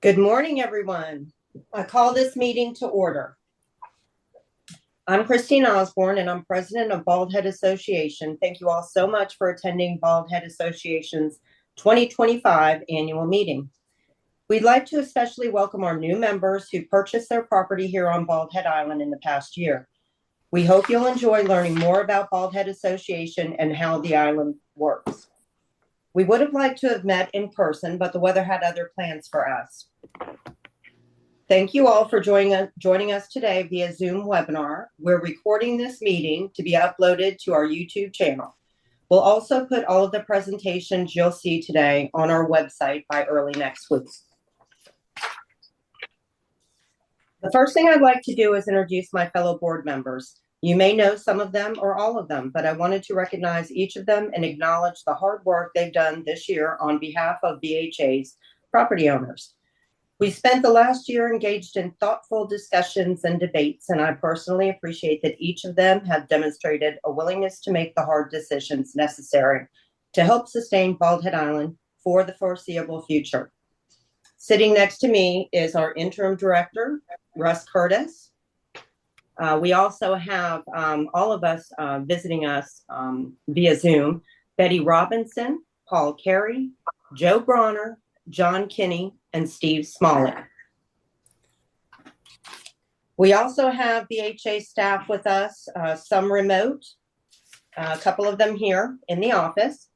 Good morning, everyone. I call this meeting to order. I'm Christine Osborne, and I'm president of Bald Head Association. Thank you all so much for attending Bald Head Association's 2025 annual meeting. We'd like to especially welcome our new members who purchased their property here on Bald Head Island in the past year. We hope you'll enjoy learning more about Bald Head Association and how the island works. We would have liked to have met in person, but the weather had other plans for us. Thank you all for joining us today via Zoom webinar. We're recording this meeting to be uploaded to our YouTube channel. We'll also put all of the presentations you'll see today on our website by early next week. The first thing I'd like to do is introduce my fellow board members. You may know some of them or all of them, but I wanted to recognize each of them and acknowledge the hard work they've done this year on behalf of BHA's property owners. We spent the last year engaged in thoughtful discussions and debates, and I personally appreciate that each of them have demonstrated a willingness to make the hard decisions necessary to help sustain Bald Head Island for the foreseeable future. Sitting next to me is our interim director, Russ Curtis. We also have all of us visiting us via Zoom, Betty Robinson, Paul Carey, Joe Bronner, John Kinney, and Steve Smalley. We also have BHA staff with us, some remote, a couple of them here in the office.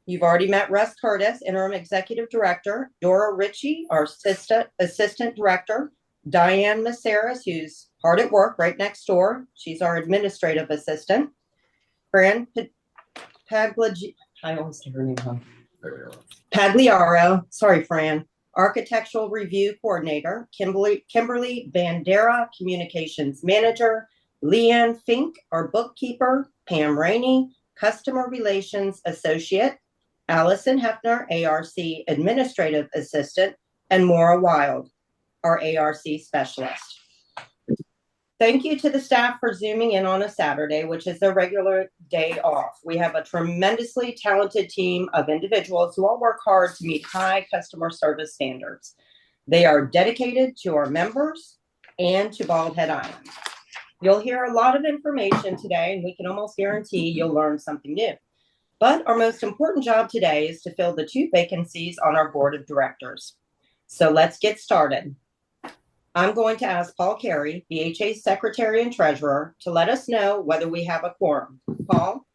You've already met Russ Curtis, interim executive director, Dora Ritchie, our assistant director, Diane Maceras, who's hard at work right next door. She's our administrative assistant. Fran Pagliaro, sorry, Fran, architectural review coordinator, Kimberly Bandera, communications manager, Leanne Fink, our bookkeeper, Pam Rainey, customer relations associate, Allison Hefner, ARC administrative assistant, and Maura Wild, our ARC specialist. Thank you to the staff for Zooming in on a Saturday, which is their regular day off. We have a tremendously talented team of individuals who all work hard to meet high customer service standards. They are dedicated to our members and to Bald Head Island. You'll hear a lot of information today, and we can almost guarantee you'll learn something new. But our most important job today is to fill the 2 vacancies on our board of directors. So let's get started. I'm going to ask Paul Carey, BHA's secretary and treasurer, to let us know whether we have a quorum. Paul?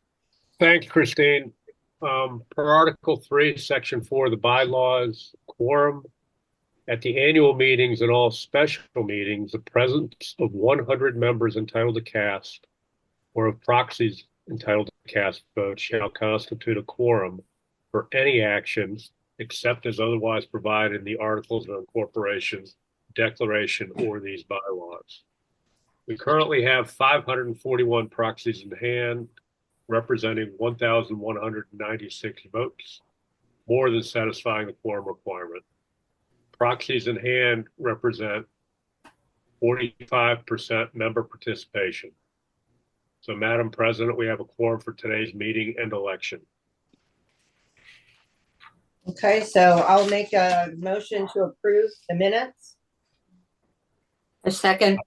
Thanks, Christine. Per Article 3, Section 4 of the bylaws, quorum at the annual meetings and all special meetings, the presence of 100 members entitled to cast or of proxies entitled to cast votes shall constitute a quorum for any actions except as otherwise provided in the Articles of Incorporation, Declaration, or these bylaws. We currently have 541 proxies in hand, representing 1,196 votes, more than satisfying the quorum requirement. Proxies in hand represent 45% member participation. So, Madam President, we have a quorum for today's meeting and election. Okay, so I'll make a motion to approve the minutes. A second.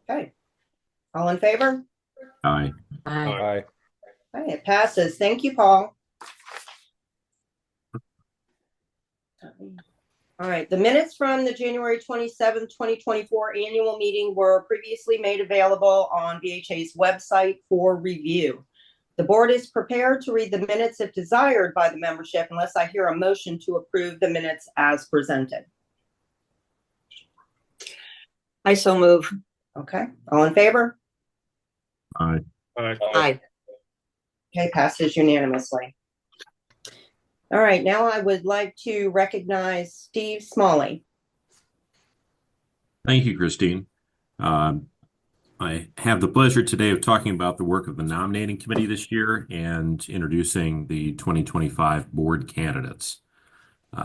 Okay. All in favor? Aye. Aye. Okay, it passes. Thank you, Paul. All right, the minutes from the January 27th, 2024 annual meeting were previously made available on BHA's website for review. The board is prepared to read the minutes if desired by the membership unless I hear a motion to approve the minutes as presented. I so move. Okay, all in favor? Aye. Aye. Aye. Okay, passes unanimously. All right, now I would like to recognize Steve Smalley. Thank you, Christine. I have the pleasure today of talking about the work of the nominating committee this year and introducing the 2025 board candidates.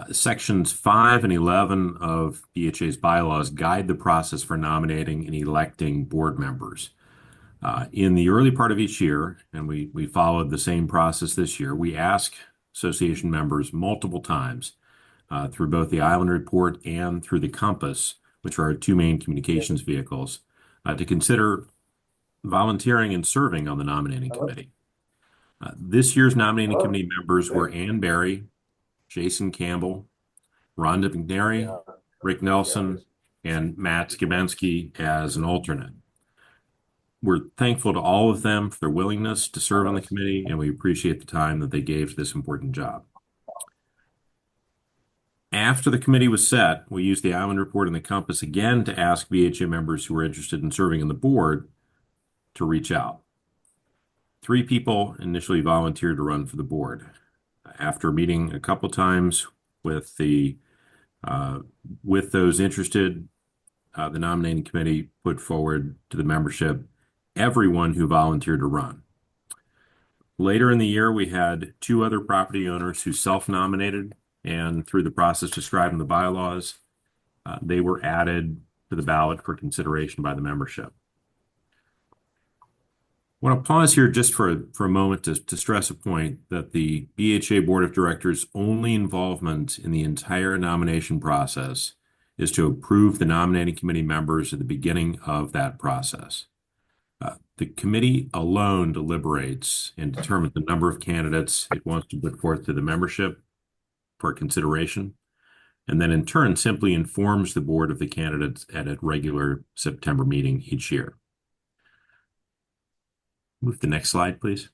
Sections 5 and 11 of BHA's bylaws guide the process for nominating and electing board members. In the early part of each year, and we followed the same process this year, we ask association members multiple times through both the Island Report and through the Compass, which are our two main communications vehicles, to consider volunteering and serving on the nominating committee. This year's nominating committee members were Ann Berry, Jason Campbell, Rhonda McNary, Rick Nelson, and Matt Skibensky as an alternate. We're thankful to all of them for their willingness to serve on the committee, and we appreciate the time that they gave to this important job. After the committee was set, we used the Island Report and the Compass again to ask BHA members who were interested in serving on the board to reach out. 3 people initially volunteered to run for the board. After meeting a couple times with those interested, the nominating committee put forward to the membership everyone who volunteered to run. Later in the year, we had 2 other property owners who self-nominated, and through the process described in the bylaws, they were added to the ballot for consideration by the membership. I want to pause here just for a moment to stress a point that the BHA Board of Directors' only involvement in the entire nomination process is to approve the nominating committee members at the beginning of that process. The committee alone deliberates and determines the number of candidates it wants to put forth to the membership for consideration, and then in turn simply informs the board of the candidates at a regular September meeting each year. Move to the next slide, please.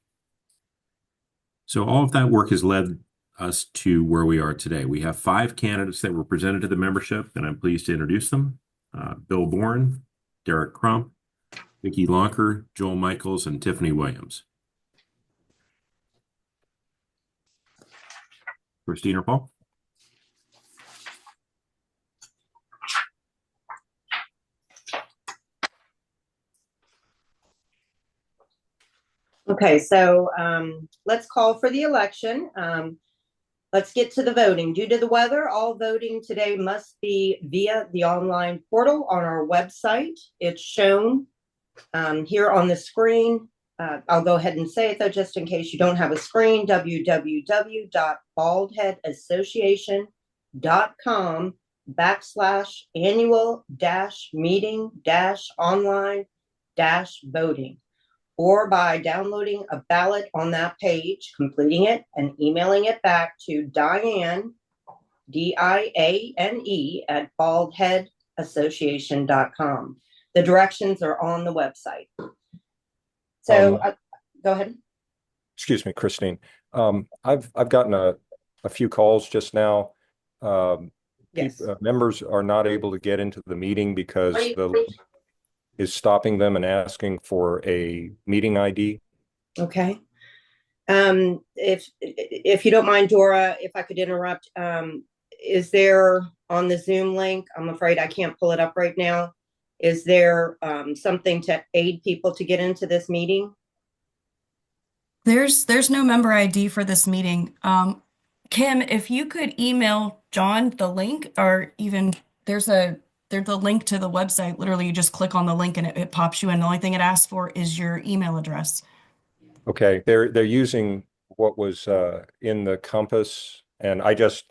So all of that work has led us to where we are today. We have 5 candidates that were presented to the membership, and I'm pleased to introduce them. Bill Bourne, Derek Crump, Vicki Lonker, Joel Michaels, and Tiffany Williams. Christine or Paul? Okay, so let's call for the election. Let's get to the voting. Due to the weather, all voting today must be via the online portal on our website. It's shown here on the screen. I'll go ahead and say it though, just in case you don't have a screen, www.baldheadassociation.com/annual-meeting-online-voting, or by downloading a ballot on that page, completing it, and emailing it back to Diane, D-I-A-N-E, at baldheadassociation.com. The directions are on the website. So go ahead. Excuse me, Christine. I've gotten a few calls just now. Yes. Members are not able to get into the meeting because the link is stopping them and asking for a meeting ID. Okay. If you don't mind, Dora, if I could interrupt, is there on the Zoom link? I'm afraid I can't pull it up right now. Is there something to aid people to get into this meeting? There's no member ID for this meeting. Kim, if you could email John the link, or even there's the link to the website. Literally, you just click on the link and it pops you in. The only thing it asks for is your email address. Okay, they're using what was in the Compass, and I just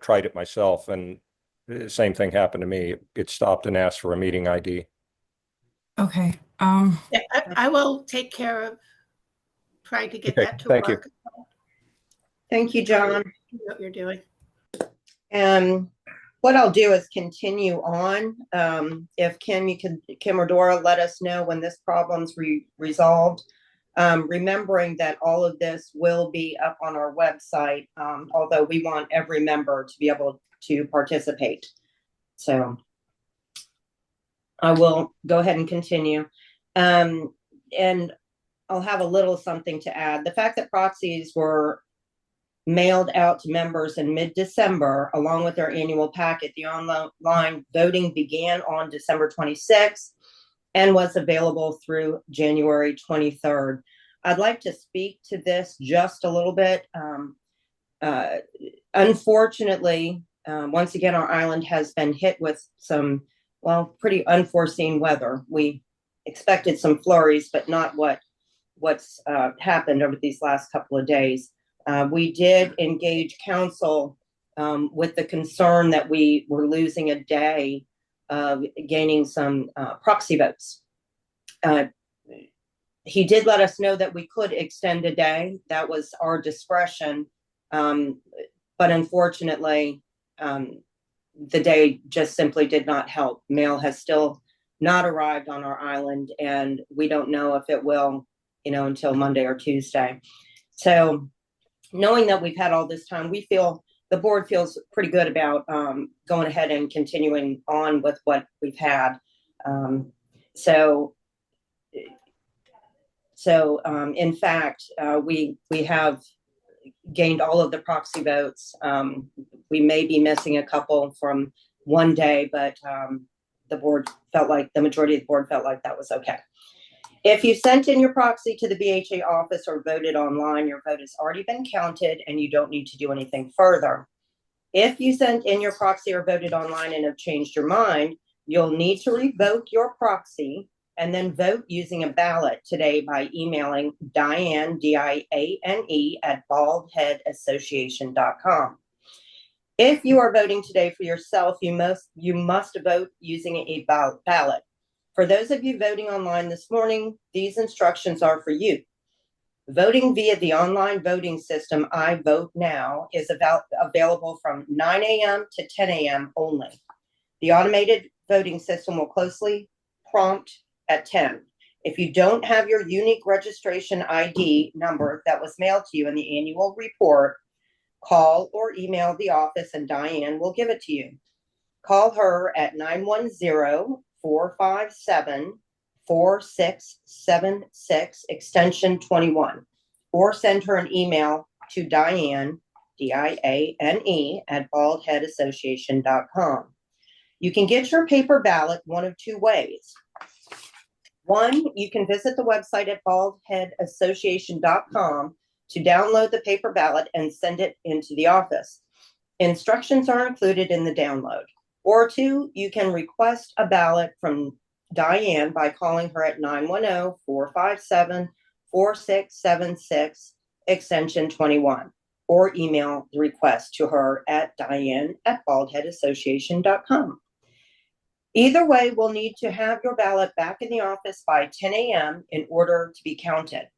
tried it myself, and the same thing happened to me. It stopped and asked for a meeting ID. Okay. Yeah, I will take care of trying to get that to thank work. you. Thank you, John. You know what you're doing. What I'll do is continue on. If Kim or Dora, let us know when this problem's resolved. Remembering that all of this will be up on our website, although we want every member to be able to participate. So I will go ahead and continue. And I'll have a little something to add. The fact that proxies were mailed out to members in mid-December, along with their annual packet, the online voting began on December 26th and was available through January 23rd. I'd like to speak to this just a little bit. Unfortunately, once again, our island has been hit with some, well, pretty unforeseen weather. We expected some flurries, but not what's happened over these last couple of days. We did engage council with the concern that we were losing a day of gaining some proxy votes. He did let us know that we could extend a day. That was our discretion. But unfortunately, the day just simply did not help. Mail has still not arrived on our island, and we don't know if it will, until Monday or Tuesday. So knowing that we've had all this time, the board feels pretty good about going ahead and continuing on with what we've had. In fact, we have gained all of the proxy votes. We may be missing a couple from one day, but the majority of the board felt like that was okay. If you sent in your proxy to the BHA office or voted online, your vote has already been counted and you don't need to do anything further. If you sent in your proxy or voted online and have changed your mind, you'll need to revoke your proxy and then vote using a ballot today by emailing Diane, Diane, at baldheadassociation.com. If you are voting today for yourself, you must vote using a ballot. For those of you voting online this morning, these instructions are for you. Voting via the online voting system, I Vote Now, is available from 9 a.m. to 10 a.m. only. The automated voting system will closely prompt at 10. If you don't have your unique registration ID number that was mailed to you in the annual report, call or email the office and Diane will give it to you. Call her at 910-457-4676, extension 21, or send her an email to Diane, Diane, at baldheadassociation.com. You can get your paper ballot one of two ways. One, you can visit the website at baldheadassociation.com to download the paper ballot and send it into the office. Instructions are included in the download. Or two, you can request a ballot from Diane by calling her at 910-457-4676, extension 21, or email the request to her at diane@baldheadassociation.com. Either way, we'll need to have your ballot back in the office by 10 a.m. in order to be counted.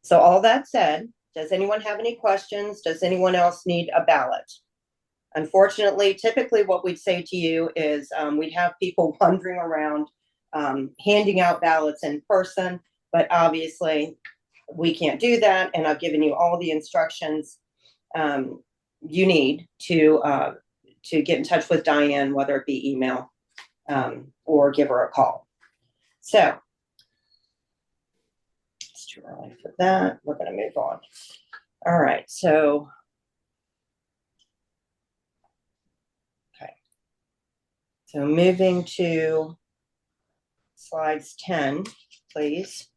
So all that said, does anyone have any questions? Does anyone else need a ballot? Unfortunately, typically what we'd say to you is we'd have people wandering around handing out ballots in person, but obviously we can't do that. And I've given you all the instructions you need to get in touch with Diane, whether it be email or give her a call. So it's too early for that. We're going to move on. All right. So, okay. So moving to slides 10, please.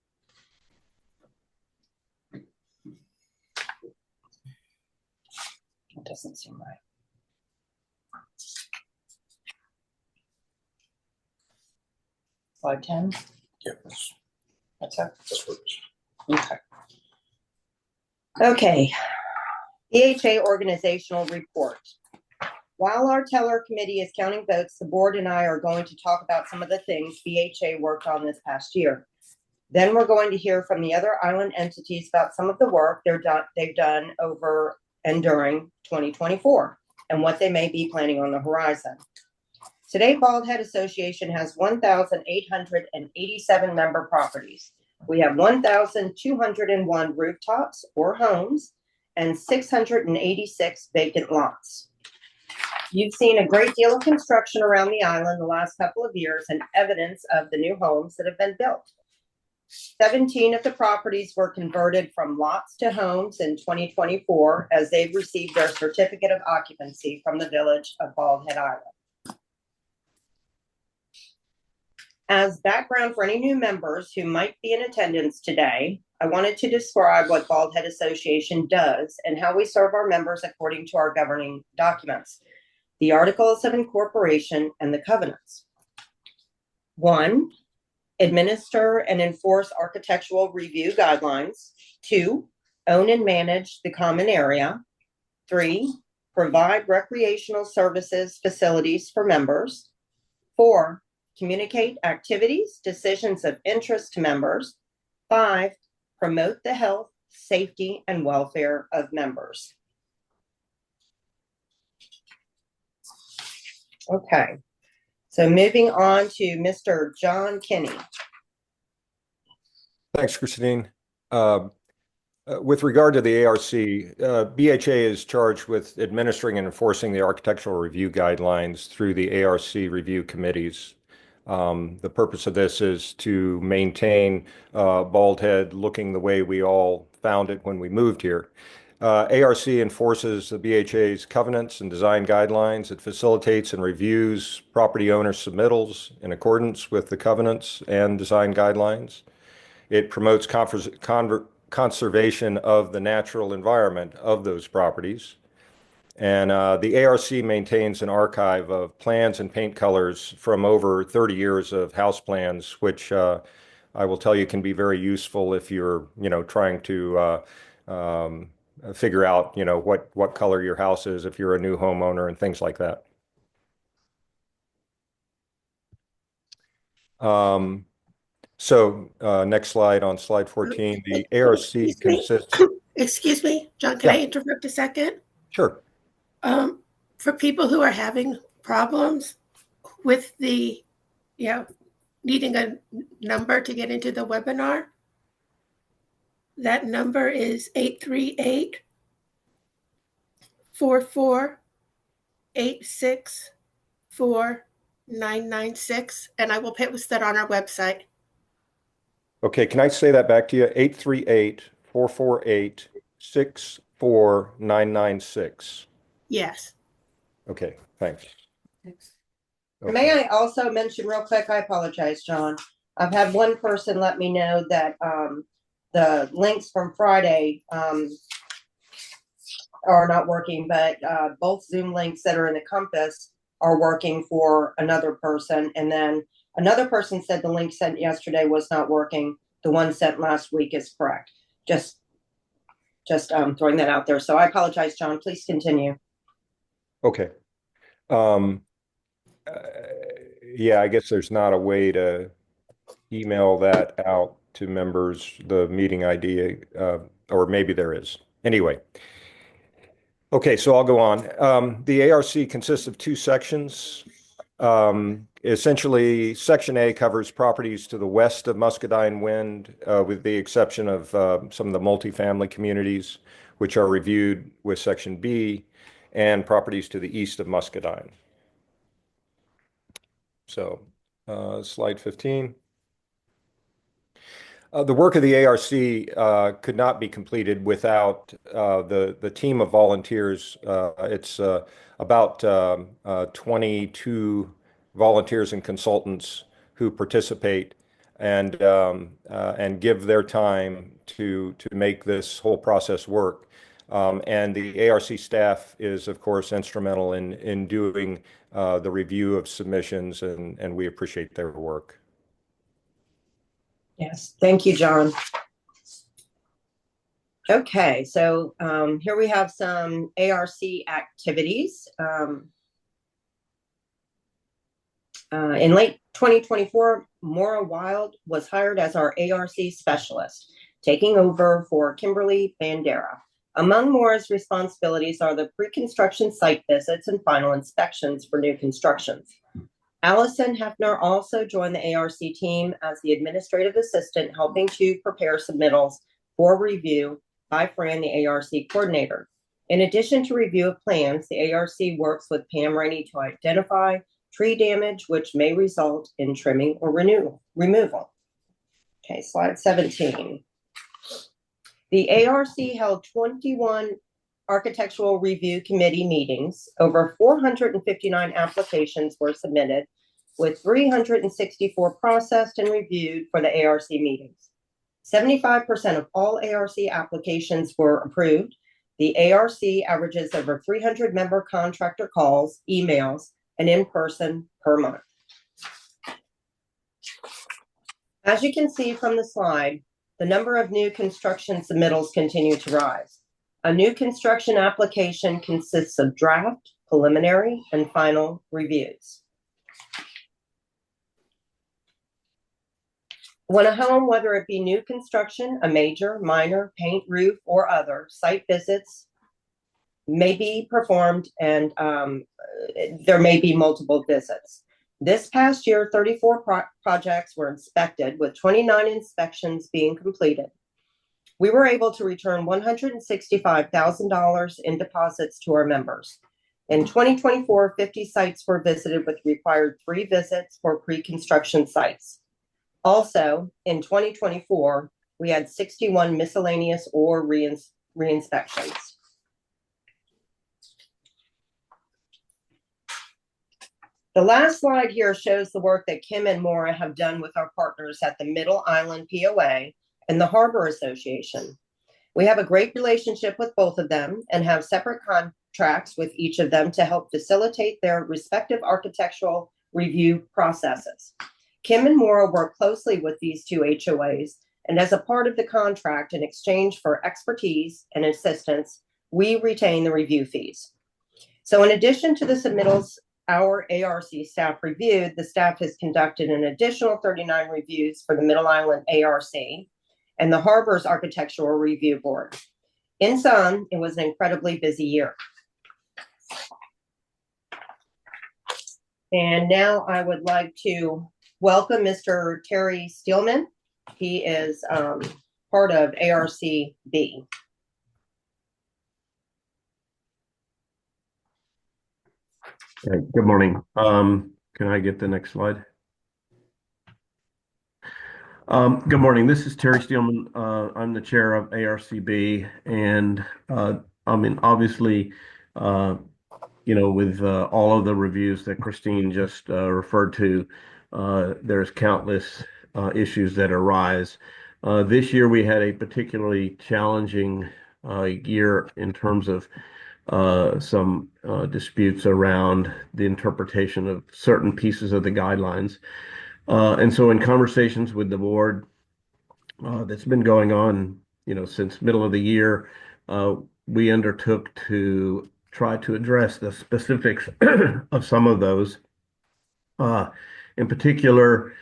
It doesn't seem right. Slide 10? Yes. That's it? That's what it is. Okay. Okay. BHA organizational report. While our teller committee is counting votes, the board and I are going to talk about some of the things BHA worked on this past year. Then we're going to hear from the other island entities about some of the work they've done over and during 2024 and what they may be planning on the horizon. Today, Bald Head Association has 1,887 member properties. We have 1,201 rooftops or homes and 686 vacant lots. You've seen a great deal of construction around the island the last couple of years and evidence of the new homes that have been built. 17 of the properties were converted from lots to homes in 2024 as they've received their certificate of occupancy from the village of Bald Head Island. As background for any new members who might be in attendance today, I wanted to describe what Bald Head Association does and how we serve our members according to our governing documents, the Articles of Incorporation and the covenants. 1, administer and enforce architectural review guidelines. 2, own and manage the common area. 3, provide recreational services facilities for members. 4, communicate activities, decisions of interest to members. 5, promote the health, safety, and welfare of members. Okay, so moving on to Mr. John Kinney. Thanks, Christine. With regard to the ARC, BHA is charged with administering and enforcing the architectural review guidelines through the ARC review committees. The purpose of this is to maintain Bald Head looking the way we all found it when we moved here. ARC enforces the BHA's covenants and design guidelines. It facilitates and reviews property owner submittals in accordance with the covenants and design guidelines. It promotes conservation of the natural environment of those properties. And the ARC maintains an archive of plans and paint colors from over 30 years of house plans, which I will tell you can be very useful if you're, trying to figure out, what color your house is if you're a new homeowner and things like that. Next slide, on slide 14, the ARC consists. Excuse me, John, can I interrupt a second? Sure. For people who are having problems with the, needing a number to get into the webinar, that number is 838-44-86-4996, and I will post that on our website. Okay, can I say that back to you? 838-448-64996. Yes. Okay, thanks. May I also mention real quick, I apologize, John. I've had one person let me know that the links from Friday are not working, but both Zoom links that are in the Compass are working for another person. And then another person said the link sent yesterday was not working. The one sent last week is correct. Just throwing that out there. So I apologize, John. Please continue. Okay. Yeah, I guess there's not a way to email that out to members, the meeting ID, or maybe there is. Anyway. Okay, so I'll go on. The ARC consists of 2 sections. Essentially, Section A covers properties to the west of Muscadine Wind, with the exception of some of the multifamily communities, which are reviewed with Section B, and properties to the east of Muscadine. So, slide 15. The work of the ARC could not be completed without the team of volunteers. It's about 22 volunteers and consultants who participate and give their time to make this whole process work. And the ARC staff is, of course, instrumental in doing the review of submissions, and we appreciate their work. Yes, thank you, John. Okay, so here we have some ARC activities. In late 2024, Maura Wild was hired as our ARC specialist, taking over for Kimberly Bandera. Among Maura's responsibilities are the pre-construction site visits and final inspections for new constructions. Allison Hefner also joined the ARC team as the administrative assistant, helping to prepare submittals for review by Fran, the ARC coordinator. In addition to review of plans, the ARC works with Pam Rainey to identify tree damage, which may result in trimming or removal. Okay, slide 17. The ARC held 21 Architectural Review Committee meetings. Over 459 applications were submitted, with 364 processed and reviewed for the ARC meetings. 75% of all ARC applications were approved. The ARC averages over 300 member contractor calls, emails, and in-person per month. As you can see from the slide, the number of new construction submittals continue to rise. A new construction application consists of draft, preliminary, and final reviews. When a home, whether it be new construction, a major, minor, paint, roof, or other, site visits may be performed, and there may be multiple visits. This past year, 34 projects were inspected, with 29 inspections being completed. We were able to return $165,000 in deposits to our members. In 2024, 50 sites were visited, with required 3 visits for pre-construction sites. Also, in 2024, we had 61 miscellaneous or re-inspections. The last slide here shows the work that Kim and Maura have done with our partners at the Middle Island POA and the Harbor Association. We have a great relationship with both of them and have separate contracts with each of them to help facilitate their respective architectural review processes. Kim and Maura work closely with these 2 HOAs, and as a part of the contract, in exchange for expertise and assistance, we retain the review fees. So in addition to the submittals our ARC staff reviewed, the staff has conducted an additional 39 reviews for the Middle Island ARC and the Harbor's Architectural Review Board. In sum, it was an incredibly busy year. And now I would like to welcome Mr. Terry Steelman. He is part of ARCB. Okay, good morning. Can I get the next slide? Good morning. This is Terry Steelman. I'm the chair of ARCB, and obviously, with all of the reviews that Christine just referred to, there's countless issues that arise. This year, we had a particularly challenging year in terms of some disputes around the interpretation of certain pieces of the guidelines. And so in conversations with the board that's been going on, since middle of the year, we undertook to try to address the specifics of some of those. In particular,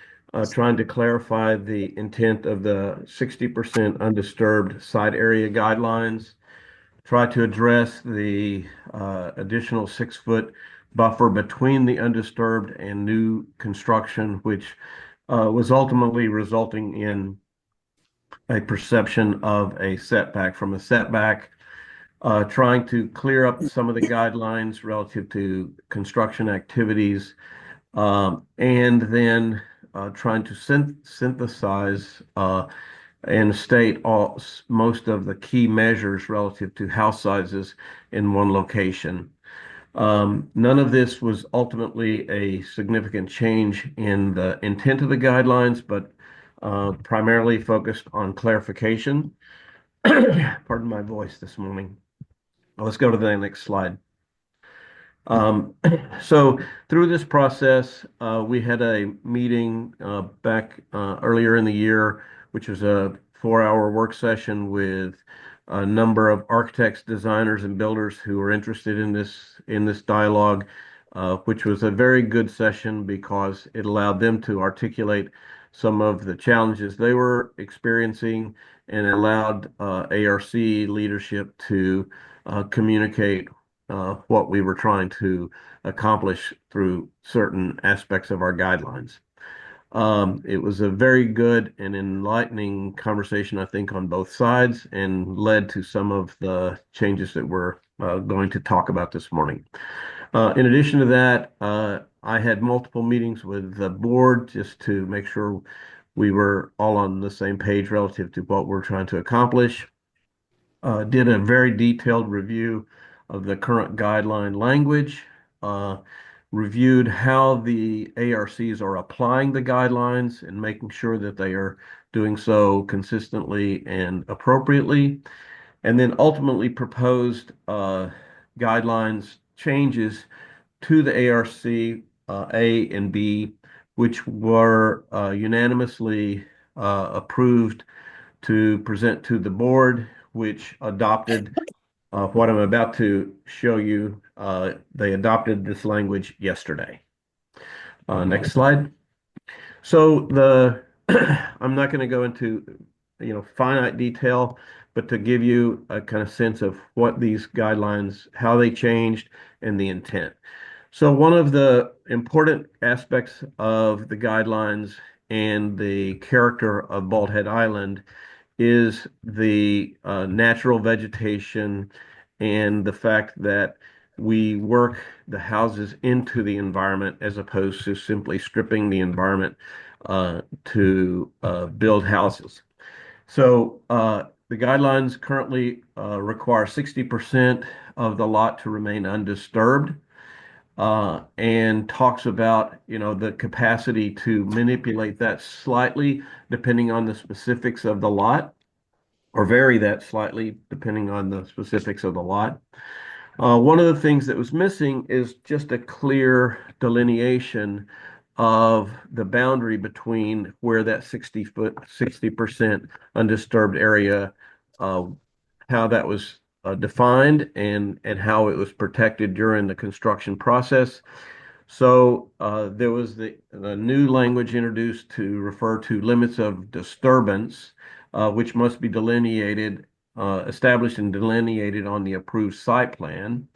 trying to clarify the intent of the 60% undisturbed side area guidelines, try to address the additional 6-foot buffer between the undisturbed and new construction, which was ultimately resulting in a perception of a setback from a setback, trying to clear up some of the guidelines relative to construction activities, and then trying to synthesize and state most of the key measures relative to house sizes in one location. None of this was ultimately a significant change in the intent of the guidelines, but primarily focused on clarification. Pardon my voice this morning. Let's go to the next slide. So through this process, we had a meeting back earlier in the year, which was a 4-hour work session with a number of architects, designers, and builders who were interested in this dialogue, which was a very good session because it allowed them to articulate some of the challenges they were experiencing and allowed ARC leadership to communicate what we were trying to accomplish through certain aspects of our guidelines. It was a very good and enlightening conversation, I think, on both sides, and led to some of the changes that we're going to talk about this morning. In addition to that, I had multiple meetings with the board just to make sure we were all on the same page relative to what we're trying to accomplish. Did a very detailed review of the current guideline language, reviewed how the ARCs are applying the guidelines and making sure that they are doing so consistently and appropriately, and then ultimately proposed guidelines changes to the ARC A and B, which were unanimously approved to present to the board, which adopted what I'm about to show you, they adopted this language yesterday. Next slide. So I'm not going to go into, finite detail, but to give you a kind of sense of what these guidelines, how they changed, and the intent. So one of the important aspects of the guidelines and the character of Bald Head Island is the natural vegetation and the fact that we work the houses into the environment as opposed to simply stripping the environment to build houses. So the guidelines currently require 60% of the lot to remain undisturbed, and talks about, the capacity to manipulate that slightly depending on the specifics of the lot, or vary that slightly depending on the specifics of the lot. One of the things that was missing is just a clear delineation of the boundary between where that 60% undisturbed area, how that was defined and how it was protected during the construction process. So there was the new language introduced to refer to limits of disturbance, which must be established and delineated on the approved site plan.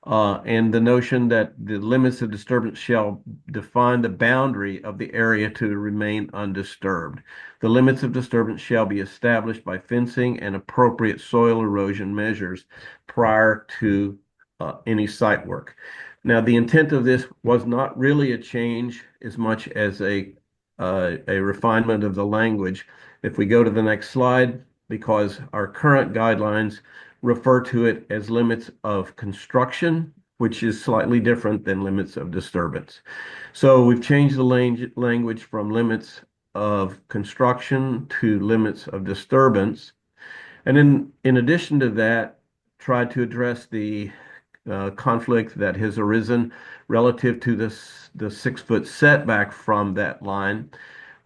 And the notion that the limits of disturbance shall define the boundary of the area to remain undisturbed. The limits of disturbance shall be established by fencing and appropriate soil erosion measures prior to any site work. Now, the intent of this was not really a change as much as a refinement of the language. If we go to the next slide, because our current guidelines refer to it as limits of construction, which is slightly different than limits of disturbance. So we've changed the language from limits of construction to limits of disturbance. And then in addition to that, tried to address the conflict that has arisen relative to the 6-foot setback from that line.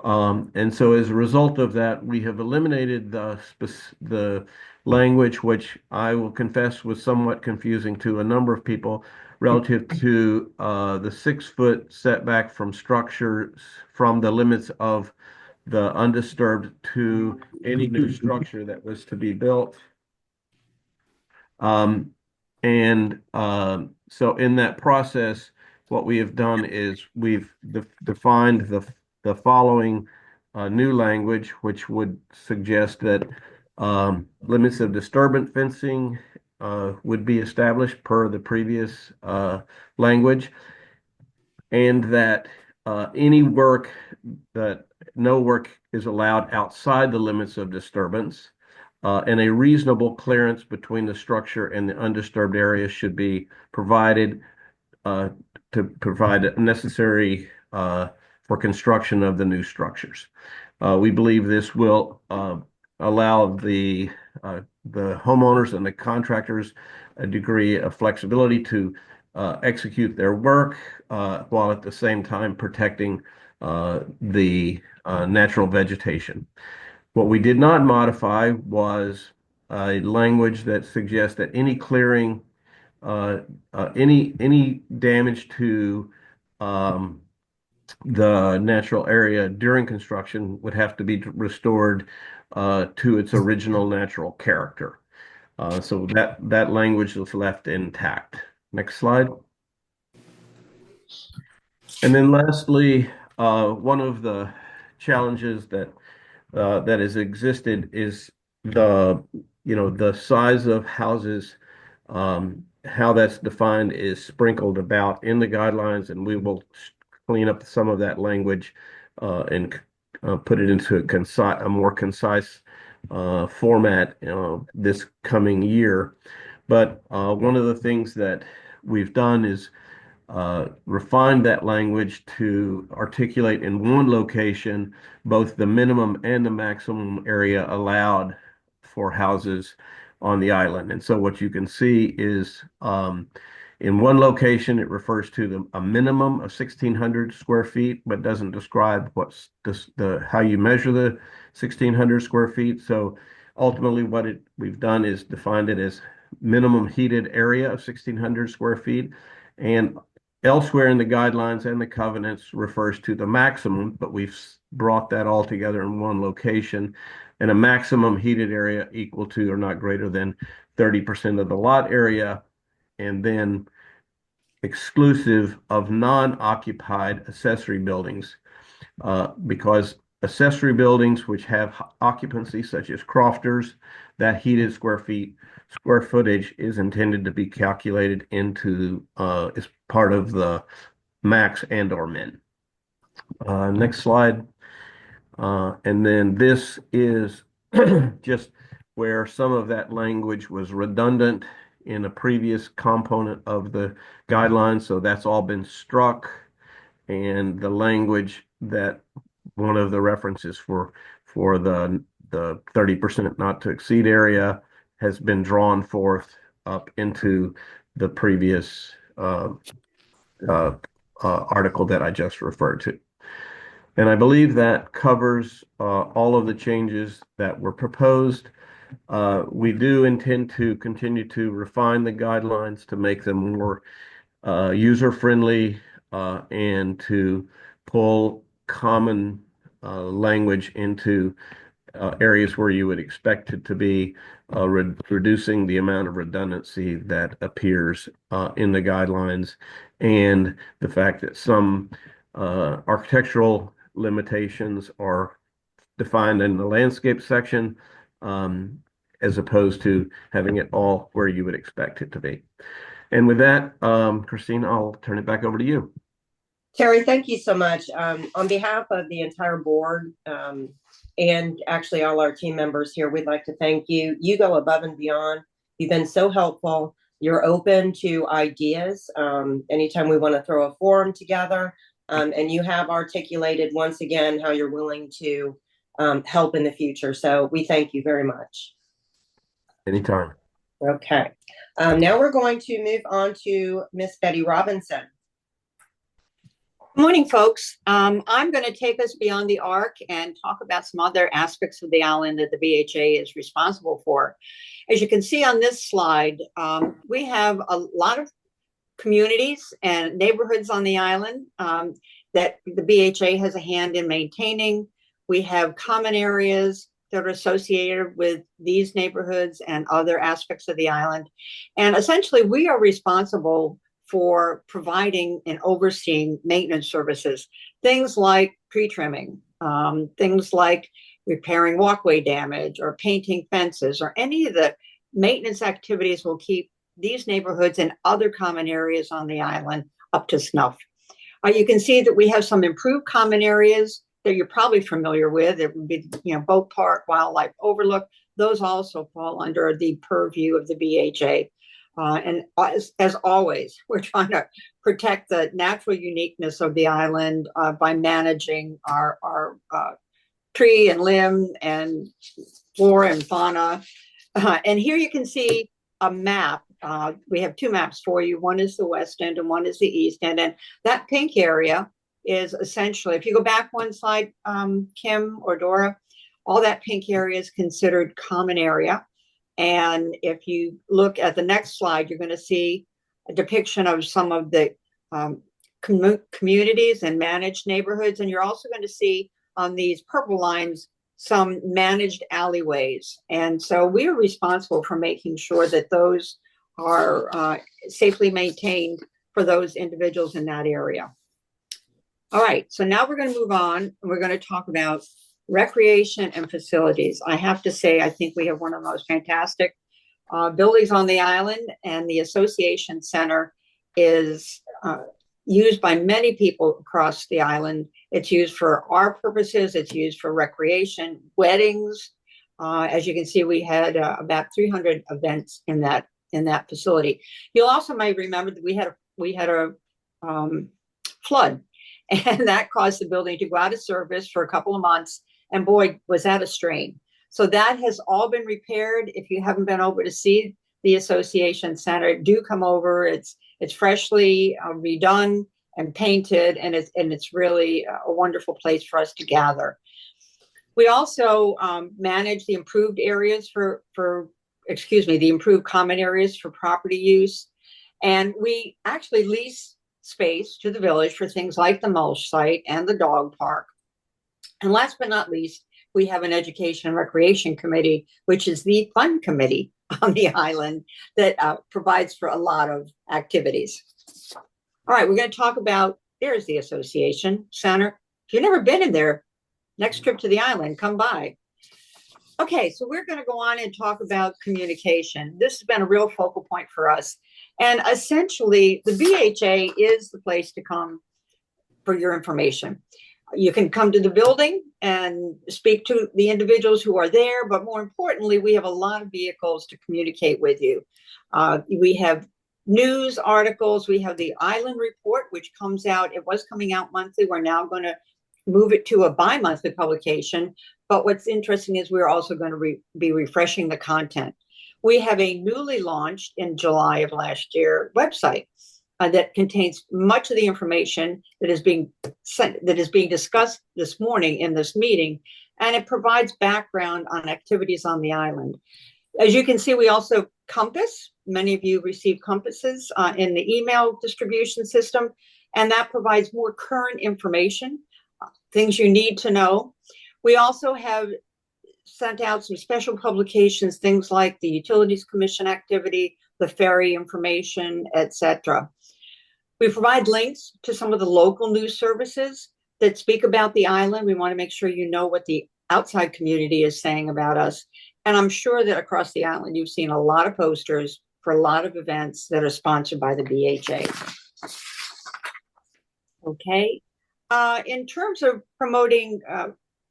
And so as a result of that, we have eliminated the language, which I will confess was somewhat confusing to a number of people, relative to the 6-foot setback from structures, from the limits of the undisturbed to any new structure that was to be built. So in that process, what we have done is we've defined the following new language, which would suggest that limits of disturbance fencing would be established per the previous language, and that no work is allowed outside the limits of disturbance. And a reasonable clearance between the structure and the undisturbed area should be provided to provide necessary for construction of the new structures. We believe this will allow the homeowners and the contractors a degree of flexibility to execute their work while at the same time protecting the natural vegetation. What we did not modify was a language that suggests that any clearing, any damage to the natural area during construction would have to be restored to its original natural character. So that language was left intact. Next slide. And then lastly, one of the challenges that has existed is the size of houses. How that's defined is sprinkled about in the guidelines, and we will clean up some of that language and put it into a more concise format this coming year. But one of the things that we've done is refined that language to articulate in one location both the minimum and the maximum area allowed for houses on the island. And so what you can see is in one location, it refers to a minimum of 1,600 square feet, but doesn't describe what's how you measure the 1,600 square feet. So ultimately, what we've done is defined it as minimum heated area of 1,600 square feet. And elsewhere in the guidelines and the covenants refers to the maximum, but we've brought that all together in one location. And a maximum heated area equal to or not greater than 30% of the lot area, and then exclusive of non-occupied accessory buildings, because accessory buildings which have occupancy, such as crofters, that heated square footage is intended to be calculated into as part of the max and or min. Next slide. And then this is just where some of that language was redundant in a previous component of the guidelines. So that's all been struck. And the language that one of the references for the 30% not to exceed area has been drawn forth up into the previous article that I just referred to. And I believe that covers all of the changes that were proposed. We do intend to continue to refine the guidelines to make them more user-friendly and to pull common language into areas where you would expect it to be, reducing the amount of redundancy that appears in the guidelines, and the fact that some architectural limitations are defined in the landscape section, as opposed to having it all where you would expect it to be. And with that, Christine, I'll turn it back over to you. Terry, thank you so much. On behalf of the entire board, and actually all our team members here, we'd like to thank you. You go above and beyond. You've been so helpful. You're open to ideas. Anytime we want to throw a forum together, and you have articulated once again how you're willing to help in the future. So we thank you very much. Anytime. Okay. Now we're going to move on to Miss Betty Robinson. Good morning, folks. I'm going to take us beyond the ARC and talk about some other aspects of the island that the BHA is responsible for. As you can see on this slide, we have a lot of communities and neighborhoods on the island that the BHA has a hand in maintaining. We have common areas that are associated with these neighborhoods and other aspects of the island. And essentially, we are responsible for providing and overseeing maintenance services, things like tree trimming, things like repairing walkway damage or painting fences, or any of the maintenance activities will keep these neighborhoods and other common areas on the island up to snuff. You can see that we have some improved common areas that you're probably familiar with. It would be, Boat Park, Wildlife Overlook. Those also fall under the purview of the BHA. And as always, we're trying to protect the natural uniqueness of the island by managing our tree and limb and flora and fauna. And here you can see a map. We have two maps for you. One is the west end and one is the east end. And that pink area is essentially, if you go back one slide, Kim or Dora, all that pink area is considered common area. And if you look at the next slide, you're going to see a depiction of some of the communities and managed neighborhoods. And you're also going to see on these purple lines some managed alleyways. And so we are responsible for making sure that those are safely maintained for those individuals in that area. All right, so now we're going to move on and we're going to talk about recreation and facilities. I have to say, I think we have one of the most fantastic buildings on the island, and the Association Center is used by many people across the island. It's used for our purposes. It's used for recreation, weddings. As you can see, we had about 300 events in that facility. You'll also might remember that we had a flood, and that caused the building to go out of service for a couple of months. And boy, was that a strain. So that has all been repaired. If you haven't been over to see the Association Center, do come over. It's freshly redone and painted, and it's really a wonderful place for us to gather. We also manage the improved areas for the improved common areas for property use. And we actually lease space to the village for things like the mulch site and the dog park. And last but not least, we have an education and recreation committee, which is the fun committee on the island that provides for a lot of activities. All right, we're going to talk about, there's the association center. If you've never been in there, next trip to the island, come by. Okay, so we're going to go on and talk about communication. This has been a real focal point for us. And essentially, the BHA is the place to come for your information. You can come to the building and speak to the individuals who are there, but more importantly, we have a lot of vehicles to communicate with you. We have news articles. We have the Island Report, which comes out. It was coming out monthly. We're now going to move it to a bi-monthly publication. But what's interesting is we're also going to be refreshing the content. We have a newly launched in July of last year website that contains much of the information that is being discussed this morning in this meeting, and it provides background on activities on the island. As you can see, we also Compass. Many of you receive compasses in the email distribution system, and that provides more current information, things you need to know. We also have sent out some special publications, things like the Utilities Commission activity, the ferry information, etc. We provide links to some of the local news services that speak about the island. We want to make sure you know what the outside community is saying about us. And I'm sure that across the island, you've seen a lot of posters for a lot of events that are sponsored by the BHA. Okay. In terms of promoting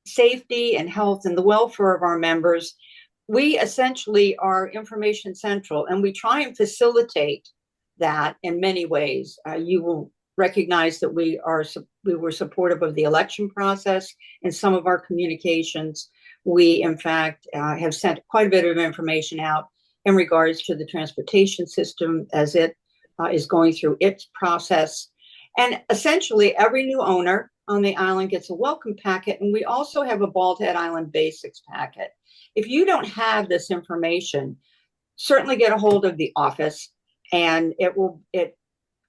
safety and health and the welfare of our members, we essentially are information central, and we try and facilitate that in many ways. You will recognize that we were supportive of the election process in some of our communications. We, in fact, have sent quite a bit of information out in regards to the transportation system as it is going through its process. And essentially, every new owner on the island gets a welcome packet, and we also have a Bald Head Island Basics packet. If you don't have this information, certainly get a hold of the office, and it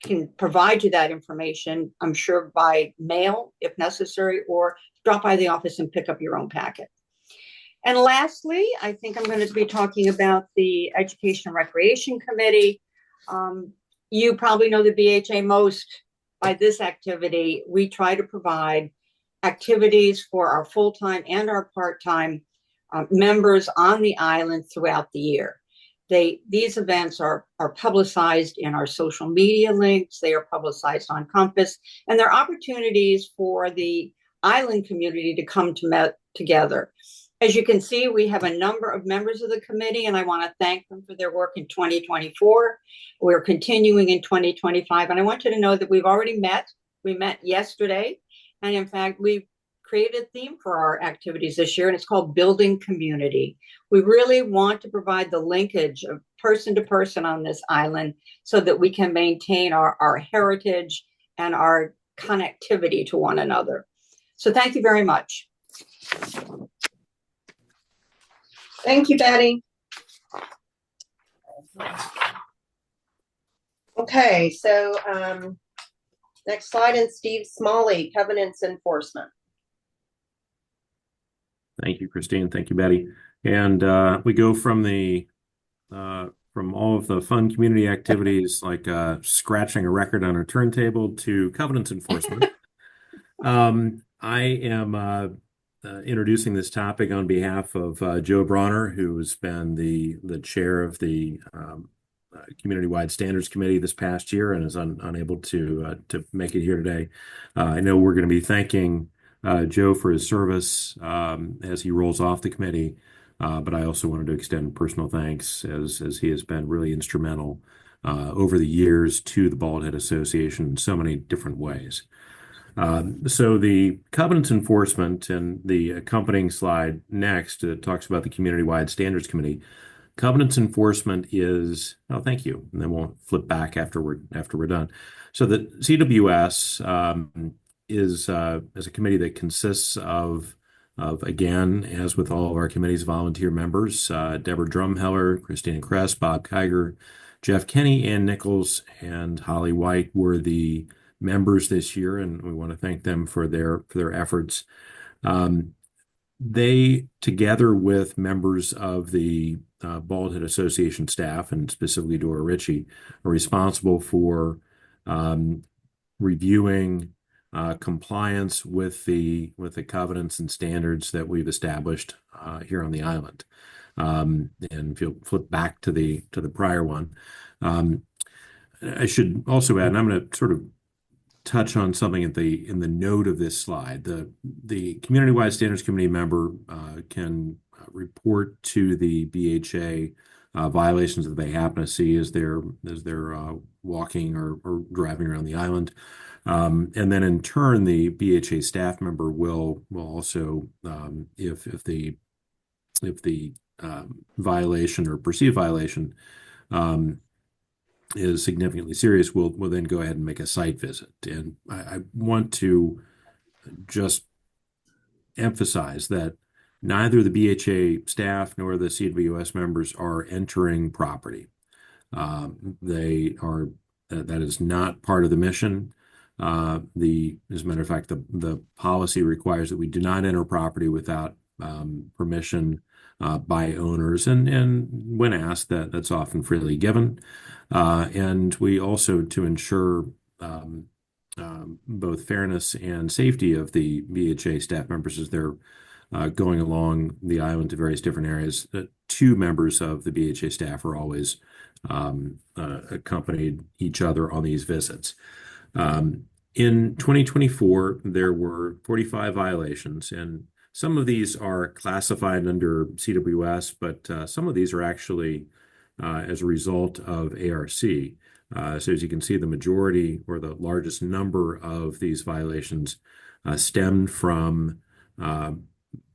can provide you that information, I'm sure, by mail if necessary, or drop by the office and pick up your own packet. And lastly, I think I'm going to be talking about the Education and Recreation Committee. You probably know the BHA most by this activity. We try to provide activities for our full-time and our part-time members on the island throughout the year. These events are publicized in our social media links. They are publicized on Compass, and they're opportunities for the island community to come together. As you can see, we have a number of members of the committee, and I want to thank them for their work in 2024. We're continuing in 2025, and I want you to know that we've already met. We met yesterday, and in fact, we've created a theme for our activities this year, and it's called Building Community. We really want to provide the linkage of person to person on this island so that we can maintain our heritage and our connectivity to one another. So thank you very much. Thank you, Betty. Okay, so next slide, and Steve Smalley, Covenants Enforcement. Thank you, Christine. Thank you, Betty. And we go from all of the fun community activities like scratching a record on a turntable to covenants enforcement. I am introducing this topic on behalf of Joe Bronner, who's been the chair of the Community-Wide Standards Committee this past year and is unable to make it here today. I know we're going to be thanking Joe for his service as he rolls off the committee, but I also wanted to extend personal thanks as he has been really instrumental over the years to the Bald Head Association in so many different ways. So the covenants enforcement and the accompanying slide next talks about the Community-Wide Standards Committee. Covenants enforcement is, oh, thank you, and then we'll flip back after we're done. So the CWS is a committee that consists of again, as with all of our committee's volunteer members, Deborah Drumheller, Christina Kress, Bob Kiger, Jeff Kenny, Ann Nichols, and Holly White were the members this year, and we want to thank them for their efforts. They, together with members of the Bald Head Association staff, and specifically Dora Ritchie, are responsible for reviewing compliance with the covenants and standards that we've established here on the island. And if you'll flip back to the prior one, I should also add, and I'm going to sort of touch on something in the note of this slide. The community-wide standards committee member can report to the BHA violations that they happen to see as they're walking or driving around the island. And then in turn, the BHA staff member will also, if the violation or perceived violation is significantly serious, we'll then go ahead and make a site visit. And I want to just emphasize that neither the BHA staff nor the CWS members are entering property. They are that is not part of the mission. As a matter of fact, the policy requires that we do not enter property without permission by owners, and when asked, that's often freely given. And we also, to ensure both fairness and safety of the BHA staff members as they're going along the island to various different areas, two members of the BHA staff are always accompanied each other on these visits. In 2024, there were 45 violations, and some of these are classified under CWS, but some of these are actually as a result of ARC. So as you can see, the majority or the largest number of these violations stemmed from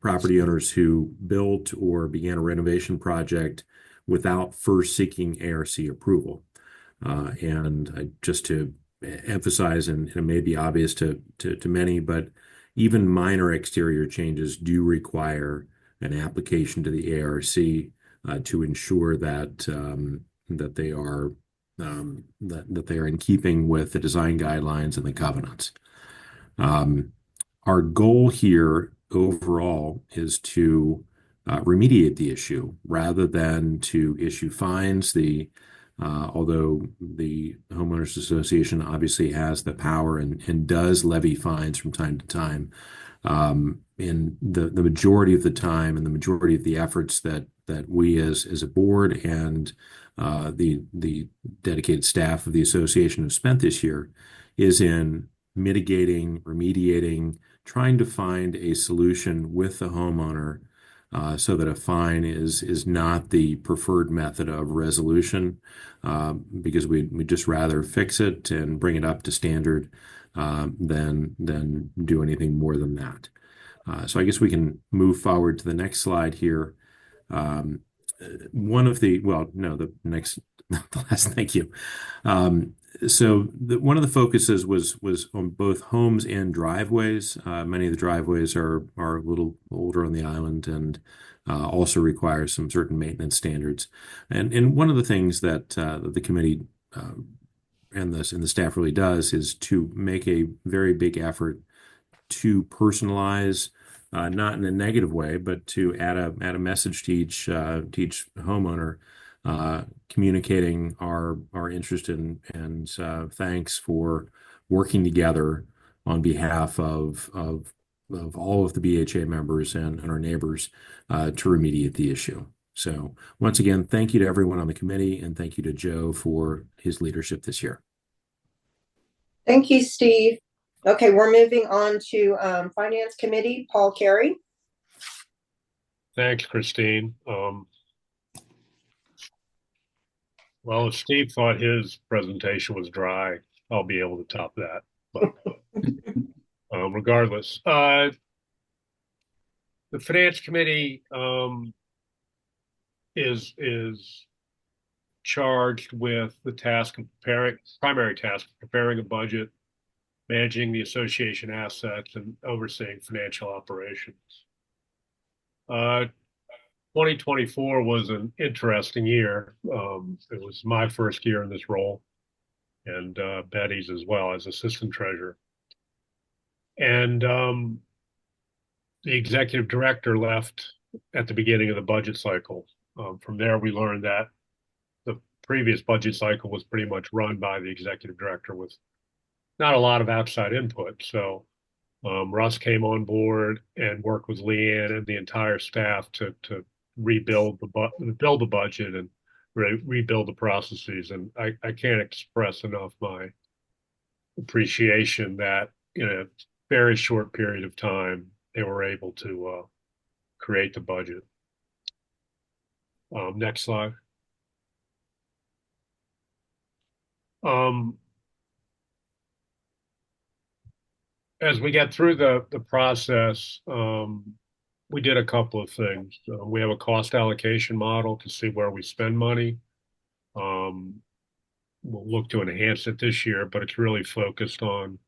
property owners who built or began a renovation project without first seeking ARC approval. And just to emphasize, and it may be obvious to many, but even minor exterior changes do require an application to the ARC to ensure that they are in keeping with the design guidelines and the covenants. Our goal here overall is to remediate the issue rather than to issue fines. Although the Homeowners Association obviously has the power and does levy fines from time to time, in the majority of the time and the majority of the efforts that we as a board and the dedicated staff of the association have spent this year is in mitigating, remediating, trying to find a solution with the homeowner so that a fine is not the preferred method of resolution, because we'd just rather fix it and bring it up to standard than do anything more than that. So I guess we can move forward to the next slide here. The last, thank you. So one of the focuses was on both homes and driveways. Many of the driveways are a little older on the island and also require some certain maintenance standards. And one of the things that the committee and the staff really does is to make a very big effort to personalize, not in a negative way, but to add a message to each homeowner, communicating our interest and thanks for working together on behalf of all of the BHA members and our neighbors to remediate the issue. So once again, thank you to everyone on the committee, and thank you to Joe for his leadership this year. Thank you, Steve. Okay, we're moving on to Finance Committee. Paul Carey. Thanks, Christine. Well, if Steve thought his presentation was dry, I'll be able to top that. But regardless, the Finance Committee is charged with the primary task of preparing a budget, managing the association assets, and overseeing financial operations. Uh, 2024 was an interesting year. It was my first year in this role, and Betty's as well as assistant treasurer. And the executive director left at the beginning of the budget cycle. From there, we learned that the previous budget cycle was pretty much run by the executive director with not a lot of outside input. So Russ came on board and worked with Leanne and the entire staff to rebuild build the budget and rebuild the processes. And I can't express enough my appreciation that in a very short period of time they were able to create the budget. Next slide. As we get through the process, we did a couple of things. We have a cost allocation model to see where we spend money. We'll look to enhance it this year, but it's really focused on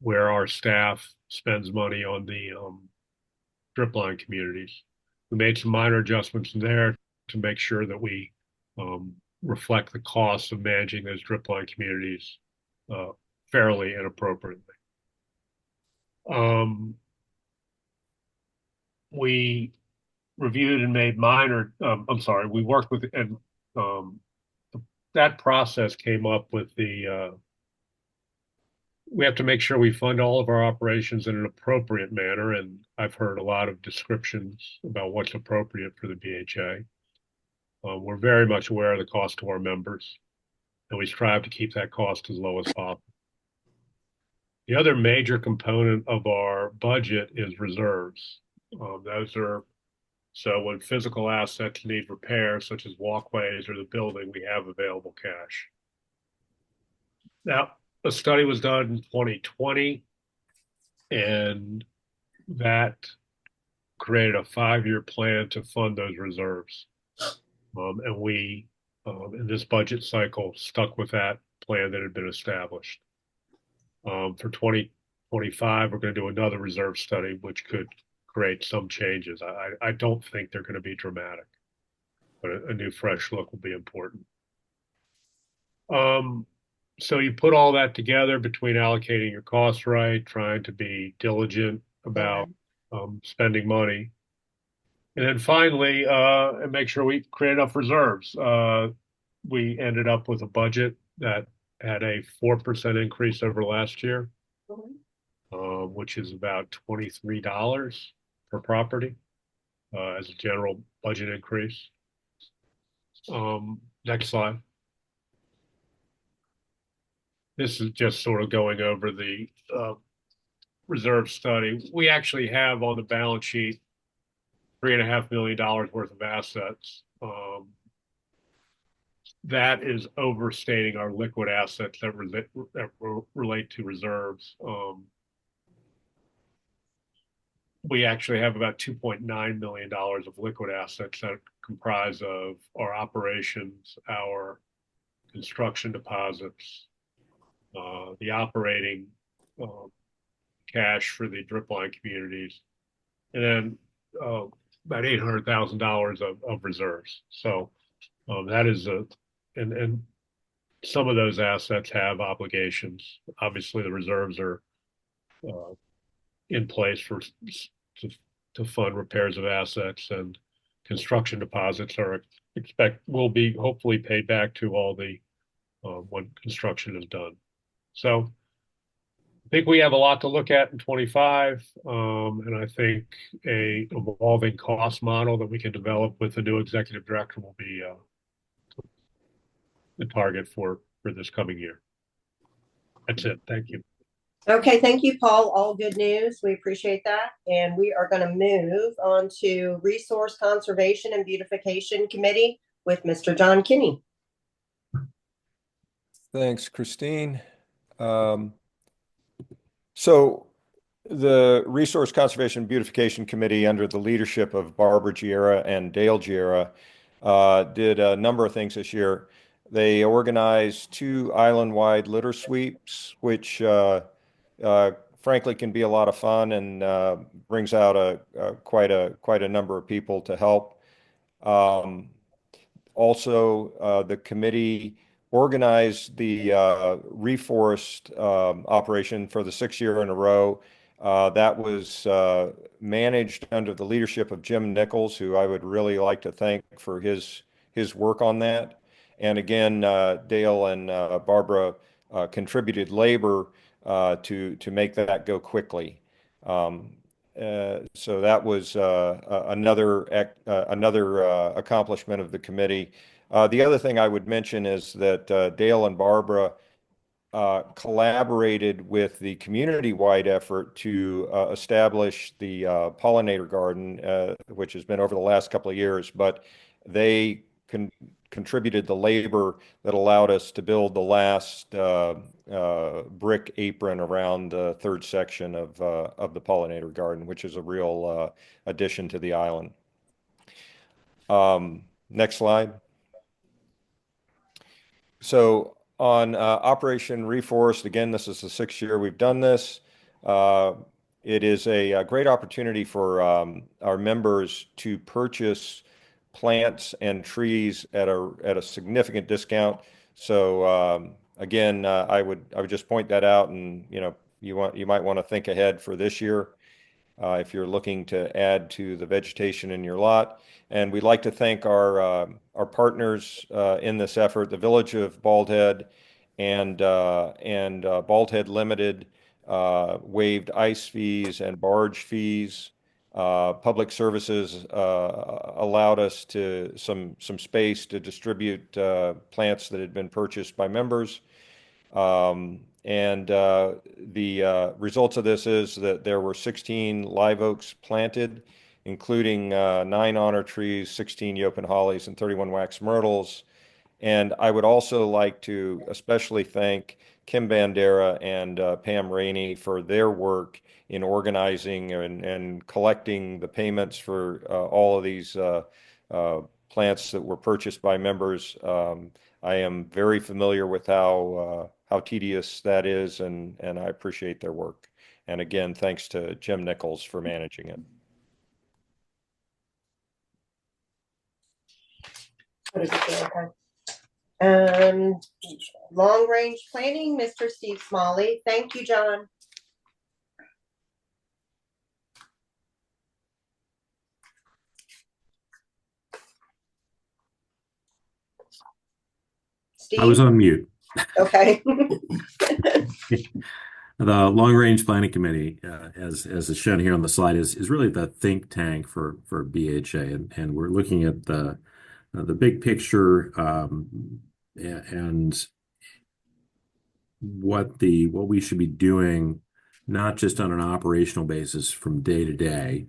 where our staff spends money on the drip line communities. We made some minor adjustments in there to make sure that we reflect the costs of managing those drip line communities fairly and appropriately. We reviewed and made minor, we worked with, and that process came up with we have to make sure we fund all of our operations in an appropriate manner. And I've heard a lot of descriptions about what's appropriate for the BHA. We're very much aware of the cost to our members, and we strive to keep that cost as low as possible. The other major component of our budget is reserves. So when physical assets need repair, such as walkways or the building, we have available cash. Now, a study was done in 2020, and that created a 5-year plan to fund those reserves. And we, in this budget cycle, stuck with that plan that had been established. For 2025, we're going to do another reserve study, which could create some changes. I don't think they're going to be dramatic, but a new fresh look will be important. So you put all that together between allocating your costs right, trying to be diligent about spending money, and then finally, and make sure we create enough reserves. We ended up with a budget that had a 4% increase over last year, which is about $23 per property as a general budget increase. Next slide. This is just sort of going over the reserve study. We actually have on the balance sheet $3.5 million worth of assets. That is overstating our liquid assets that relate to reserves. We actually have about $2.9 million of liquid assets that comprise of our operations, our construction deposits, the operating cash for the drip line communities, and then about $800,000 of reserves. So that is and some of those assets have obligations. Obviously, the reserves are in place to fund repairs of assets, and construction deposits will be hopefully paid back to all the when construction is done. So I think we have a lot to look at in 25, and I think a evolving cost model that we can develop with the new executive director will be the target for this coming year. That's it. Thank you. Okay, thank you, Paul. All good news. We appreciate that. And we are going to move on to Resource Conservation and Beautification Committee with Mr. John Kinney. Thanks, Christine. So the Resource Conservation and Beautification Committee, under the leadership of Barbara Giera and Dale Giera, did a number of things this year. They organized 2 island-wide litter sweeps, which frankly can be a lot of fun and brings out quite a number of people to help. Um, Also, the committee organized the reforest operation for the 6th year in a row. That was managed under the leadership of Jim Nichols, who I would really like to thank for his work on that. And again, Dale and Barbara contributed labor to make that go quickly. Um, so that was another accomplishment of the committee. The other thing I would mention is that Dale and Barbara collaborated with the community-wide effort to establish the pollinator garden, which has been over the last couple of years, but they contributed the labor that allowed us to build the last brick apron around the third section of the pollinator garden, which is a real addition to the island. Next slide. So on Operation Reforest, again, this is the 6th year we've done this. It is a great opportunity for our members to purchase plants and trees at a significant discount. So again, I would just point that out, and you might want to think ahead for this year if you're looking to add to the vegetation in your lot. And we'd like to thank our partners in this effort, the Village of Bald Head and Bald Head Limited waived ice fees and barge fees. Public Services allowed us some space to distribute plants that had been purchased by members. The results of this is that there were 16 live oaks planted, including 9 honor trees, 16 Yopen hollies, and 31 wax myrtles. And I would also like to especially thank Kim Bandera and Pam Rainey for their work in organizing and collecting the payments for all of these plants that were purchased by members. I am very familiar with how tedious that is, and I appreciate their work. And again, thanks to Jim Nichols for managing it. What is it, okay? Long range planning, Mr. Steve Smalley. Thank you, John. Steve? I was on mute. Okay. The Long Range Planning Committee, as is shown here on the slide, is really the think tank for BHA, and we're looking at the big picture and what we should be doing, not just on an operational basis from day to day,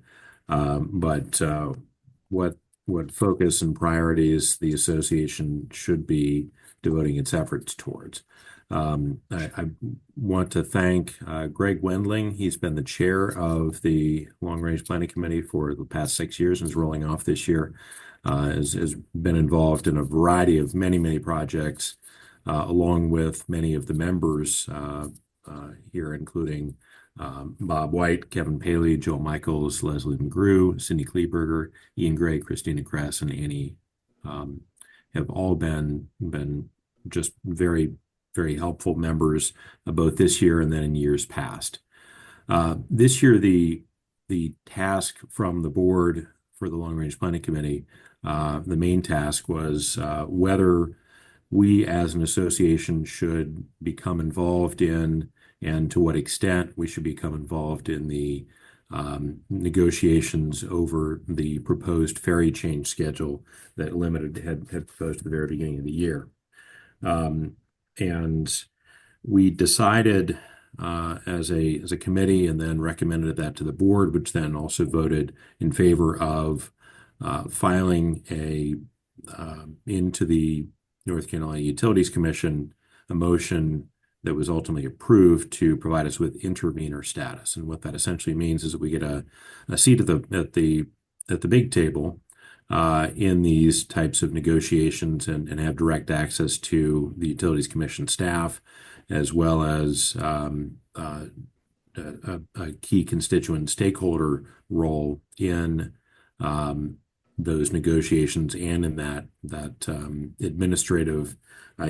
but what focus and priorities the association should be devoting its efforts towards. I want to thank Greg Wendling. He's been the chair of the Long Range Planning Committee for the past 6 years and is rolling off this year. Has been involved in a variety of many projects, along with many of the members here, including Bob White, Kevin Paley, Joel Michaels, Leslie McGrew, Cindy Kleberger, Ian Gray, Christina Kress, and Annie have all been just very helpful members, both this year and then in years past. This year, the task from the board for the Long Range Planning Committee, the main task was whether we as an association should become involved in, and to what extent we should become involved in the negotiations over the proposed ferry change schedule that Limited had proposed at the very beginning of the year. And we decided as a committee, and then recommended that to the board, which then also voted in favor of filing into the North Carolina Utilities Commission a motion that was ultimately approved to provide us with intervenor status. And what that essentially means is that we get a seat at the big table in these types of negotiations, and have direct access to the Utilities Commission staff, as well as a key constituent stakeholder role in those negotiations and in that administrative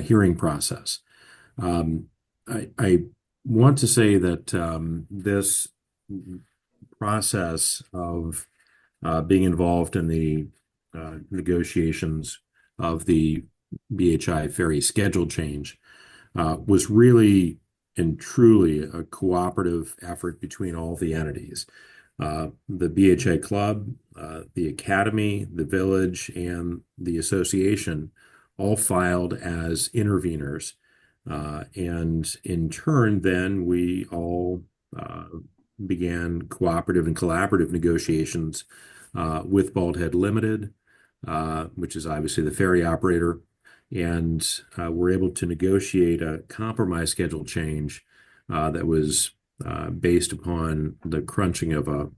hearing process. I want to say that this process of being involved in the negotiations of the BHI ferry schedule change was really and truly a cooperative effort between all the entities. The BHA Club, the Academy, the Village, and the Association all filed as interveners. And in turn, then we all began cooperative and collaborative negotiations with Bald Head Limited, which is obviously the ferry operator, and we're able to negotiate a compromise schedule change that was based upon the crunching of a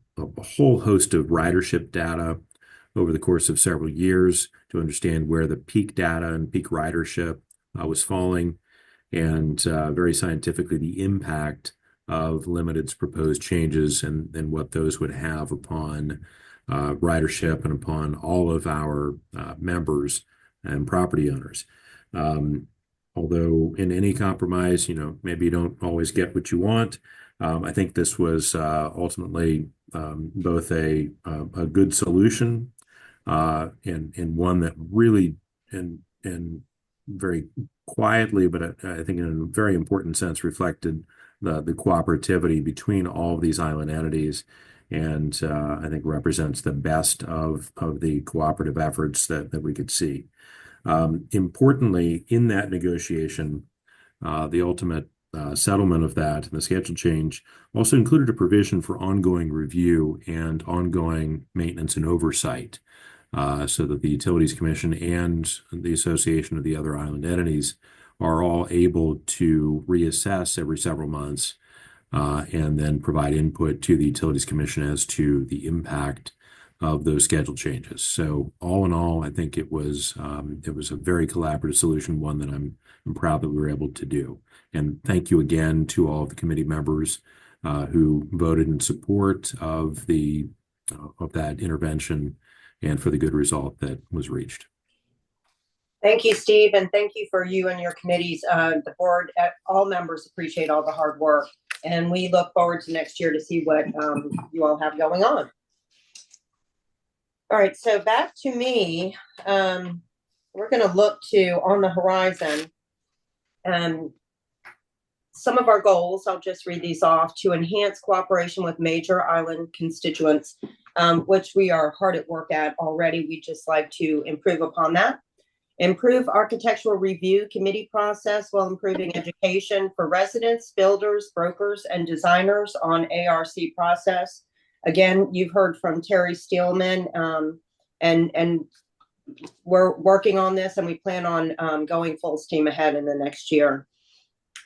whole host of ridership data over the course of several years to understand where the peak data and peak ridership was falling, and very scientifically the impact of Limited's proposed changes and what those would have upon ridership and upon all of our members and property owners. Although in any compromise, maybe you don't always get what you want. I think this was ultimately both a good solution and one that really and very quietly, but I think in a very important sense, reflected the cooperativity between all of these island entities, and I think represents the best of the cooperative efforts that we could see. Importantly, in that negotiation, the ultimate settlement of that and the schedule change also included a provision for ongoing review and ongoing maintenance and oversight, so that the Utilities Commission and the Association of the other island entities are all able to reassess every several months and then provide input to the Utilities Commission as to the impact of those schedule changes. So all in all, I think it was a very collaborative solution, one that I'm proud that we were able to do. And thank you again to all of the committee members who voted in support of that intervention and for the good result that was reached. Thank you, Steve, and thank you for you and your committees. The board, all members appreciate all the hard work, and we look forward to next year to see what you all have going on. All right, so back to me. We're going to look to on the horizon some of our goals. I'll just read these off: to enhance cooperation with major island constituents, which we are hard at work at already. We'd just like to improve upon that. Improve architectural review committee process while improving education for residents, builders, brokers, and designers on ARC process. Again, you've heard from Terry Steelman, and we're working on this, and we plan on going full steam ahead in the next year.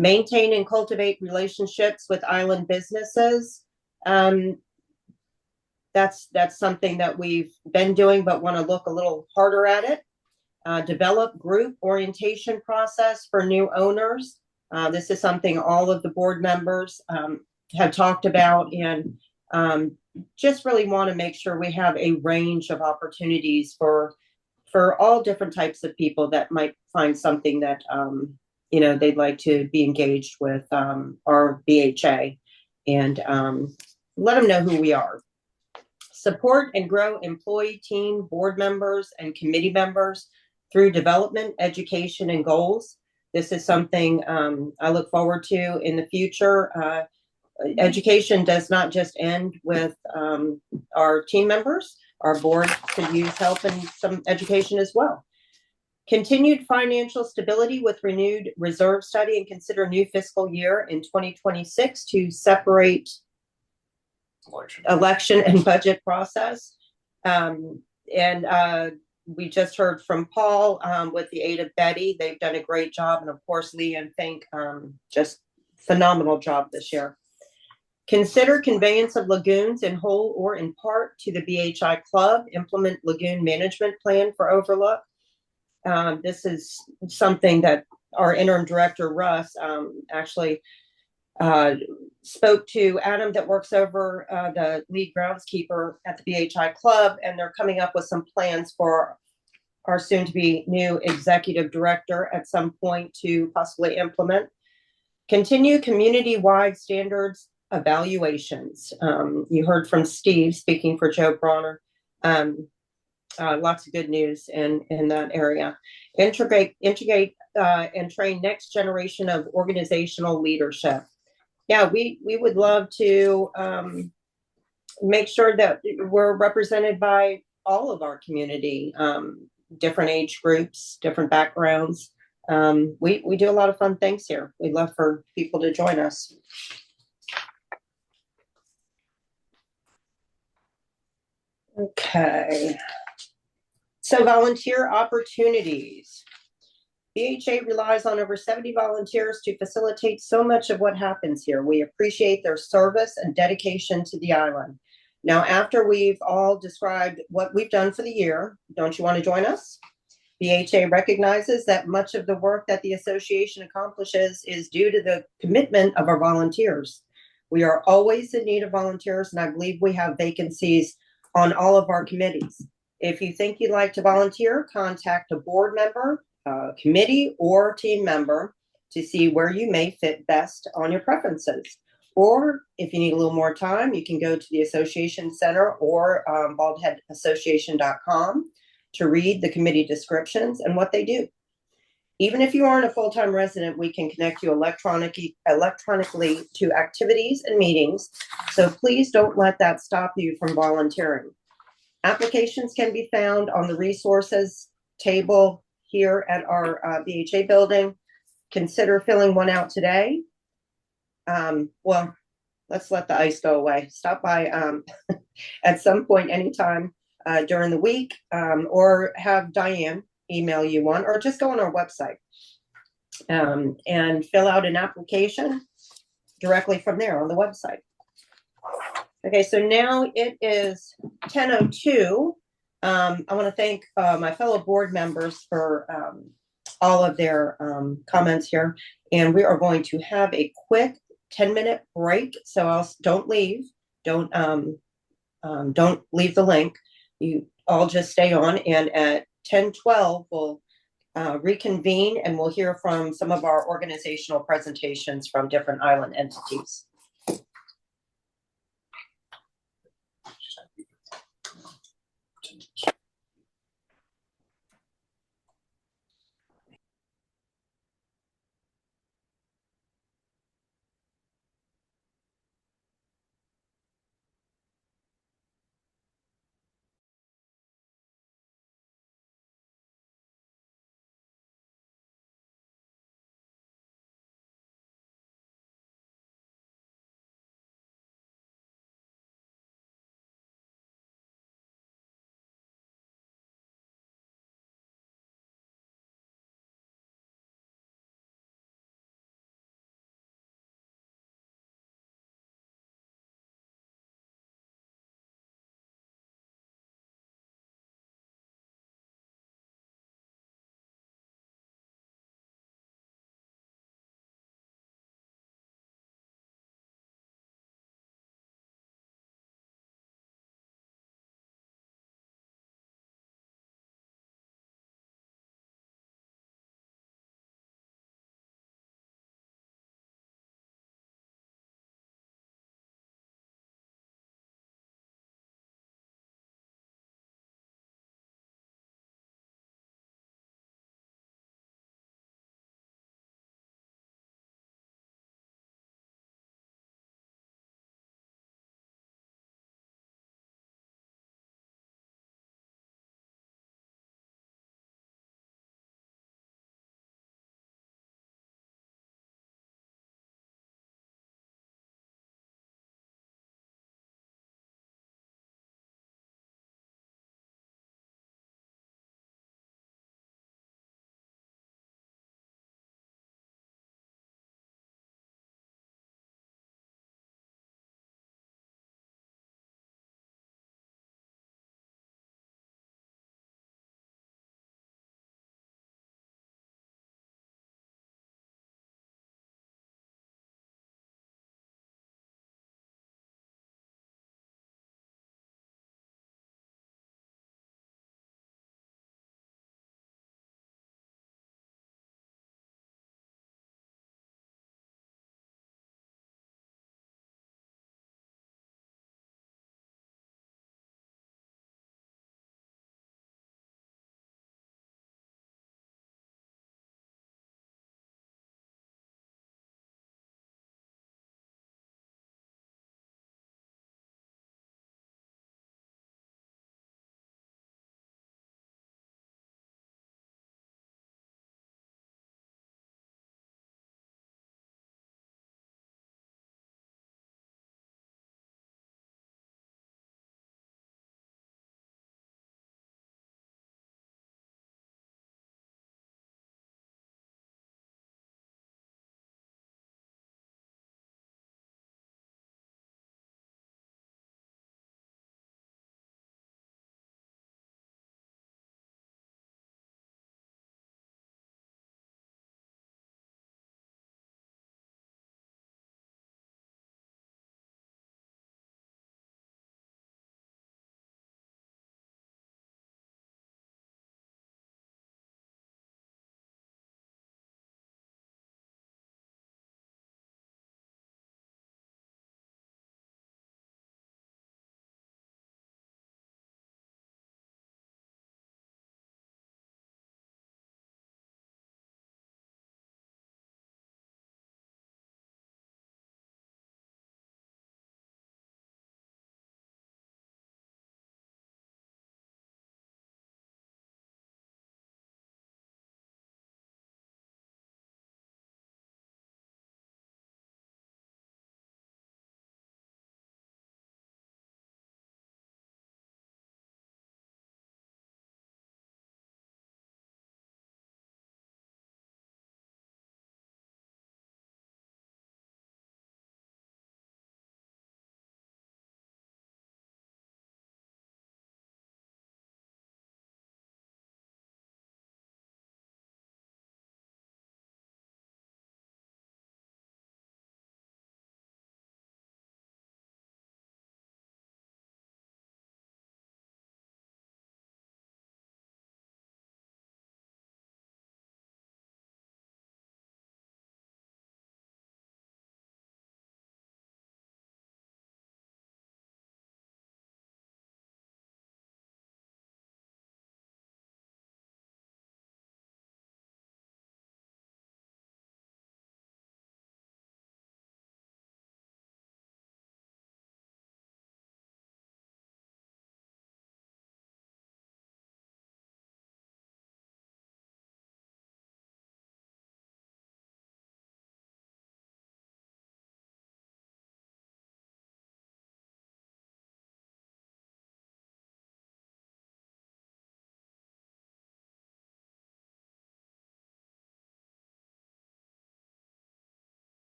Maintain and cultivate relationships with island businesses. That's something that we've been doing, but want to look a little harder at it. Develop group orientation process for new owners. This is something all of the board members have talked about, and just really want to make sure we have a range of opportunities for all different types of people that might find something that they'd like to be engaged with our BHA, and let them know who we are. Support and grow employee, team, board members, and committee members through development, education, and goals. This is something I look forward to in the future. Education does not just end with our team members. Our board could use help in some education as well. Continued financial stability with renewed reserve study, and consider new fiscal year in 2026 to separate election and budget process. We just heard from Paul with the aid of Betty. They've done a great job. And of course, Lee and Fink, just phenomenal job this year. Consider conveyance of lagoons in whole or in part to the BHI Club. Implement lagoon management plan for Overlook. This is something that our interim director, Russ, actually Spoke to Adam that works over the lead groundskeeper at the BHI Club, and they're coming up with some plans for our soon-to-be new executive director at some point to possibly implement. Continue community-wide standards evaluations. You heard from Steve speaking for Joe Bronner. Lots of good news in that area. Integrate and train next generation of organizational leadership. Yeah, we would love to make sure that we're represented by all of our community, different age groups, different backgrounds. We do a lot of fun things here. We'd love for people to join us. Okay. So volunteer opportunities. BHA relies on over 70 volunteers to facilitate so much of what happens here. We appreciate their service and dedication to the island. Now, after we've all described what we've done for the year, don't you want to join us? BHA recognizes that much of the work that the association accomplishes is due to the commitment of our volunteers. We are always in need of volunteers, and I believe we have vacancies on all of our committees. If you think you'd like to volunteer, contact a board member, committee, or team member to see where you may fit best on your preferences. Or if you need a little more time, you can go to the Association Center or baldheadassociation.com to read the committee descriptions and what they do. Even if you aren't a full-time resident, we can connect you electronically to activities and meetings. So please don't let that stop you from volunteering. Applications can be found on the resources table here at our BHA building. Consider filling one out today. Well, let's let the ice go away. Stop by at some point, anytime during the week, or have Diane email you one, or just go on our website and fill out an application directly from there on the website. Okay, so now it is 10:02. I want to thank my fellow board members for all of their comments here, and we are going to have a quick 10-minute break. So don't leave. Don't leave the link. You all just stay on, and at 10:12 we'll reconvene, and we'll hear from some of our organizational presentations from different island entities.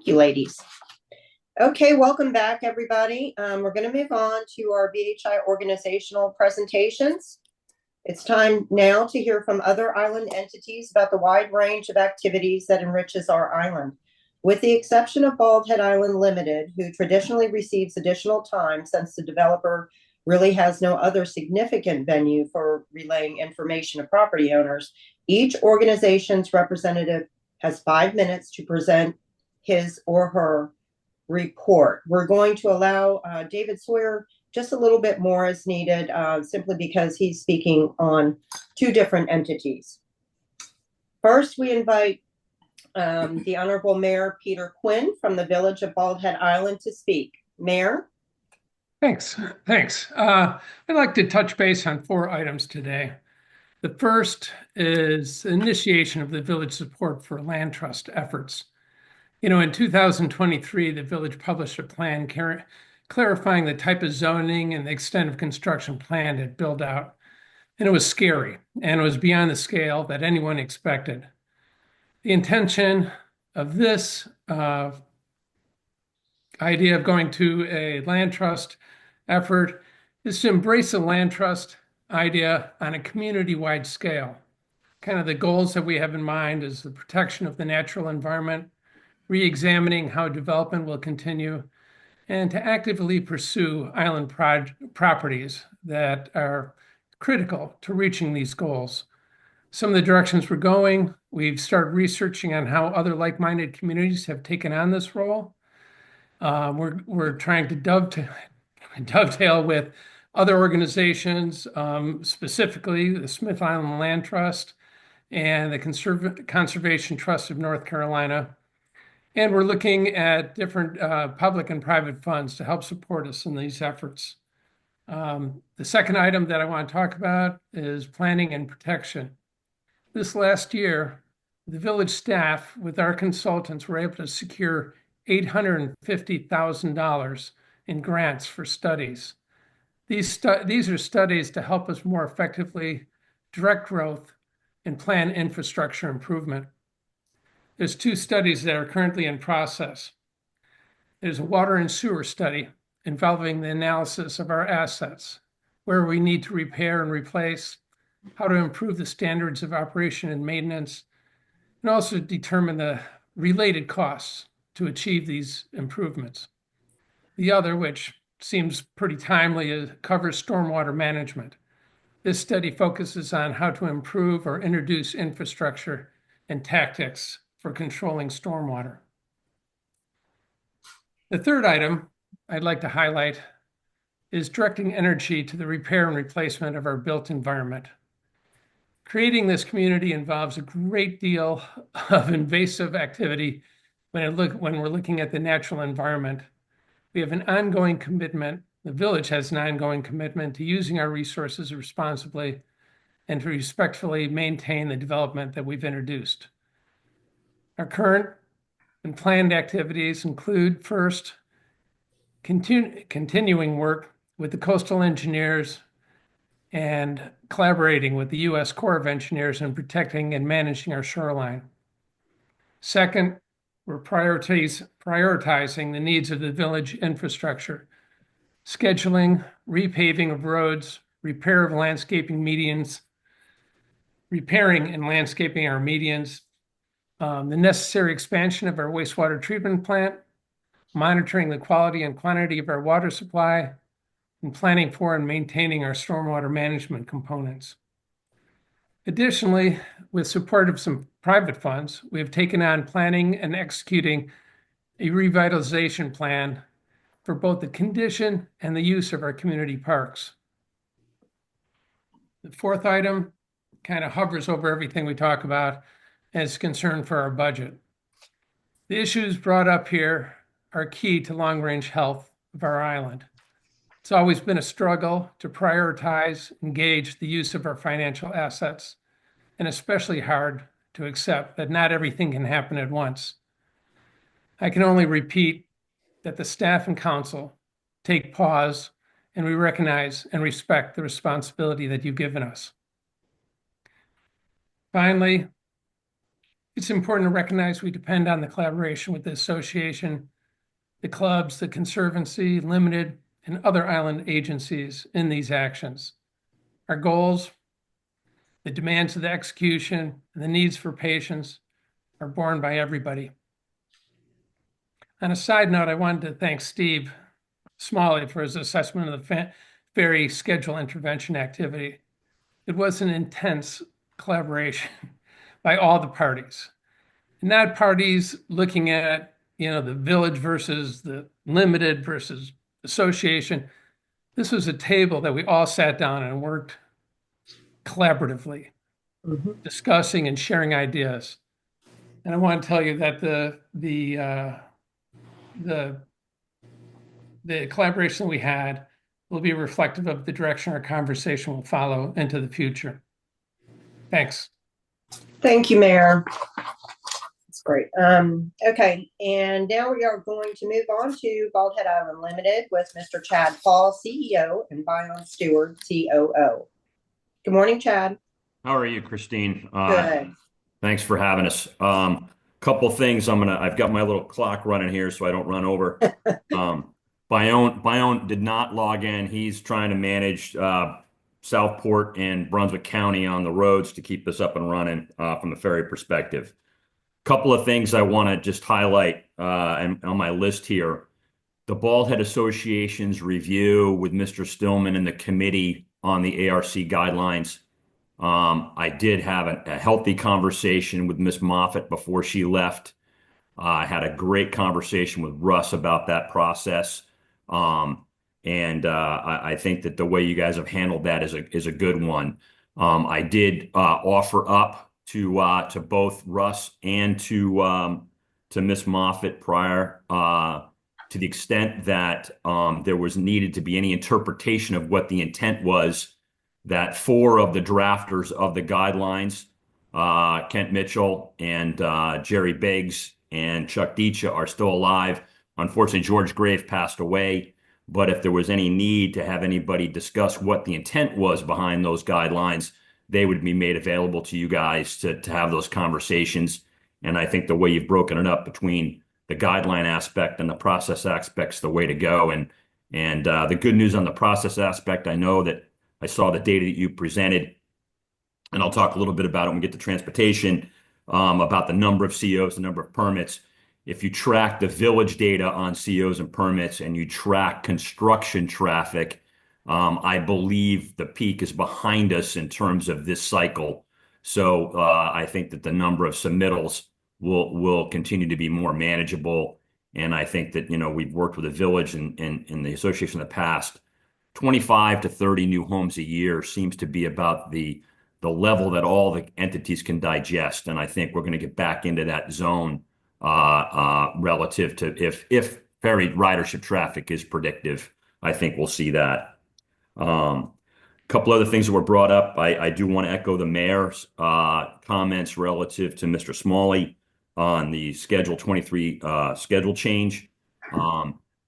Thank you, ladies. Okay, welcome back, everybody. We're going to move on to our BHI organizational presentations. It's time now to hear from other island entities about the wide range of activities that enriches our island. With the exception of Bald Head Island Limited, who traditionally receives additional time since the developer really has no other significant venue for relaying information to property owners, each organization's representative has 5 minutes to present his or her report. We're going to allow David Sawyer just a little bit more as needed, simply because he's speaking on 2 different entities. First, we invite the Honorable Mayor Peter Quinn from the Village of Bald Head Island to speak. Mayor? Thanks. I'd like to touch base on 4 items today. The first is initiation of the village support for land trust efforts. In 2023, the village published a plan clarifying the type of zoning and the extent of construction planned at build out. And it was scary, and it was beyond the scale that anyone expected. The intention of this idea of going to a land trust effort is to embrace the land trust idea on a community-wide scale. Kind of the goals that we have in mind is the protection of the natural environment, re-examining how development will continue, and to actively pursue island properties that are critical to reaching these goals. Some of the directions we're going, we've started researching on how other like-minded communities have taken on this role. We're trying to dovetail with other organizations, specifically the Smith Island Land Trust and the Conservation Trust of North Carolina. And we're looking at different public and private funds to help support us in these efforts. The second item that I want to talk about is planning and protection. This last year, the village staff with our consultants were able to secure $850,000 in grants for studies. These are studies to help us more effectively direct growth and plan infrastructure improvement. There's 2 studies that are currently in process. There's a water and sewer study involving the analysis of our assets, where we need to repair and replace, how to improve the standards of operation and maintenance, and also determine the related costs to achieve these improvements. The other, which seems pretty timely, covers stormwater management. This study focuses on how to improve or introduce infrastructure and tactics for controlling stormwater. The third item I'd like to highlight is directing energy to the repair and replacement of our built environment. Creating this community involves a great deal of invasive activity when we're looking at the natural environment. We have an ongoing commitment, the village has an ongoing commitment to using our resources responsibly and to respectfully maintain the development that we've introduced. Our current and planned activities include, first, continuing work with the coastal engineers and collaborating with the U.S. Corps of Engineers in protecting and managing our shoreline. Second, we're prioritizing the needs of the village infrastructure, scheduling, repaving of roads, repair of landscaping medians, repairing and landscaping our medians, the necessary expansion of our wastewater treatment plant, monitoring the quality and quantity of our water supply, and planning for and maintaining our stormwater management components. Additionally, with support of some private funds, we have taken on planning and executing a revitalization plan for both the condition and the use of our community parks. The fourth item kind of hovers over everything we talk about and is concern for our budget. The issues brought up here are key to long-range health of our island. It's always been a struggle to prioritize, engage the use of our financial assets, and especially hard to accept that not everything can happen at once. I can only repeat that the staff and council take pause and we recognize and respect the responsibility that you've given us. Finally, it's important to recognize we depend on the collaboration with the association, the clubs, the Conservancy, Limited, and other island agencies in these actions. Our goals, the demands of the execution, and the needs for patients are borne by everybody. On a side note, I wanted to thank Steve Smalley for his assessment of the ferry schedule intervention activity. It was an intense collaboration by all the parties. And not parties looking at, the village versus the limited versus association. This was a table that we all sat down and worked collaboratively, discussing and sharing ideas. And I want to tell you that the collaboration we had will be reflective of the direction our conversation will follow into the future. Thanks. Thank you, Mayor. That's great. Okay, and now we are going to move on to Bald Head Island Limited with Mr. Chad Paul, CEO, and Byron Stewart, COO. Good morning, Chad. How are you, Christine? Good. Thanks for having us. Couple things. I've got my little clock running here so I don't run over. Byron did not log in. He's trying to manage Southport and Brunswick County on the roads to keep this up and running from a ferry perspective. Couple of things I want to just highlight and on my list here. The Bald Head Association's review with Mr. Stillman and the committee on the ARC guidelines. I did have a healthy conversation with Miss Moffett before she left. I had a great conversation with Russ about that process. I think that the way you guys have handled that is a good one. I did offer up to both Russ and to Miss Moffett prior to the extent that there was needed to be any interpretation of what the intent was, that 4 of the drafters of the guidelines, Kent Mitchell and Jerry Biggs and Chuck Dietsch, are still alive. Unfortunately, George Grave passed away. But if there was any need to have anybody discuss what the intent was behind those guidelines, they would be made available to you guys to have those conversations. And I think the way you've broken it up between the guideline aspect and the process aspect's the way to go. And the good news on the process aspect, I know that I saw the data that you presented, and I'll talk a little bit about it when we get to transportation, about the number of COs, the number of permits. If you track the village data on COs and permits and you track construction traffic, I believe the peak is behind us in terms of this cycle. So I think that the number of submittals will continue to be more manageable. And I think that, we've worked with the village and the association in the past. 25 to 30 new homes a year seems to be about the level that all the entities can digest. And I think we're going to get back into that zone relative to if ferry ridership traffic is predictive. I think we'll see that. Couple other things that were brought up. I do want to echo the mayor's comments relative to Mr. Smalley on the Schedule 23 schedule change.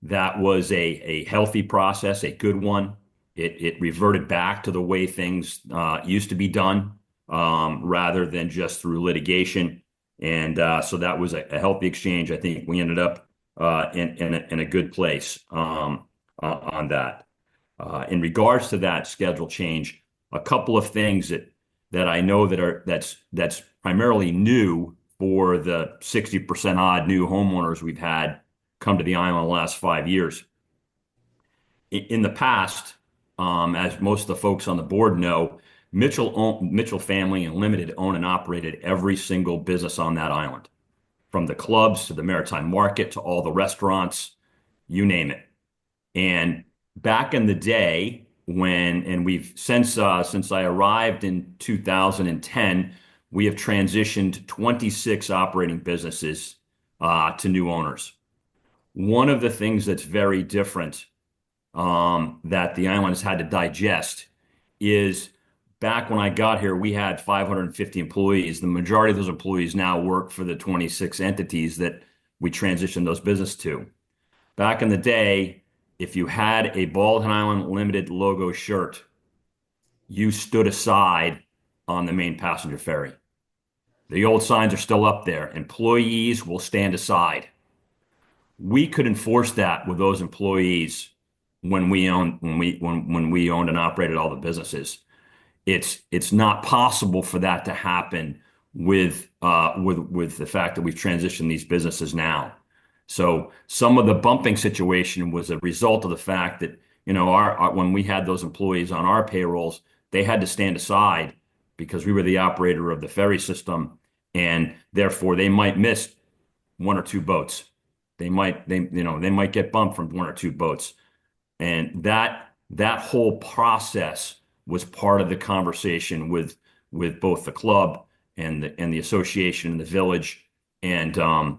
That was a healthy process, a good one. It reverted back to the way things used to be done rather than just through litigation. And so that was a healthy exchange. I think we ended up in a good place on that. In regards to that schedule change, a couple of things that I know that's primarily new for the 60% odd new homeowners we've had come to the island the last 5 years. In the past, as most of the folks on the board know, Mitchell family and Limited owned and operated every single business on that island, from the clubs to the maritime market to all the restaurants, you name it. And back in the day and we've since I arrived in 2010, we have transitioned 26 operating businesses to new owners. One of the things that's very different that the island has had to digest is back when I got here, we had 550 employees. The majority of those employees now work for the 26 entities that we transitioned those business to. Back in the day, if you had a Bald Head Island Limited logo shirt, you stood aside on the main passenger ferry. The old signs are still up there. Employees will stand aside. We could enforce that with those employees when we owned and operated all the businesses. It's not possible for that to happen with the fact that we've transitioned these businesses now. So some of the bumping situation was a result of the fact that, when we had those employees on our payrolls, they had to stand aside because we were the operator of the ferry system, and therefore they might miss one or two boats. They might get bumped from one or two boats. And that whole process was part of the conversation with both the club and the association and the village and the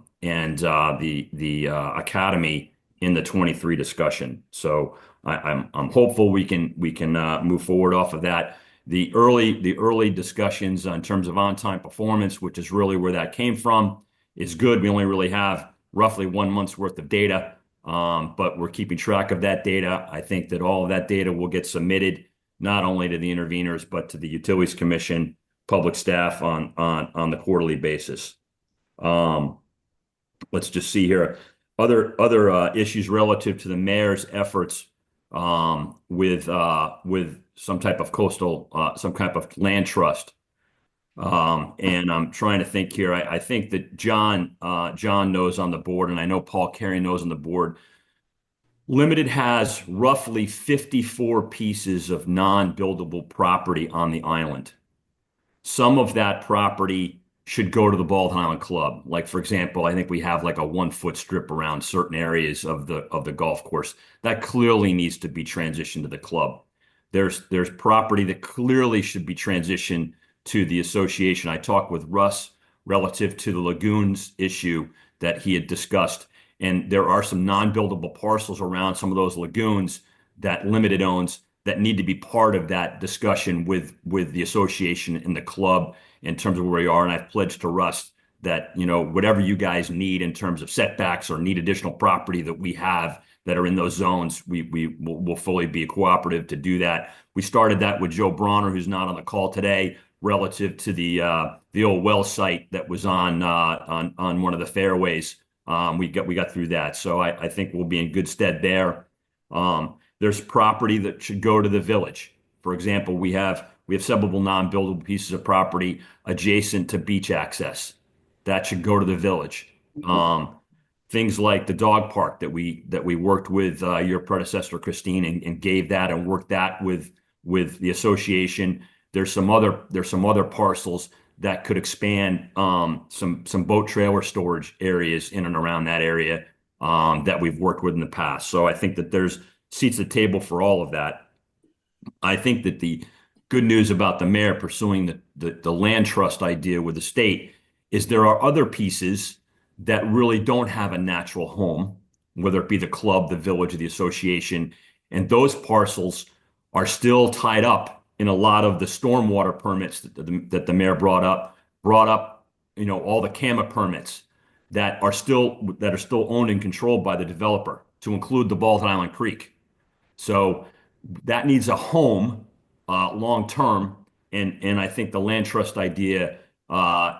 academy in the 23 discussion. So I'm hopeful we can move forward off of that. The early discussions in terms of on-time performance, which is really where that came from, is good. We only really have roughly 1 month's worth of data. But we're keeping track of that data. I think that all of that data will get submitted not only to the interveners, but to the Utilities Commission, public staff on the quarterly basis. Let's just see here. Other issues relative to the mayor's efforts with some type of some type of land trust. And I'm trying to think here. I think that John knows on the board, and I know Paul Carey knows on the board. Limited has roughly 54 pieces of non-buildable property on the island. Some of that property should go to the Bald Island Club. Like, for example, I think we have like a 1-foot strip around certain areas of the golf course. That clearly needs to be transitioned to the club. There's property that clearly should be transitioned to the association. I talked with Russ relative to the lagoons issue that he had discussed, and there are some non-buildable parcels around some of those lagoons that Limited owns that need to be part of that discussion with the association and the club in terms of where we are. And I've pledged to Russ that, whatever you guys need in terms of setbacks or need additional property that we have that are in those zones, we'll fully be cooperative to do that. We started that with Joe Bronner, who's not on the call today, relative to the old well site that was on one of the fairways. We got through that, so I think we'll be in good stead there. There's property that should go to the village. For example, we have several non-buildable pieces of property adjacent to beach access that should go to the village. Things like the dog park that we worked with your predecessor Christine and gave that and worked that with the association. There's some other parcels that could expand some boat trailer storage areas in and around that area that we've worked with in the past. So I think that there's seats at the table for all of that. I think that the good news about the mayor pursuing the land trust idea with the state is there are other pieces that really don't have a natural home, whether it be the club, the village, or the association, and those parcels are still tied up in a lot of the stormwater permits that the mayor brought up, all the CAMA permits that are still owned and controlled by the developer, to include the Bald Island Creek. So that needs a home long term, and I think the land trust idea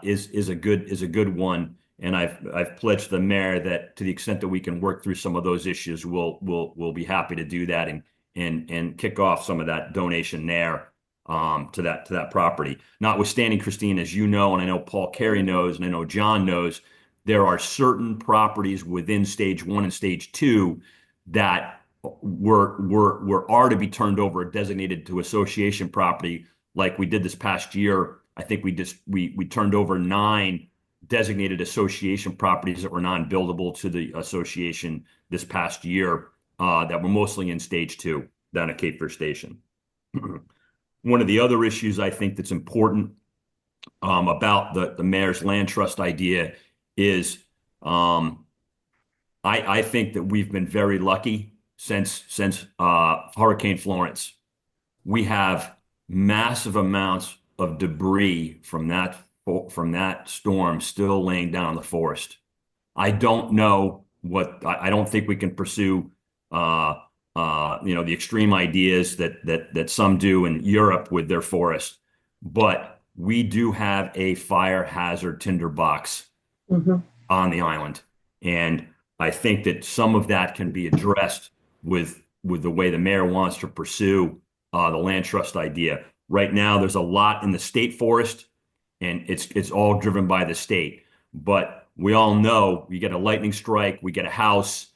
is a good one. And I've pledged the mayor that to the extent that we can work through some of those issues, we'll be happy to do that and kick off some of that donation there to that property. Notwithstanding, Christine, as you know, and I know Paul Carey knows, and I know John knows, there are certain properties within stage 1 and stage 2 that are to be turned over designated to association property, like we did this past year. I think we turned over 9 designated association properties that were non-buildable to the association this past year that were mostly in stage 2 down at Cape Fear Station. One of the other issues I think that's important about the mayor's land trust idea is I think that we've been very lucky since Hurricane Florence. We have massive amounts of debris from that storm still laying down in the forest. I don't know I don't think we can pursue the extreme ideas that some do in Europe with their forest, but we do have a fire hazard tinderbox Mhm. on the island. And I think that some of that can be addressed with the way the mayor wants to pursue the land trust idea. Right now, there's a lot in the state forest, and it's all driven by the state. But we all know we get a lightning strike, we get a house,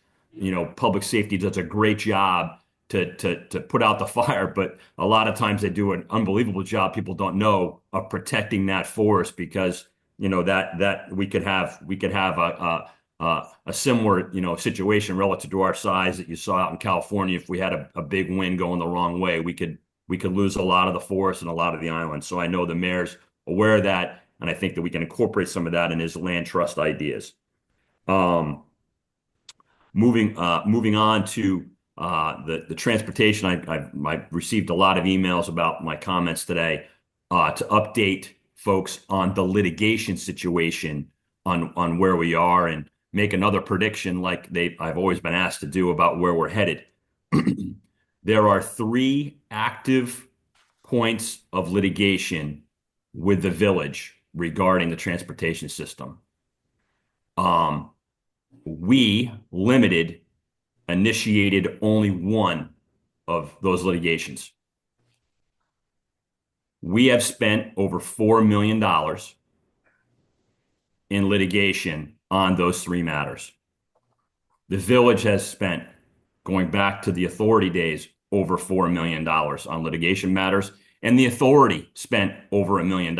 public safety does a great job to put out the fire, but a lot of times they do an unbelievable job. People don't know of protecting that forest because that we could have a similar situation relative to our size that you saw out in California. If we had a big wind going the wrong way, we could lose a lot of the forest and a lot of the island. So I know the mayor's aware of that, and I think that we can incorporate some of that in his land trust ideas. Moving on to the transportation, I've received a lot of emails about my comments today to update folks on the litigation situation on where we are and make another prediction like I've always been asked to do about where we're headed. There are 3 active points of litigation with the village regarding the transportation system. We initiated only one of those litigations. We have spent over $4 million in litigation on those 3 matters. The village has spent, going back to the authority days, over $4 million on litigation matters, and the authority spent over $1 million.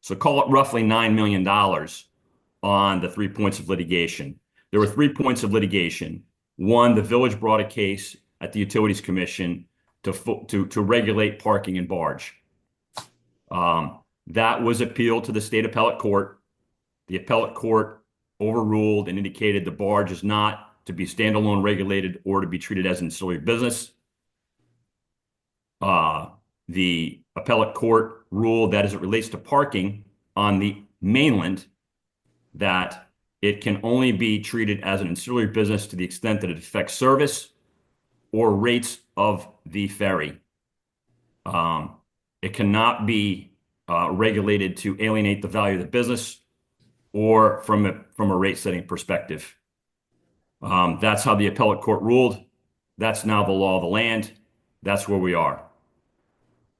So call it roughly $9 million on the 3 points of litigation. There were 3 points of litigation. One, the village brought a case at the Utilities Commission to regulate parking in barge. That was appealed to the state appellate court. The appellate court overruled and indicated the barge is not to be standalone regulated or to be treated as an ancillary business. The appellate court ruled that as it relates to parking on the mainland, that it can only be treated as an ancillary business to the extent that it affects service or rates of the ferry. It cannot be regulated to alienate the value of the business or from a rate setting perspective. That's how the appellate court ruled. That's now the law of the land. That's where we are.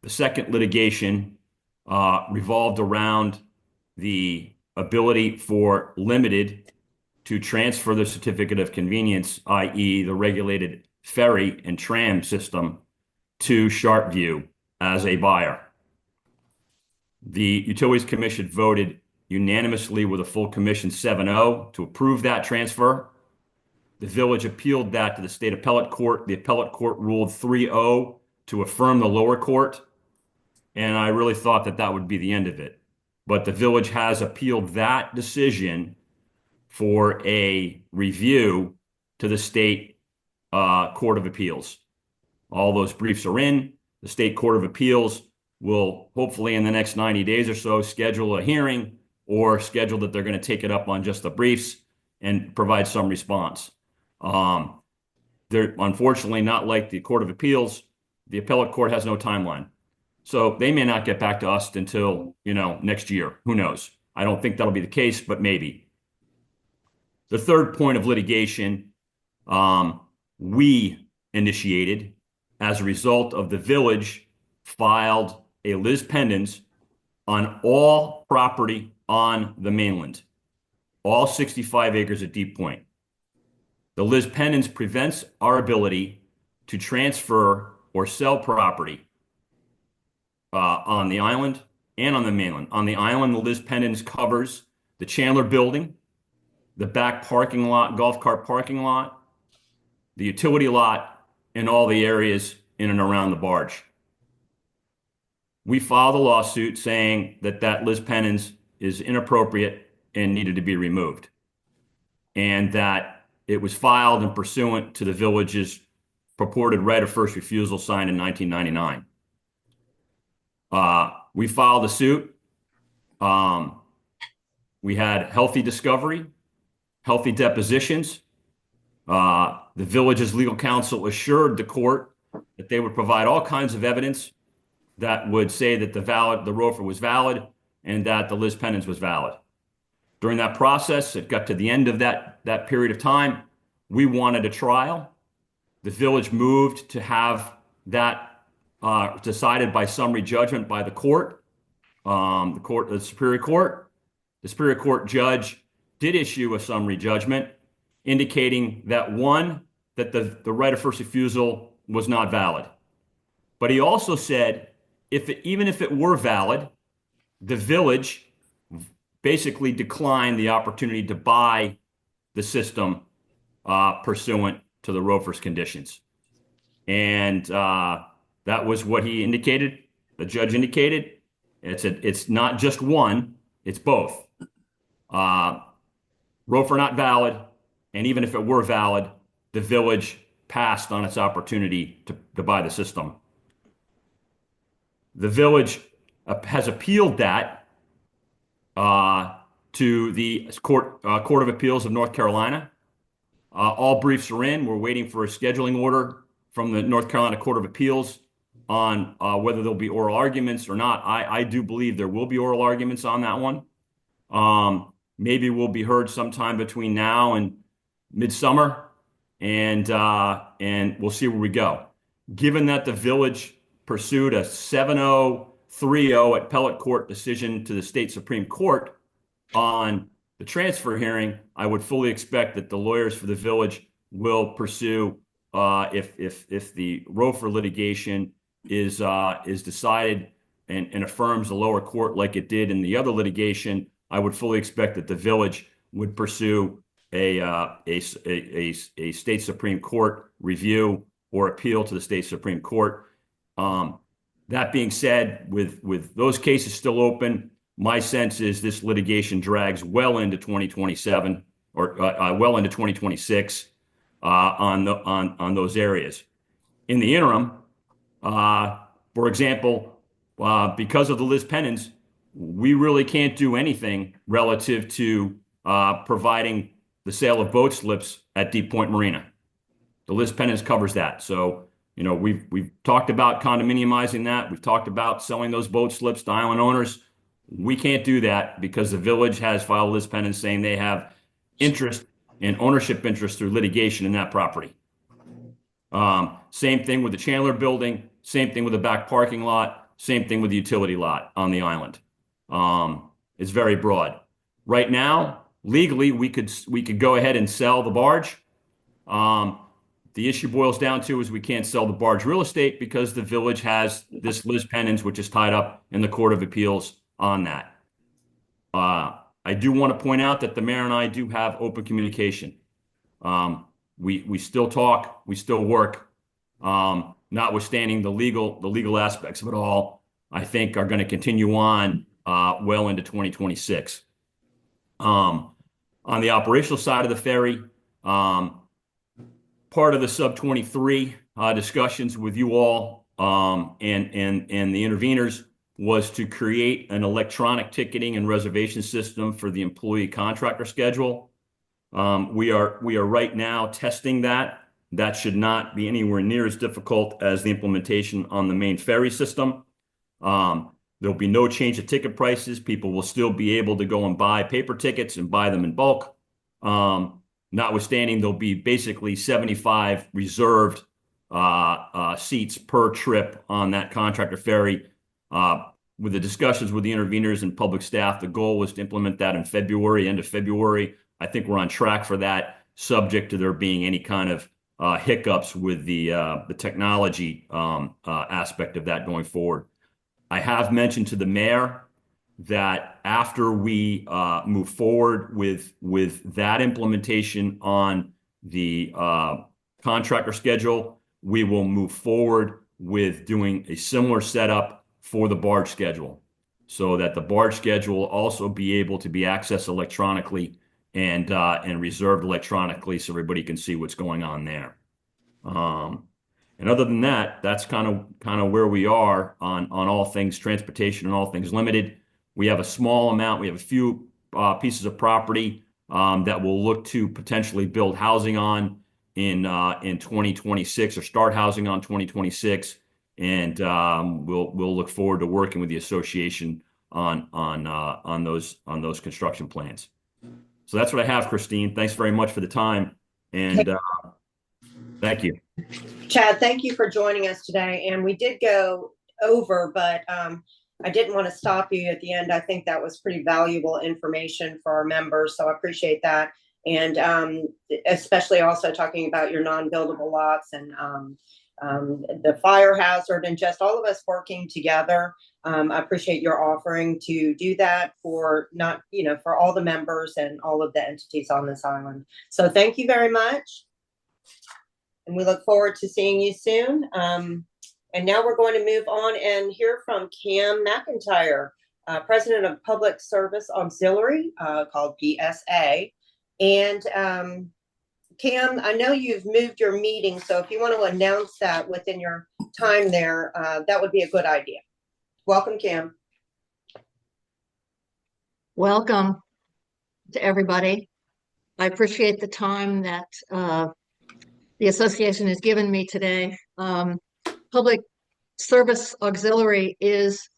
The second litigation revolved around the ability for Limited to transfer the certificate of convenience, i.e. the regulated ferry and tram system, to Sharpview as a buyer. The Utilities Commission voted unanimously with a full commission 7-0 to approve that transfer. The village appealed that to the state appellate court. The appellate court ruled 3-0 to affirm the lower court. And I really thought that would be the end of it. But the village has appealed that decision for a review to the state court of appeals. All those briefs are in. The state court of appeals will hopefully in the next 90 days or so schedule a hearing or schedule that they're going to take it up on just the briefs and provide some response. They're unfortunately not like the court of appeals. The appellate court has no timeline. So they may not get back to us until, next year. Who knows? I don't think that'll be the case, but maybe. The third point of litigation, we initiated as a result of the village filed a lis pendens on all property on the mainland, all 65 acres at Deep Point. The lis pendens prevents our ability to transfer or sell property on the island and on the mainland. On the island, the lis pendens covers the Chandler building, the back parking lot, golf cart parking lot, the utility lot, and all the areas in and around the barge. We filed a lawsuit saying that lis pendens is inappropriate and needed to be removed, and that it was filed in pursuant to the village's purported right of first refusal signed in 1999. We filed a suit. We had healthy discovery, healthy depositions. The village's legal counsel assured the court that they would provide all kinds of evidence that would say that the ROFR was valid and that the lis pendens was valid. During that process, it got to the end of that period of time. We wanted a trial. The village moved to have that decided by summary judgment by the court, the Superior Court. The Superior Court judge did issue a summary judgment indicating that that the right of first refusal was not valid. But he also said, even if it were valid, the village basically declined the opportunity to buy the system pursuant to the ROFR's conditions. And that was what he indicated, the judge indicated. It's not just one, it's both. ROFR not valid, and even if it were valid, the village passed on its opportunity to buy the system. The village has appealed that to the Court of Appeals of North Carolina. All briefs are in. We're waiting for a scheduling order from the North Carolina Court of Appeals on whether there'll be oral arguments or not. I do believe there will be oral arguments on that one. Maybe we'll be heard sometime between now and midsummer, and we'll see where we go. Given that the village pursued a 7-0-3-0 appellate court decision to the state Supreme Court on the transfer hearing, I would fully expect that the lawyers for the village will pursue if the ROFR litigation is decided and affirms the lower court like it did in the other litigation. I would fully expect that the village would pursue a state Supreme Court review or appeal to the state Supreme Court. That being said, with those cases still open, my sense is this litigation drags well into 2027 or well into 2026 on those areas. In the interim, for example, because of the lis pendens, we really can't do anything relative to providing the sale of boat slips at Deep Point Marina. The lis pendens covers that. So, we've talked about condominiumizing that. We've talked about selling those boat slips to island owners. We can't do that because the village has filed lis pendens saying they have interest and ownership interest through litigation in that property. Same thing with the Chandler building, same thing with the back parking lot, same thing with the utility lot on the island. It's very broad. Right now, legally, we could go ahead and sell the barge. The issue boils down to is we can't sell the barge real estate because the village has this lis pendens, which is tied up in the Court of Appeals on that. I do want to point out that the mayor and I do have open communication. We still talk, we still work, notwithstanding the legal aspects of it all, I think are going to continue on well into 2026. On the operational side of the ferry, part of the sub 23 discussions with you all and the interveners was to create an electronic ticketing and reservation system for the employee contractor schedule. We are right now testing that. That should not be anywhere near as difficult as the implementation on the main ferry system. There'll be no change of ticket prices. People will still be able to go and buy paper tickets and buy them in bulk. Notwithstanding, there'll be basically 75 reserved seats per trip on that contractor ferry. With the discussions with the interveners and public staff, the goal was to implement that in February, end of February. I think we're on track for that, subject to there being any kind of hiccups with the technology aspect of that going forward. I have mentioned to the mayor that after we move forward with that implementation on the contractor schedule, we will move forward with doing a similar setup for the barge schedule, so that the barge schedule will also be able to be accessed electronically and reserved electronically, so everybody can see what's going on there. And other than that, that's kind of where we are on all things transportation and all things limited. We have a small amount. We have a few pieces of property that we'll look to potentially build housing on in 2026 or start housing on 2026. and we'll look forward to working with the association on those construction plans. So that's what I have, Christine. Thanks very much for the time, and thank you. Chad, thank you for joining us today. And we did go over, but I didn't want to stop you at the end. I think that was pretty valuable information for our members, so I appreciate that. And especially also talking about your non-buildable lots and the fire hazard and just all of us working together. I appreciate your offering to do that for for all the members and all of the entities on this island. So thank you very much. And we look forward to seeing you soon. And now we're going to move on and hear from Cam McIntyre, President of Public Service Auxiliary, called BSA. And Cam, I know you've moved your meeting, so if you want to announce that within your time there, that would be a good idea. Welcome, Cam. Welcome to everybody. I appreciate the time that the association has given me today. Public Service Auxiliary is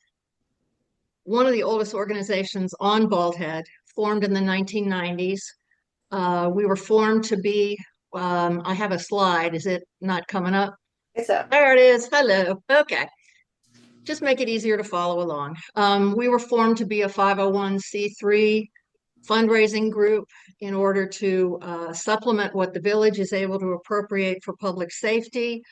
one of the oldest organizations on Bald Head, formed in the 1990s. We were formed to be, I have a slide. Is it not coming up? It's up. There it is. Hello. Okay. Just make it easier to follow along. We were formed to be a 501c3 fundraising group in order to supplement what the village is able to appropriate for public safety.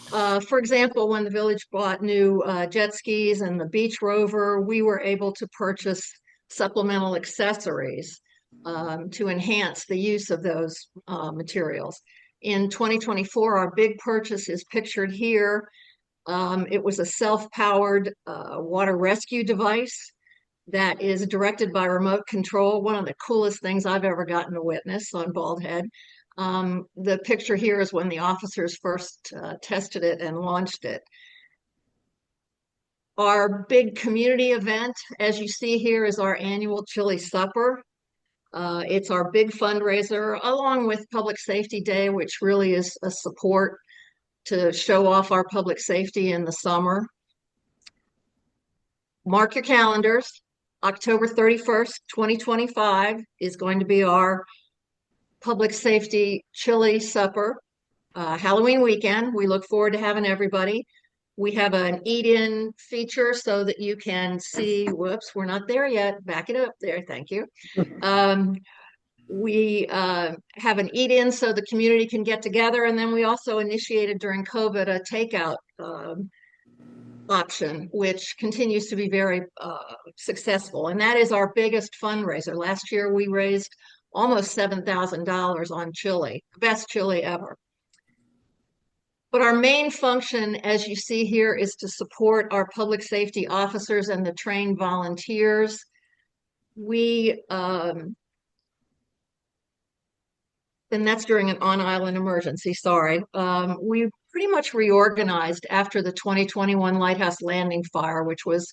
For example, when the village bought new jet skis and the Beach Rover, we were able to purchase supplemental accessories to enhance the use of those materials. In 2024, our big purchase is pictured here. It was a self-powered water rescue device that is directed by remote control. One of the coolest things I've ever gotten to witness on Bald Head. The picture here is when the officers first tested it and launched it. Our big community event, as you see here, is our annual Chili Supper. It's our big fundraiser, along with Public Safety Day, which really is a support to show off our public safety in the summer. Mark your calendars. October 31st, 2025 is going to be our Public Safety Chili Supper, Halloween weekend. We look forward to having everybody. We have an eat-in feature so that you can see, whoops, we're not there yet. Back it up there, thank you. We have an eat-in so the community can get together. And then we also initiated during COVID a takeout option, which continues to be very successful. And that is our biggest fundraiser. Last year, we raised almost $7,000 on chili, best chili ever. But our main function, as you see here, is to support our public safety officers and the trained volunteers. We, and that's during an on-island emergency, sorry. We pretty much reorganized after the 2021 Lighthouse Landing fire, which was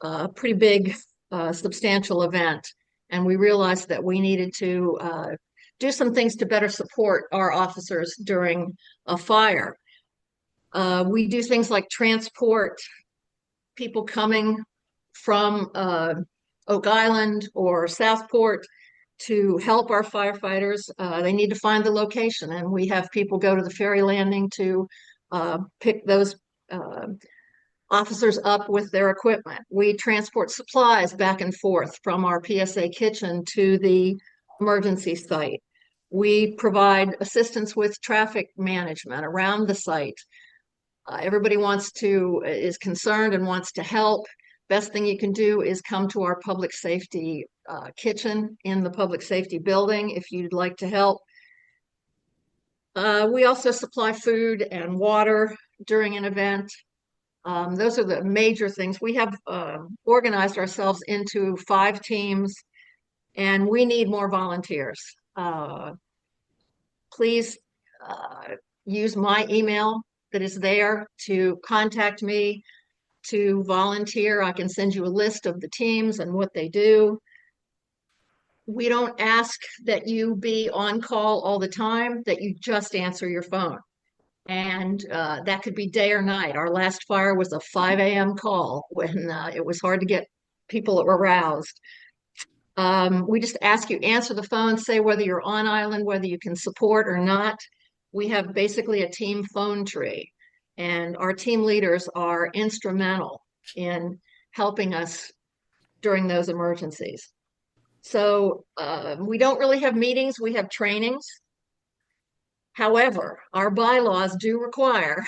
a pretty big, substantial event. And we realized that we needed to do some things to better support our officers during a fire. We do things like transport people coming from Oak Island or Southport to help our firefighters. They need to find the location, and we have people go to the ferry landing to pick those officers up with their equipment. We transport supplies back and forth from our PSA kitchen to the emergency site. We provide assistance with traffic management around the site. Everybody is concerned and wants to help. Best thing you can do is come to our public safety kitchen in the public safety building if you'd like to help. We also supply food and water during an event. Those are the major things. We have organized ourselves into 5 teams, and we need more volunteers. Please use my email that is there to contact me to volunteer. I can send you a list of the teams and what they do. We don't ask that you be on call all the time, that you just answer your phone. And that could be day or night. Our last fire was a 5 a.m. call when it was hard to get people aroused. We just ask you answer the phone, say whether you're on island, whether you can support or not. We have basically a team phone tree, and our team leaders are instrumental in helping us during those emergencies. So we don't really have meetings, we have trainings. However, our bylaws do require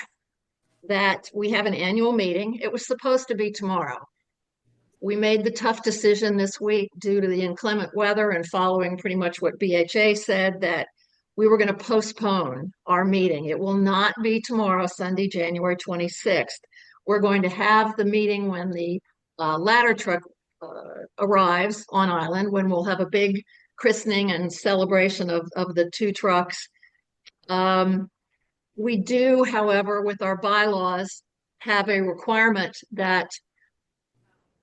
that we have an annual meeting. It was supposed to be tomorrow. We made the tough decision this week due to the inclement weather and following pretty much what BHA said, that we were going to postpone our meeting. It will not be tomorrow, Sunday, January 26th. We're going to have the meeting when the ladder truck arrives on island, when we'll have a big christening and celebration of the two trucks. We do, however, with our bylaws, have a requirement that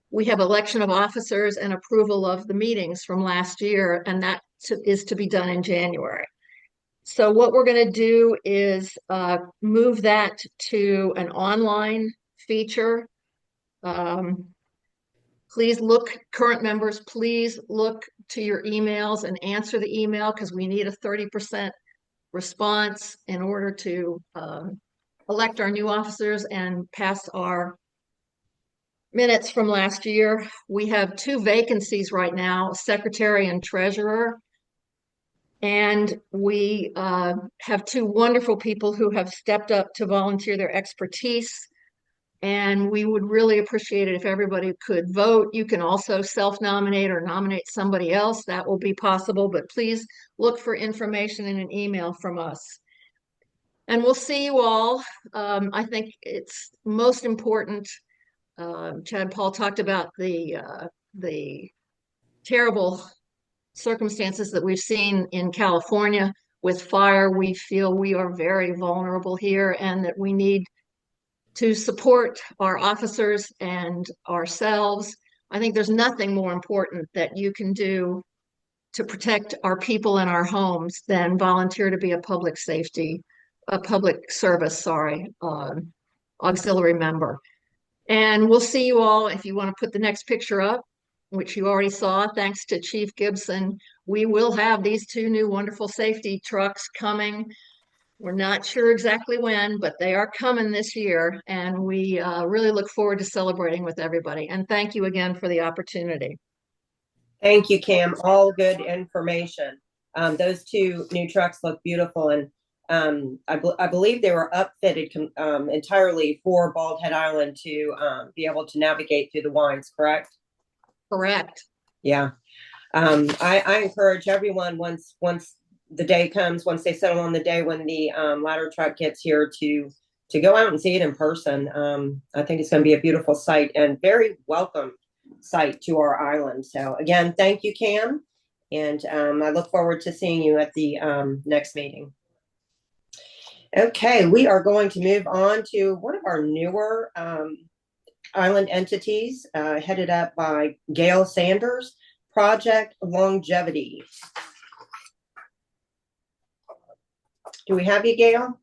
we have election of officers and approval of the meetings from last year, and that is to be done in January. So what we're going to do is move that to an online feature. Please look, current members, please look to your emails and answer the email, because we need a 30% response in order to elect our new officers and pass our minutes from last year. We have 2 vacancies right now, secretary and treasurer. And we have 2 wonderful people who have stepped up to volunteer their expertise. And we would really appreciate it if everybody could vote. You can also self-nominate or nominate somebody else. That will be possible, but please look for information in an email from us. And we'll see you all. I think it's most important. Chad Paul talked about the terrible circumstances that we've seen in California with fire. We feel we are very vulnerable here, and that we need to support our officers and ourselves. I think there's nothing more important that you can do to protect our people in our homes than volunteer to be a public service, auxiliary member. And we'll see you all. If you want to put the next picture up, which you already saw, thanks to Chief Gibson, we will have these 2 new wonderful safety trucks coming. We're not sure exactly when, but they are coming this year, and we really look forward to celebrating with everybody. And thank you again for the opportunity. Thank you, Kim. All good information. Those 2 new trucks look beautiful, and I believe they were upfitted entirely for Bald Head Island to be able to navigate through the winds, correct? Correct. Yeah. I encourage everyone, once the day comes, once they settle on the day when the ladder truck gets here, to go out and see it in person. I think it's going to be a beautiful sight and very welcome sight to our island. So again, thank you, Cam. And I look forward to seeing you at the next meeting. Okay, we are going to move on to one of our newer island entities, headed up by Gail Sanders, Project Longevity. Do we have you, Gail?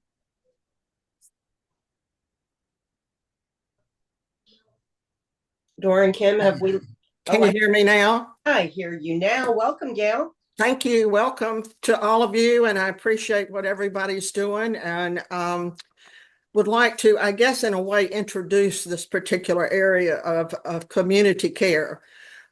Dora and Kim, have we? Can you hear me now? I hear you now. Welcome, Gail. Thank you. Welcome to all of you, and I appreciate what everybody's doing, and would like to, I guess, in a way, introduce this particular area of community care.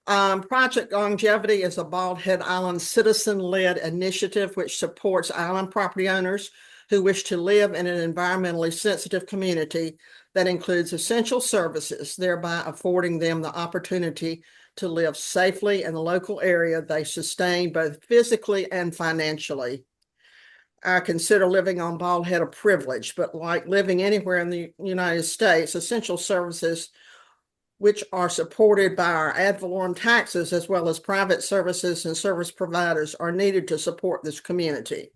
Project Longevity is a Bald Head Island citizen-led initiative which supports island property owners who wish to live in an environmentally sensitive community that includes essential services, thereby affording them the opportunity to live safely in the local area they sustain both physically and financially. I consider living on Bald Head a privilege, but like living anywhere in the United States, essential services which are supported by our ad valorem taxes as well as private services and service providers are needed to support this community.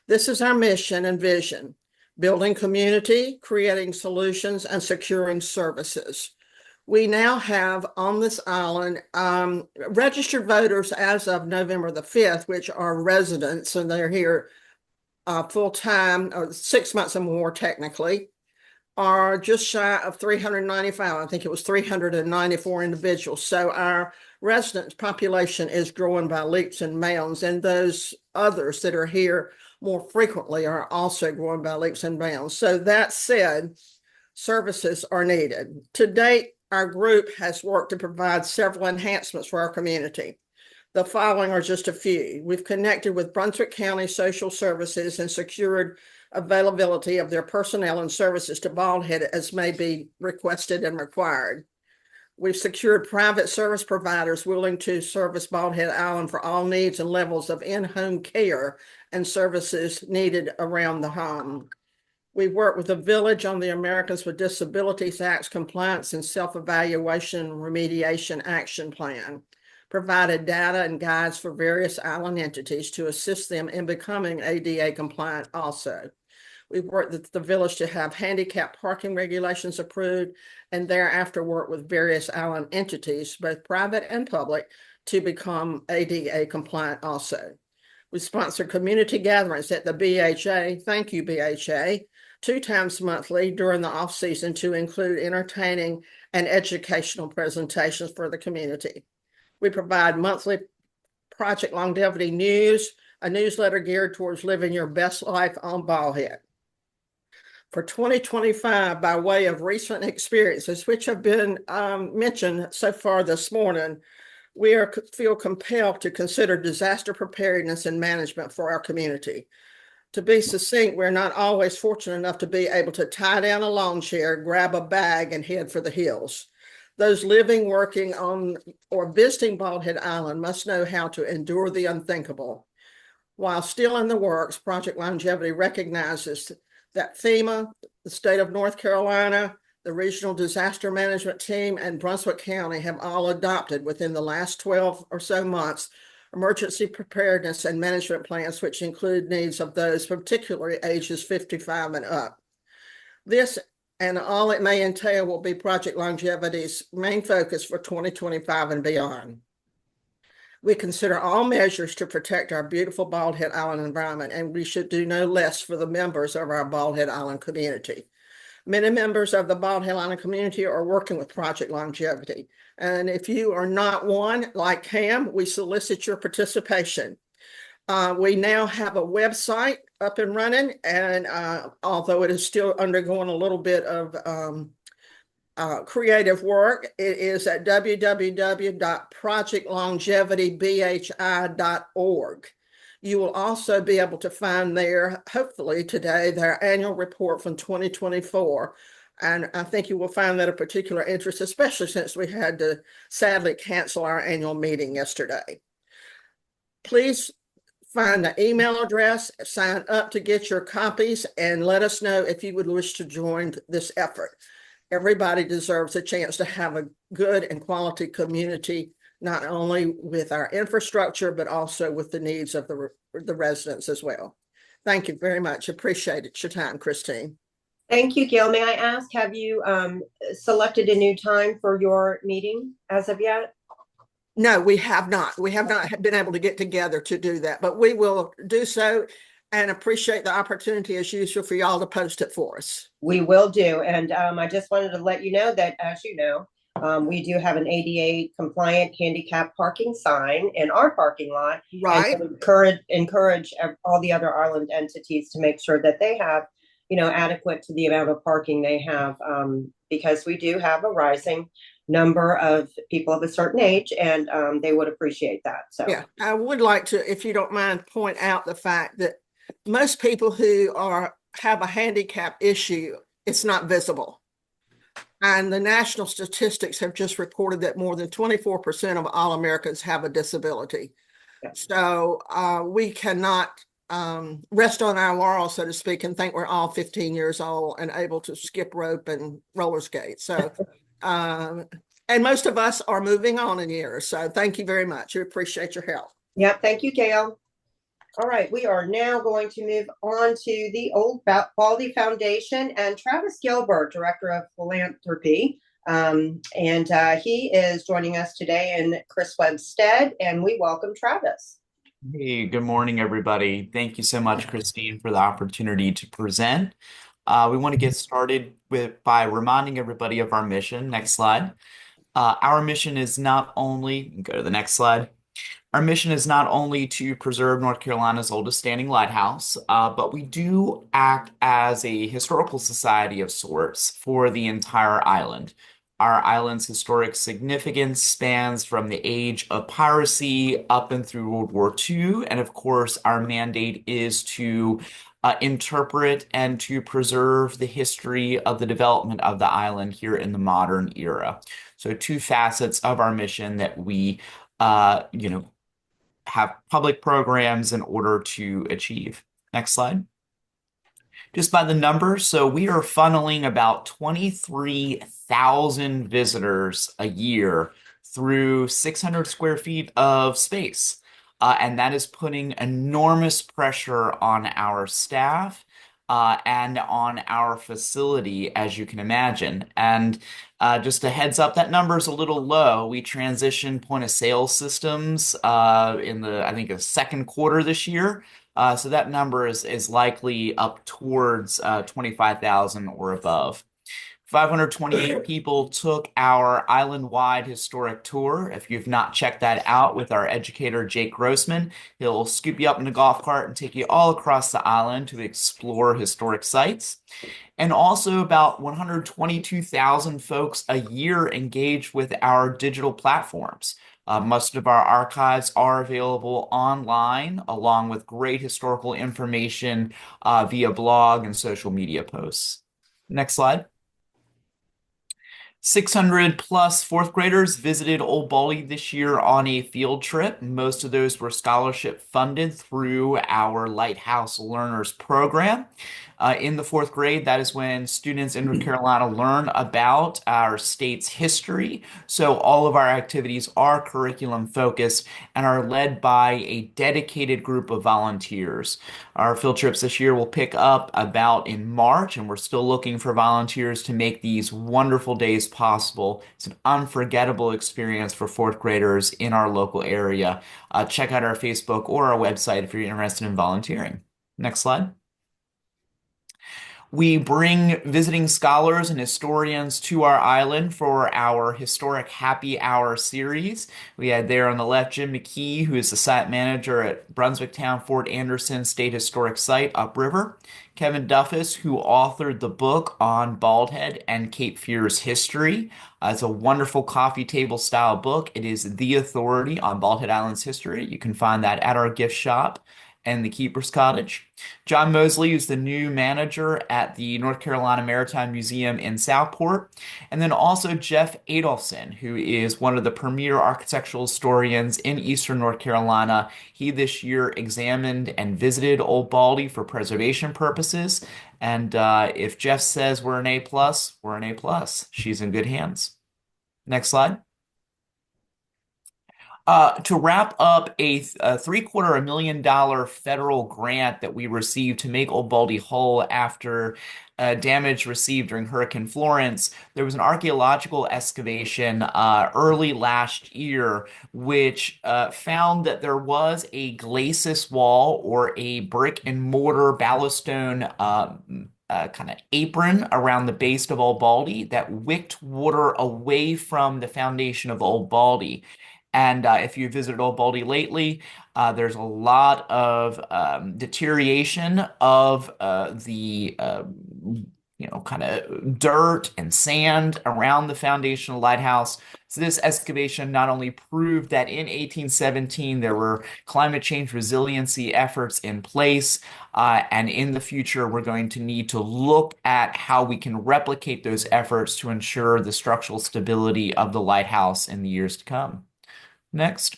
This is our mission and vision: building community, creating solutions, and securing services. We now have on this island registered voters as of November the 5th, which are residents, and they're here full-time, or 6 months or more technically, are just shy of 395. I think it was 394 individuals. So our resident population is growing by leaps and bounds, and those others that are here more frequently are also growing by leaps and bounds. So that said, services are needed. To date, our group has worked to provide several enhancements for our community. The following are just a few. We've connected with Brunswick County Social Services and secured availability of their personnel and services to Bald Head as may be requested and required. We've secured private service providers willing to service Bald Head Island for all needs and levels of in-home care and services needed around the home. We've worked with the village on the Americans with Disabilities Act's compliance and self-evaluation remediation action plan, provided data and guides for various island entities to assist them in becoming ADA compliant also. We've worked with the village to have handicap parking regulations approved and thereafter work with various island entities, both private and public, to become ADA compliant also. We sponsor community gatherings at the BHA, thank you BHA, 2 times monthly during the off season to include entertaining and educational presentations for the community. We provide monthly Project Longevity news, a newsletter geared towards living your best life on Bald Head. For 2025, by way of recent experiences, which have been mentioned so far this morning, we feel compelled to consider disaster preparedness and management for our community. To be succinct, we're not always fortunate enough to be able to tie down a lawn chair, grab a bag, and head for the hills. Those living, working on, or visiting Bald Head Island must know how to endure the unthinkable. While still in the works, Project Longevity recognizes that FEMA, the state of North Carolina, the Regional Disaster Management Team, and Brunswick County have all adopted within the last 12 or so months emergency preparedness and management plans, which include needs of those particularly ages 55 and up. This and all it may entail will be Project Longevity's main focus for 2025 and beyond. We consider all measures to protect our beautiful Bald Head Island environment, and we should do no less for the members of our Bald Head Island community. Many members of the Bald Head Island community are working with Project Longevity. And if you are not one, like Cam, we solicit your participation. We now have a website up and running, and although it is still undergoing a little bit of creative work, it is at www.projectlongevitybhi.org. You will also be able to find there, hopefully today, their annual report from 2024. And I think you will find that of particular interest, especially since we had to sadly cancel our annual meeting yesterday. Please find the email address, sign up to get your copies, and let us know if you would wish to join this effort. Everybody deserves a chance to have a good and quality community, not only with our infrastructure, but also with the needs of the residents as well. Thank you very much. Appreciate it. Your time, Christine. Thank you, Gail. May I ask, have you selected a new time for your meeting as of yet? No, we have not. We have not been able to get together to do that, but we will do so and appreciate the opportunity as usual for y'all to post it for us. We will do. And I just wanted to let you know that, as you know, we do have an ADA compliant handicap parking sign in our parking lot. Right. And encourage all the other island entities to make sure that they have, adequate to the amount of parking they have, because we do have a rising number of people of a certain age, and they would appreciate that. So yeah, I would like to, if you don't mind, point out the fact that most people who have a handicap issue, it's not visible. And the national statistics have just reported that more than 24% of all Americans have a disability. Yes. So we cannot rest on our laurels, so to speak, and think we're all 15 years old and able to skip rope and roller skate. So, and most of us are moving on in years. So thank you very much. We appreciate your help. Yep. Thank you, Gail. All right. We are now going to move on to the Old Baldy Foundation and Travis Gilbert, Director of Philanthropy. And he is joining us today in Chris Webb's stead, and we welcome Travis. Hey, good morning, everybody. Thank you so much, Christine, for the opportunity to present. We want to get started by reminding everybody of our mission. Next slide. Our mission is not only, go to the next slide. Our mission is not only to preserve North Carolina's oldest standing lighthouse, but we do act as a historical society of sorts for the entire island. Our island's historic significance spans from the age of piracy up and through World War II. And of course, our mandate is to interpret and to preserve the history of the development of the island here in the modern era. So, two facets of our mission that we have public programs in order to achieve. Next slide. Just by the numbers, so we are funneling about 23,000 visitors a year through 600 square feet of space. And that is putting enormous pressure on our staff and on our facility, as you can imagine. And just a heads up, that number is a little low. We transitioned point of sale systems in the, I think, the second quarter this year. So that number is likely up towards 25,000 or above. 528 people took our island-wide historic tour. If you've not checked that out with our educator, Jake Grossman, he'll scoop you up in a golf cart and take you all across the island to explore historic sites. And also about 122,000 folks a year engage with our digital platforms. Most of our archives are available online, along with great historical information via blog and social media posts. Next slide. 600 plus fourth graders visited Old Baldy this year on a field trip. Most of those were scholarship funded through our Lighthouse Learners program. In the fourth grade, that is when students in North Carolina learn about our state's history. So all of our activities are curriculum focused and are led by a dedicated group of volunteers. Our field trips this year will pick up about in March, and we're still looking for volunteers to make these wonderful days possible. It's an unforgettable experience for fourth graders in our local area. Check out our Facebook or our website if you're interested in volunteering. Next slide. We bring visiting scholars and historians to our island for our historic happy hour series. We had there on the left Jim McKee, who is the site manager at Brunswick Town Fort Anderson State Historic Site upriver. Kevin Duffus, who authored the book on Bald Head and Cape Fear's history. It's a wonderful coffee table style book. It is the authority on Bald Head Island's history. You can find that at our gift shop and the Keeper's Cottage. John Mosley, who's the new manager at the North Carolina Maritime Museum in Southport. And then also Jeff Adolphson, who is one of the premier architectural historians in Eastern North Carolina. He this year examined and visited Old Baldy for preservation purposes. And if Jeff says we're an A+, we're an A+. She's in good hands. Next slide. To wrap up a $750,000 federal grant that we received to make Old Baldy whole after damage received during Hurricane Florence, there was an archaeological excavation early last year which found that there was a glacis wall or a brick and mortar ballastone kind of apron around the base of Old Baldy that wicked water away from the foundation of Old Baldy. And if you visited Old Baldy lately, there's a lot of deterioration of the kind of dirt and sand around the foundation of the lighthouse. So this excavation not only proved that in 1817 there were climate change resiliency efforts in place, and in the future we're going to need to look at how we can replicate those efforts to ensure the structural stability of the lighthouse in the years to come. Next.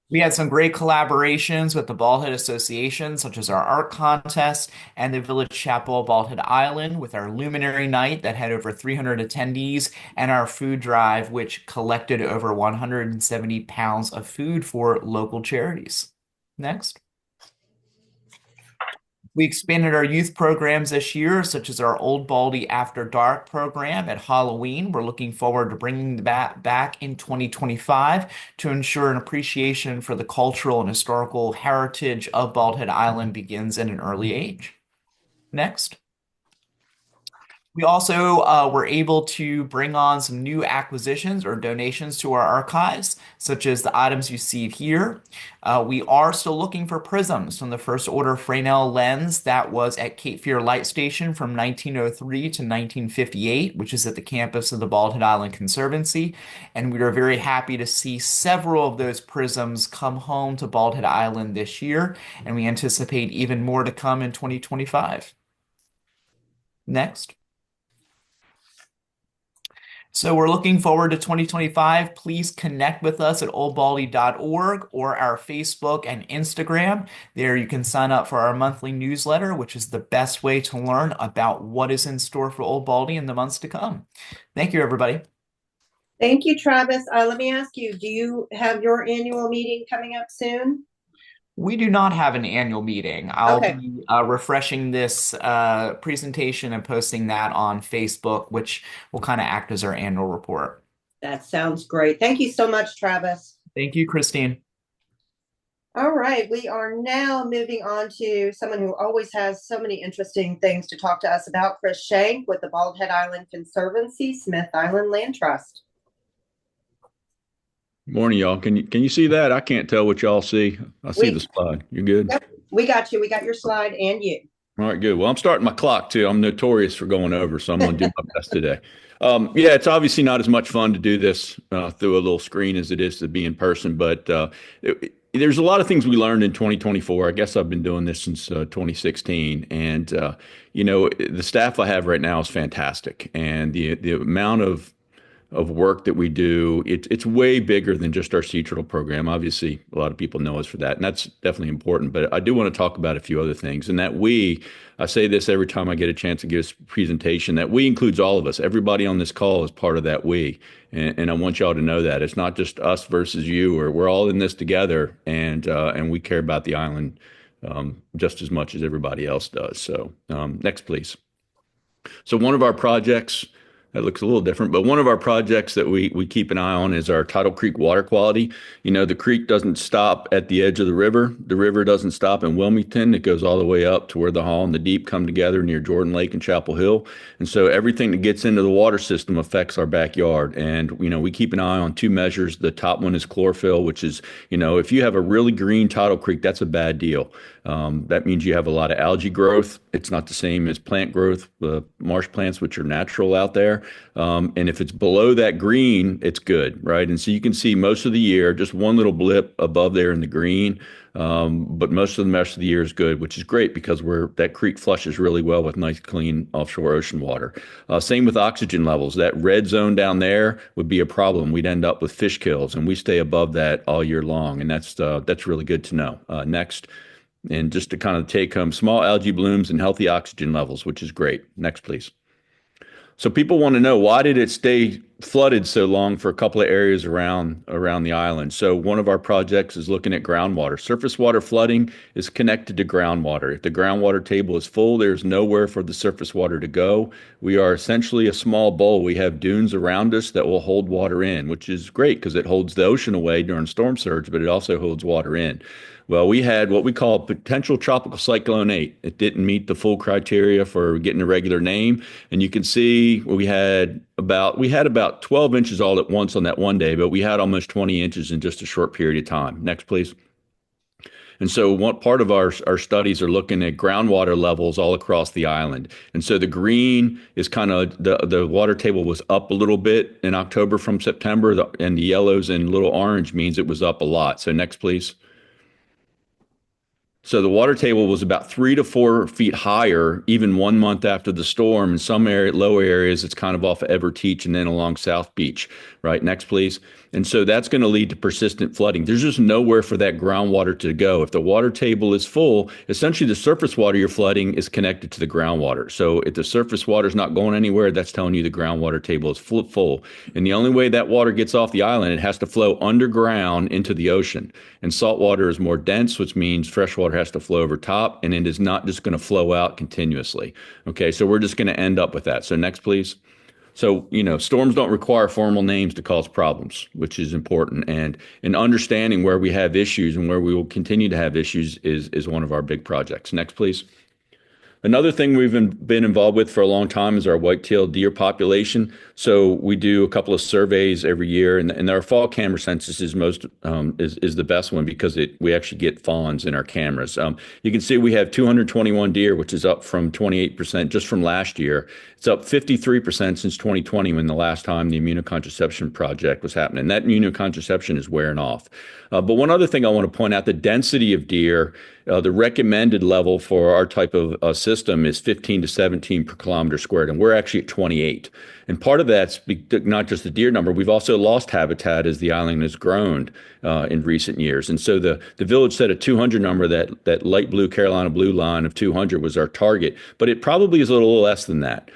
We had some great collaborations with the Bald Head Association, such as our art contest and the Village Chapel Bald Head Island with our Luminary Night that had over 300 attendees and our food drive, which collected over 170 pounds of food for local charities. Next. We expanded our youth programs this year, such as our Old Baldy After Dark program at Halloween. We're looking forward to bringing that back in 2025 to ensure an appreciation for the cultural and historical heritage of Bald Head Island begins at an early age. Next. We also were able to bring on some new acquisitions or donations to our archives, such as the items you see here. We are still looking for prisms from the first order Fresnel lens that was at Cape Fear Light Station from 1903 to 1958, which is at the campus of the Bald Head Island Conservancy. And we are very happy to see several of those prisms come home to Bald Head Island this year, and we anticipate even more to come in 2025. Next. So we're looking forward to 2025. Please connect with us at oldbaldy.org or our Facebook and Instagram. There you can sign up for our monthly newsletter, which is the best way to learn about what is in store for Old Baldy in the months to come. Thank you, everybody. Thank you, Travis. Let me ask you, do you have your annual meeting coming up soon? We do not have an annual meeting. I'll Okay. be refreshing this presentation and posting that on Facebook, which will kind of act as our annual report. That sounds great. Thank you so much, Travis. Thank you, Christine. All right, we are now moving on to someone who always has so many interesting things to talk to us about, Chris Shank with the Bald Head Island Conservancy, Smith Island Land Trust. Morning, y'all. Can you see that? I can't tell what y'all see. I see the slide. You good? Yep, we got you. We got your slide and you. All right, good. Well, I'm starting my clock too. I'm notorious for going over, so I'm going to do my best today. Yeah, it's obviously not as much fun to do this through a little screen as it is to be in person, but there's a lot of things we learned in 2024. I guess I've been doing this since 2016, and the staff I have right now is fantastic, and the amount of work that we do, it's way bigger than just our sea turtle program. Obviously, a lot of people know us for that, and that's definitely important. But I do want to talk about a few other things, and that I say this every time I get a chance to give a presentation, that we includes all of us. Everybody on this call is part of that we, and I want y'all to know that. It's not just us versus you, or we're all in this together, and we care about the island just as much as everybody else does. So next, please. So one of our projects, that looks a little different, but one of our projects that we keep an eye on is our Tidal Creek water quality. The creek doesn't stop at the edge of the river. The river doesn't stop in Wilmington. It goes all the way up to where the Hall and the Deep come together near Jordan Lake and Chapel Hill. And so everything that gets into the water system affects our backyard. And, we keep an eye on two measures. The top one is chlorophyll, which is, if you have a really green tidal creek, that's a bad deal. That means you have a lot of algae growth. It's not the same as plant growth, marsh plants, which are natural out there. And if it's below that green, it's good, right? And so you can see most of the year, just one little blip above there in the green. But most of the rest of the year is good, which is great because that creek flushes really well with nice, clean offshore ocean water. Same with oxygen levels. That red zone down there would be a problem. We'd end up with fish kills, and we stay above that all year long. And that's really good to know. Next. And just to kind of take home, small algae blooms and healthy oxygen levels, which is great. Next, please. So people want to know, why did it stay flooded so long for a couple of areas around the island? So one of our projects is looking at groundwater. Surface water flooding is connected to groundwater. If the groundwater table is full, there's nowhere for the surface water to go. We are essentially a small bowl. We have dunes around us that will hold water in, which is great because it holds the ocean away during storm surge, but it also holds water in. Well, we had what we call potential tropical cyclone 8. It didn't meet the full criteria for getting a regular name. And you can see we had about 12 inches all at once on that one day, but we had almost 20 inches in just a short period of time. Next, please. And so one part of our studies are looking at groundwater levels all across the island. And so the green is kind of the water table was up a little bit in October from September, and the yellows and little orange means it was up a lot. So next, please. So the water table was about 3 to 4 feet higher, even 1 month after the storm. In some lower areas, it's kind of off of Everteach and then along South Beach. Right, next, please. And so that's going to lead to persistent flooding. There's just nowhere for that groundwater to go. If the water table is full, essentially the surface water you're flooding is connected to the groundwater. So if the surface water is not going anywhere, that's telling you the groundwater table is full. And the only way that water gets off the island, it has to flow underground into the ocean. And salt water is more dense, which means freshwater water has to flow over top, and it is not just going to flow out continuously. Okay, so we're just going to end up with that. So next, please. So, storms don't require formal names to cause problems, which is important. And understanding where we have issues and where we will continue to have issues is one of our big projects. Next, please. Another thing we've been involved with for a long time is our white-tailed deer population. So we do a couple of surveys every year, and our fall camera census is is the best one because we actually get fawns in our cameras. You can see we have 221 deer, which is up from 28% just from last year. It's up 53% since 2020, when the last time the immunocontraception project was happening. That immunocontraception is wearing off. But one other thing I want to point out: the density of deer. The recommended level for our type of system is 15 to 17 per kilometer squared, and we're actually at 28. And part of that's not just the deer number. We've also lost habitat as the island has grown in recent years. And so the village set a 200 number. That light blue Carolina blue line of 200 was our target, but it probably is a little less than that.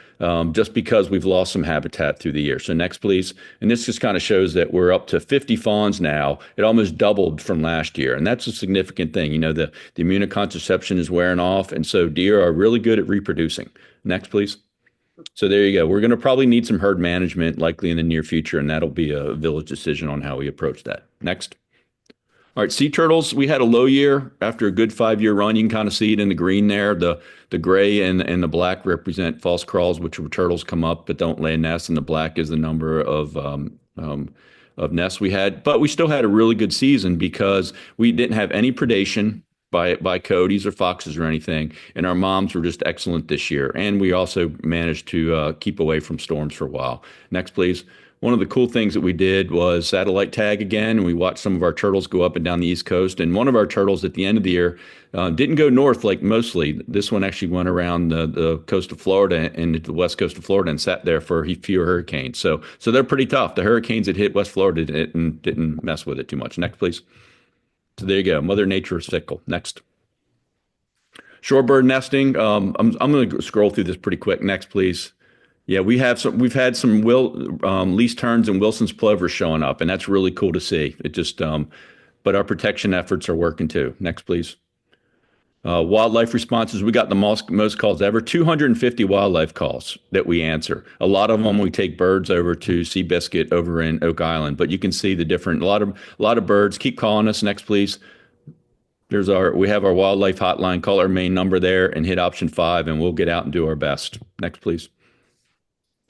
Just because we've lost some habitat through the year. So next, please. And this just kind of shows that we're up to 50 fawns now. It almost doubled from last year. And that's a significant thing. The immunocontraception is wearing off. And so deer are really good at reproducing. Next, please. So there you go. We're going to probably need some herd management likely in the near future, and that'll be a village decision on how we approach that. Next. All right, sea turtles, we had a low year after a good 5-year run. You can kind of see it in the green there. The gray and the black represent false crawls, which were turtles come up but don't lay nests, and the black is the number of nests we had. But we still had a really good season because we didn't have any predation by coyotes or foxes or anything, and our moms were just excellent this year. And we also managed to keep away from storms for a while. Next, please. One of the cool things that we did was satellite tag again, and we watched some of our turtles go up and down the East Coast. And one of our turtles at the end of the year didn't go north like mostly. This one actually went around the coast of Florida and the west coast of Florida and sat there for a few hurricanes. So they're pretty tough. The hurricanes that hit West Florida didn't mess with it too much. Next, please. So there you go. Mother Nature is fickle. Next. Shorebird nesting. I'm going to scroll through this pretty quick. Next, please. Yeah, we've had some least terns and Wilson's plovers showing up, and that's really cool to see. It just, but our protection efforts are working too. Next, please. Wildlife responses. We got the most calls ever. 250 wildlife calls that we answer. A lot of them we take birds over to Seabiscuit over in Oak Island, but you can see the different. A lot of birds. Keep calling us. Next, please. We have our wildlife hotline. Call our main number there and hit option 5, and we'll get out and do our best. Next, please.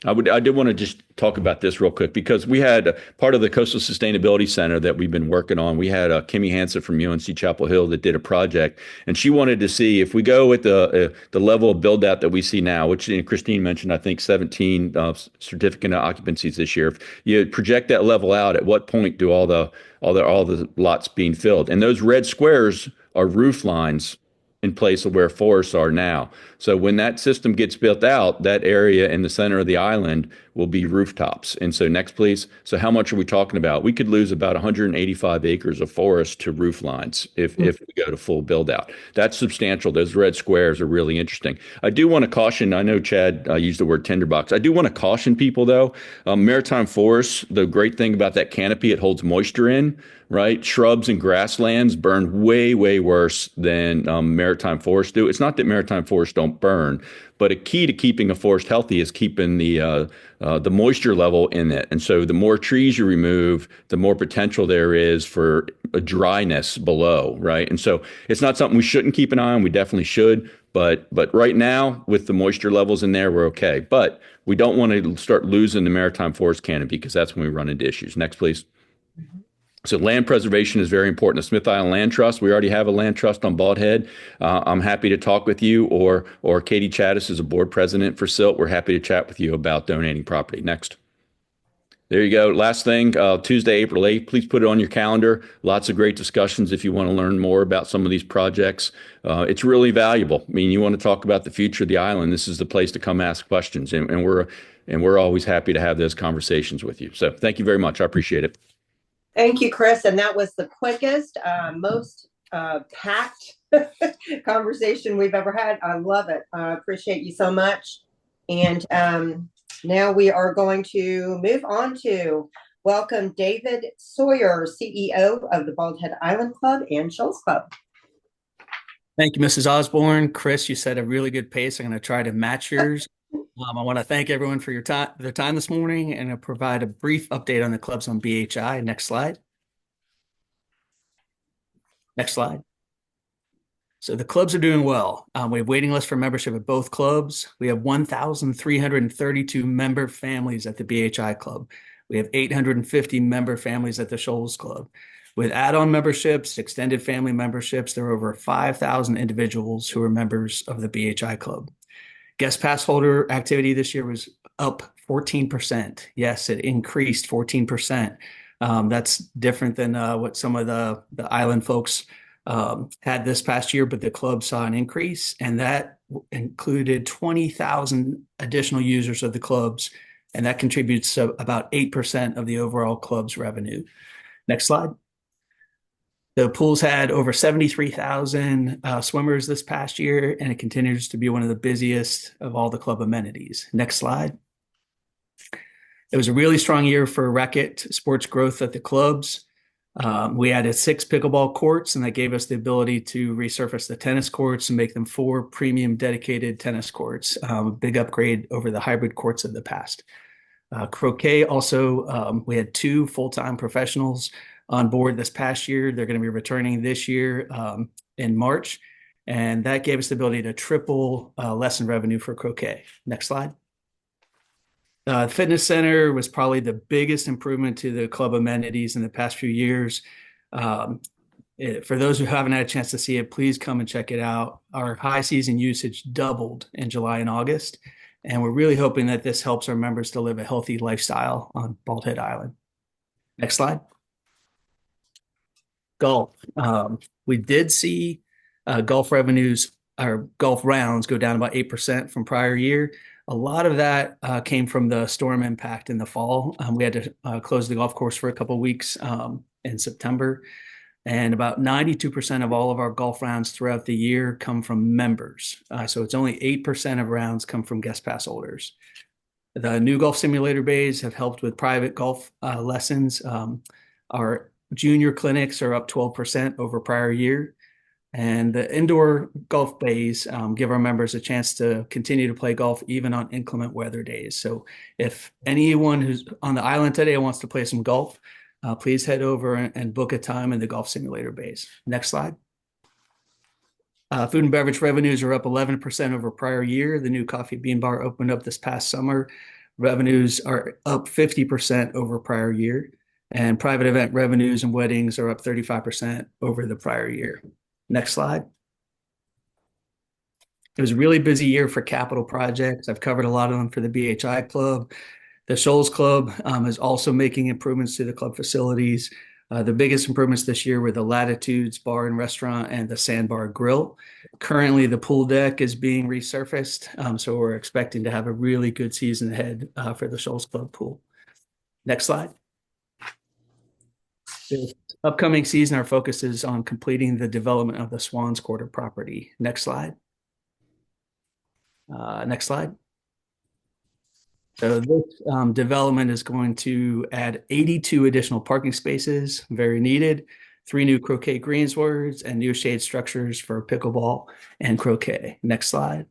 I did want to just talk about this real quick because we had part of the Coastal Sustainability Center that we've been working on. We had Kimmy Hansen from UNC Chapel Hill that did a project, and she wanted to see if we go with the level of build out that we see now, which Christine mentioned, I think 17 certificate of occupancies this year. If you project that level out, at what point do all the lots being filled? And those red squares are roof lines in place of where forests are now. So when that system gets built out, that area in the center of the island will be rooftops. And so next, please. So how much are we talking about? We could lose about 185 acres of forest to roof lines if we go to full build out. That's substantial. Those red squares are really interesting. I do want to caution, I know Chad used the word tinderbox. I do want to caution people though. Maritime forests, the great thing about that canopy, it holds moisture in, right? Shrubs and grasslands burn way, way worse than maritime forests do. It's not that maritime forests don't burn, but a key to keeping a forest healthy is keeping the moisture level in it. And so the more trees you remove, the more potential there is for a dryness below, right? And so it's not something we shouldn't keep an eye on. We definitely should. But right now, with the moisture levels in there, we're okay. But we don't want to start losing the maritime forest canopy because that's when we run into issues. Next, please. So land preservation is very important. The Smith Island Land Trust, we already have a land trust on Bald Head. I'm happy to talk with you, or Katie Chattis is a board president for SILT. We're happy to chat with you about donating property. Next. There you go. Last thing, Tuesday, April 8th, please put it on your calendar. Lots of great discussions if you want to learn more about some of these projects. It's really valuable. I mean, you want to talk about the future of the island, this is the place to come ask questions. And we're always happy to have those conversations with you. So thank you very much. I appreciate it. Thank you, Chris. And that was the quickest, most packed conversation we've ever had. I love it. I appreciate you so much. And now we are going to move on to welcome David Sawyer, CEO of the Bald Head Island Club and Shoals Club. Thank you, Mrs. Osborne. Chris, you set a really good pace. I'm going to try to match yours. I want to thank everyone for their time this morning, and I'll provide a brief update on the clubs on BHI. Next slide. Next slide. So the clubs are doing well. We have waiting lists for membership at both clubs. We have 1,332 member families at the BHI club. We have 850 member families at the Shoals Club. With add-on memberships, extended family memberships, there are over 5,000 individuals who are members of the BHI club. Guest pass holder activity this year was up 14%. Yes, it increased 14%. That's different than what some of the island folks had this past year, but the club saw an increase, and that included 20,000 additional users of the clubs, and that contributes to about 8% of the overall club's revenue. Next slide. The pools had over 73,000 swimmers this past year, and it continues to be one of the busiest of all the club amenities. Next slide. It was a really strong year for racket sports growth at the clubs. We added 6 pickleball courts, and that gave us the ability to resurface the tennis courts and make them 4 premium dedicated tennis courts, a big upgrade over the hybrid courts of the past. Croquet also, we had 2 full-time professionals on board this past year. They're going to be returning this year in March, and that gave us the ability to triple lesson revenue for croquet. Next slide. The fitness center was probably the biggest improvement to the club amenities in the past few years. For those who haven't had a chance to see it, please come and check it out. Our high season usage doubled in July and August, and we're really hoping that this helps our members to live a healthy lifestyle on Bald Head Island. Next slide. Golf. We did see golf revenues or golf rounds go down about 8% from prior year. A lot of that came from the storm impact in the fall. We had to close the golf course for a couple of weeks in September. And about 92% of all of our golf rounds throughout the year come from members. So it's only 8% of rounds come from guest pass holders. The new golf simulator bays have helped with private golf lessons. Our junior clinics are up 12% over prior year. And the indoor golf bays give our members a chance to continue to play golf even on inclement weather days. So if anyone who's on the island today wants to play some golf, please head over and book a time in the golf simulator bays. Next slide. Food and beverage revenues are up 11% over prior year. The new Coffee Bean Bar opened up this past summer. Revenues are up 50% over prior year. And private event revenues and weddings are up 35% over the prior year. Next slide. It was a really busy year for capital projects. I've covered a lot of them for the BHI Club. The Shoals Club is also making improvements to the club facilities. The biggest improvements this year were the Latitudes Bar and Restaurant and the Sandbar Grill. Currently, the pool deck is being resurfaced, so we're expecting to have a really good season ahead for the Shoals Club pool. Next slide. This upcoming season, our focus is on completing the development of the Swans Quarter property. Next slide. Next slide. So this development is going to add 82 additional parking spaces, very needed, 3 new croquet greenswards, and new shade structures for pickleball and croquet. Next slide.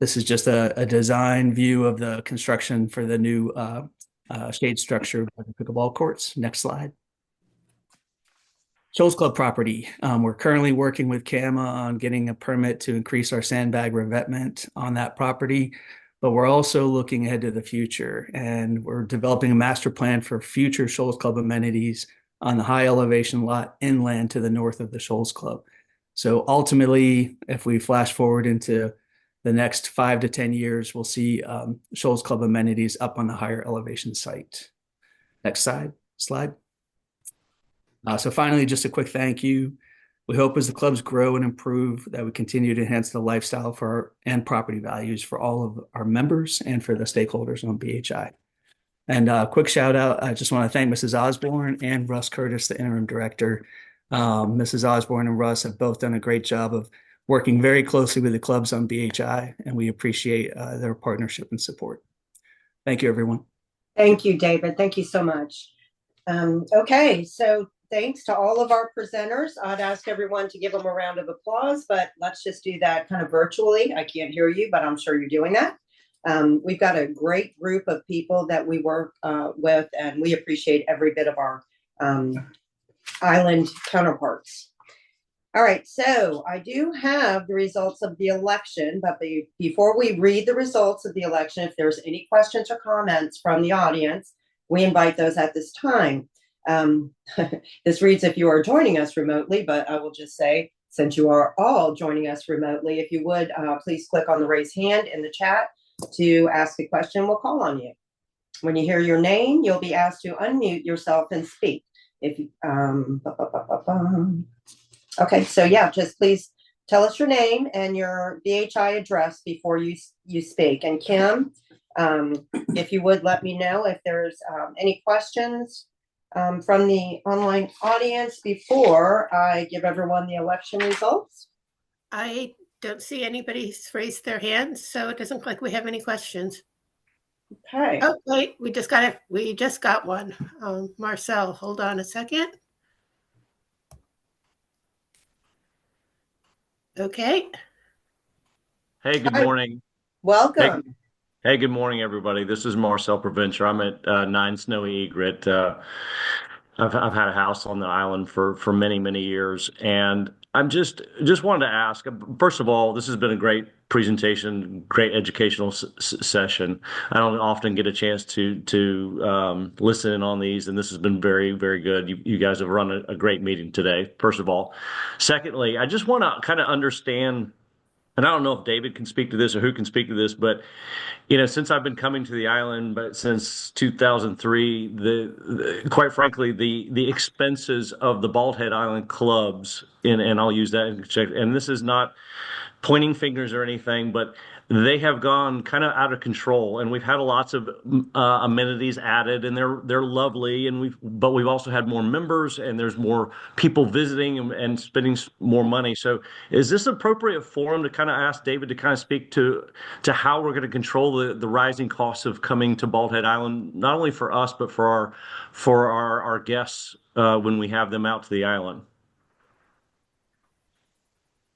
This is just a design view of the construction for the new shade structure for the pickleball courts. Next slide. Shoals Club property. We're currently working with CAMA on getting a permit to increase our sandbag revetment on that property, but we're also looking ahead to the future, and we're developing a master plan for future Shoals Club amenities on the high elevation lot inland to the north of the Shoals Club. So ultimately, if we flash forward into the next 5 to 10 years, we'll see Shoals Club amenities up on the higher elevation site. Next slide. So finally, just a quick thank you. We hope as the clubs grow and improve that we continue to enhance the lifestyle and property values for all of our members and for the stakeholders on BHI. And a quick shout out, I just want to thank Mrs. Osborne and Russ Curtis, the interim director. Mrs. Osborne and Russ have both done a great job of working very closely with the clubs on BHI, and we appreciate their partnership and support. Thank you, everyone. Thank you, David. Thank you so much. Okay, so thanks to all of our presenters. I'd ask everyone to give them a round of applause, but let's just do that kind of virtually. I can't hear you, but I'm sure you're doing that. We've got a great group of people that we work with, and we appreciate every bit of our island counterparts. All right, so I do have the results of the election, but before we read the results of the election, if there's any questions or comments from the audience, we invite those at this time. This reads if you are joining us remotely, but I will just say, since you are all joining us remotely, if you would, please click on the raise hand in the chat to ask a question. We'll call on you. When you hear your name, you'll be asked to unmute yourself and speak. If you, okay, so yeah, just please tell us your name and your BHI address before you speak. And Kim, if you would let me know if there's any questions from the online audience before I give everyone the election results. I don't see anybody raise their hands, so it doesn't look like we have any questions. Okay. Oh, wait, we just got one. Marcel, hold on a second. Okay. Hey, good Hi. morning. Welcome. Hey, good morning, everybody. This is Marcel Provencher. I'm at 9 Snowy Egret. I've had a house on the island for many, many years, and I'm just wanted to ask. First of all, this has been a great presentation, great educational session. I don't often get a chance to listen in on these, and this has been very, very good. You guys have run a great meeting today. First of all, secondly, I just want to kind of understand. And I don't know if David can speak to this or who can speak to this, but since I've been coming to the island, but since 2003, quite frankly, the expenses of the Bald Head Island clubs, and I'll use that in check. And this is not pointing fingers or anything, but they have gone kind of out of control, and we've had lots of amenities added, and they're lovely, and we've also had more members, and there's more people visiting and spending more money. So, is this appropriate forum to kind of ask David to kind of speak to how we're going to control the rising costs of coming to Bald Head Island, not only for us but for our guests when we have them out to the island?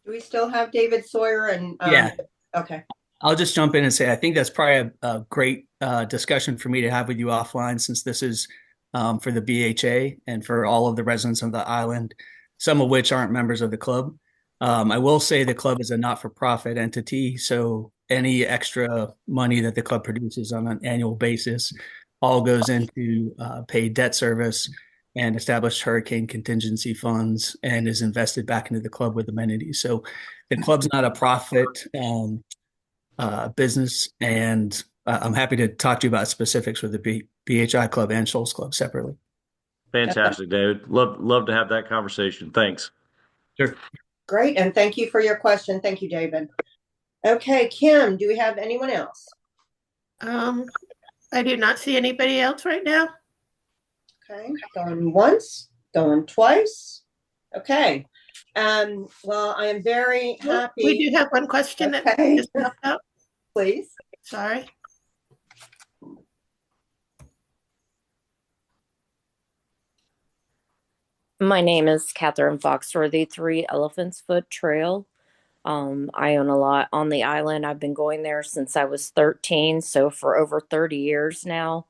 Do we still have David Sawyer? And Yeah. Okay. I'll just jump in and say I think that's probably a great discussion for me to have with you offline, since this is for the BHA and for all of the residents of the island, some of which aren't members of the club. I will say the club is a not-for-profit entity, so any extra money that the club produces on an annual basis all goes into paid debt service and established hurricane contingency funds, and is invested back into the club with amenities. So the club's not a profit business, and I'm happy to talk to you about specifics with the BHI Club and Shoals Club separately. Fantastic, David. Love to have that conversation. Thanks. Sure. Great, and thank you for your question. Thank you, David. Okay, Kim, do we have anyone else? I do not see anybody else right now. Okay, going once, going twice. Okay. Well, I am very happy. We do have one question that just popped up. Please. Sorry. My name is Catherine Foxworthy, 3 Elephants Foot Trail. I own a lot on the island. I've been going there since I was 13, so for over 30 years now.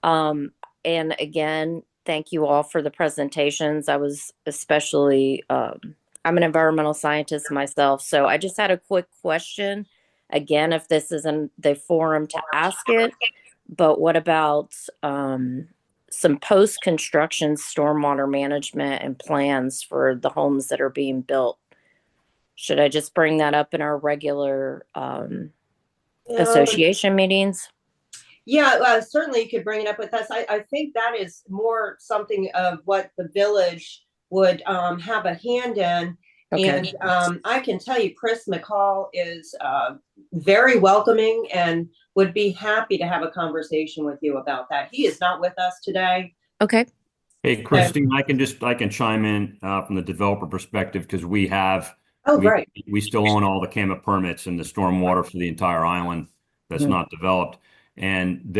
And again, thank you all for the presentations. I was especially, I'm an environmental scientist myself, so I just had a quick question. Again, if this isn't the forum to ask it, but what about some post-construction stormwater management and plans for the homes that are being built? Should I just bring that up in our regular association meetings? Yeah, certainly you could bring it up with us. I think that is more something of what the village would have a hand in. Okay. And I can tell you, Chris McCall is very welcoming and would be happy to have a conversation with you about that. He is not with us today. Okay. Hey, Christine, I can chime in from the developer perspective, because we still own all the CAMA permits and the stormwater for the entire island that's not developed. And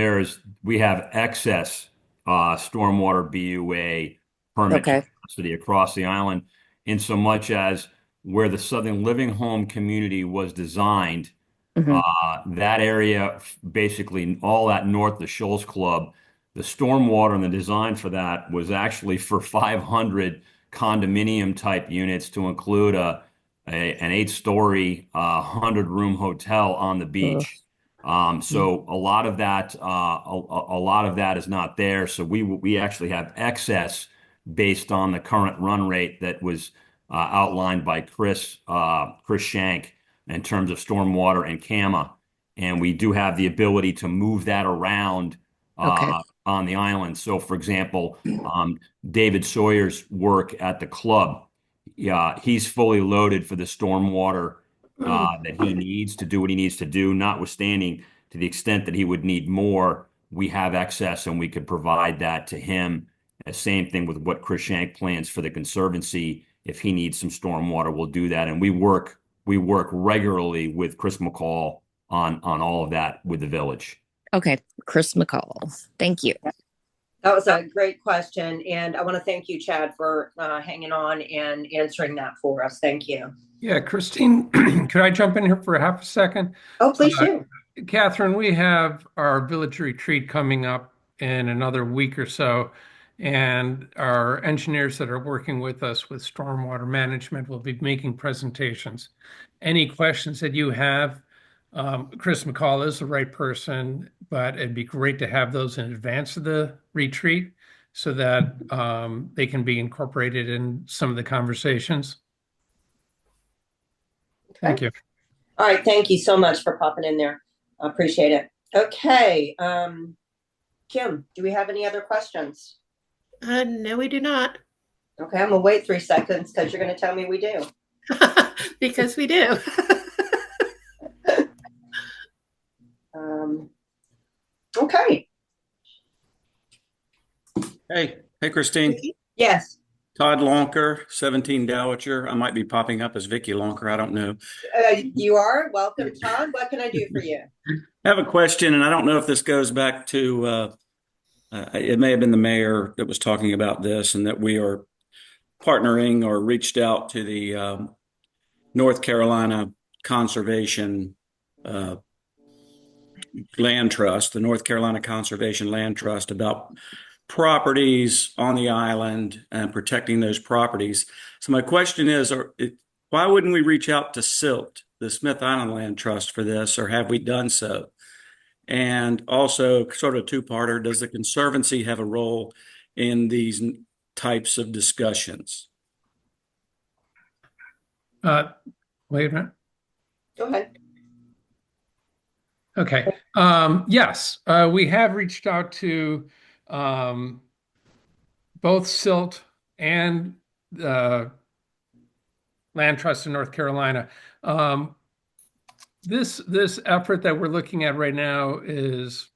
we have excess stormwater BUA permit diversity across the island, in so much as where the Southern Living Home community was designed, that area, basically all that north, the Shoals Club, the stormwater and the design for that was actually for 500 condominium type units to include an 8-story, 100-room hotel on the beach. So a lot of that, a lot of that is not there. So we actually have excess based on the current run rate that was outlined by Chris Shank in terms of stormwater and CAMA. And we do have the ability to move that around on the island. So, for example, David Sawyer's work at the club, he's fully loaded for the stormwater that he needs to do what he needs to do, notwithstanding to the extent that he would need more, we have excess and we could provide that to him. The same thing with what Chris Shank plans for the Conservancy. If he needs some stormwater, we'll do that. And we work regularly with Chris McCall on all of that with the village. Okay, Chris McCall. Thank you. That was a great question. And I want to thank you, Chad, for hanging on and answering that for us. Thank you. Yeah, Christine, could I jump in here for a half a second? Oh, please do. Catherine, we have our village retreat coming up in another week or so, and our engineers that are working with us with stormwater management will be making presentations. Any questions that you have, Chris McCall is the right person, but it'd be great to have those in advance of the retreat so that they can be incorporated in some of the conversations. Thank you. All right. Thank you so much for popping in there. I appreciate it. Okay. Kim, do we have any other questions? No, we do not. Okay. I'm going to wait 3 seconds because you're going to tell me we do. Because we do. Okay. Hey, Christine. Yes. Todd Lonker, 17 Dowager. I might be popping up as Vicky Lonker. I don't know. You are welcome, Todd. What can I do for you? I have a question, and I don't know if this goes back to, it may have been the mayor that was talking about this, and that we are partnering or reached out to the North Carolina Conservation Land Trust, the North Carolina Conservation Land Trust, about properties on the island and protecting those properties. So my question is, why wouldn't we reach out to SILT, the Smith Island Land Trust, for this, or have we done so? And also, sort of a two-parter, does the Conservancy have a role in these types of discussions? Wait a minute. Go ahead. Okay. Yes, we have reached out to both SILT and Land Trust in North Carolina. This effort that we're looking at right now is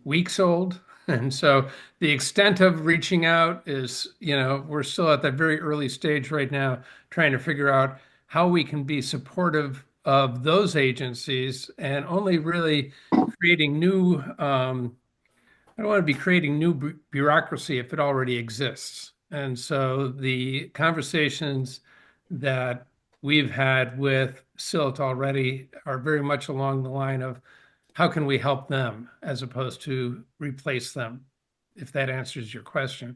weeks old. And so the extent of reaching out is, we're still at that very early stage right now, trying to figure out how we can be supportive of those agencies and only really creating new, I don't want to be creating new bureaucracy if it already exists. And so the conversations that we've had with SILT already are very much along the line of how can we help them as opposed to replace them, if that answers your question.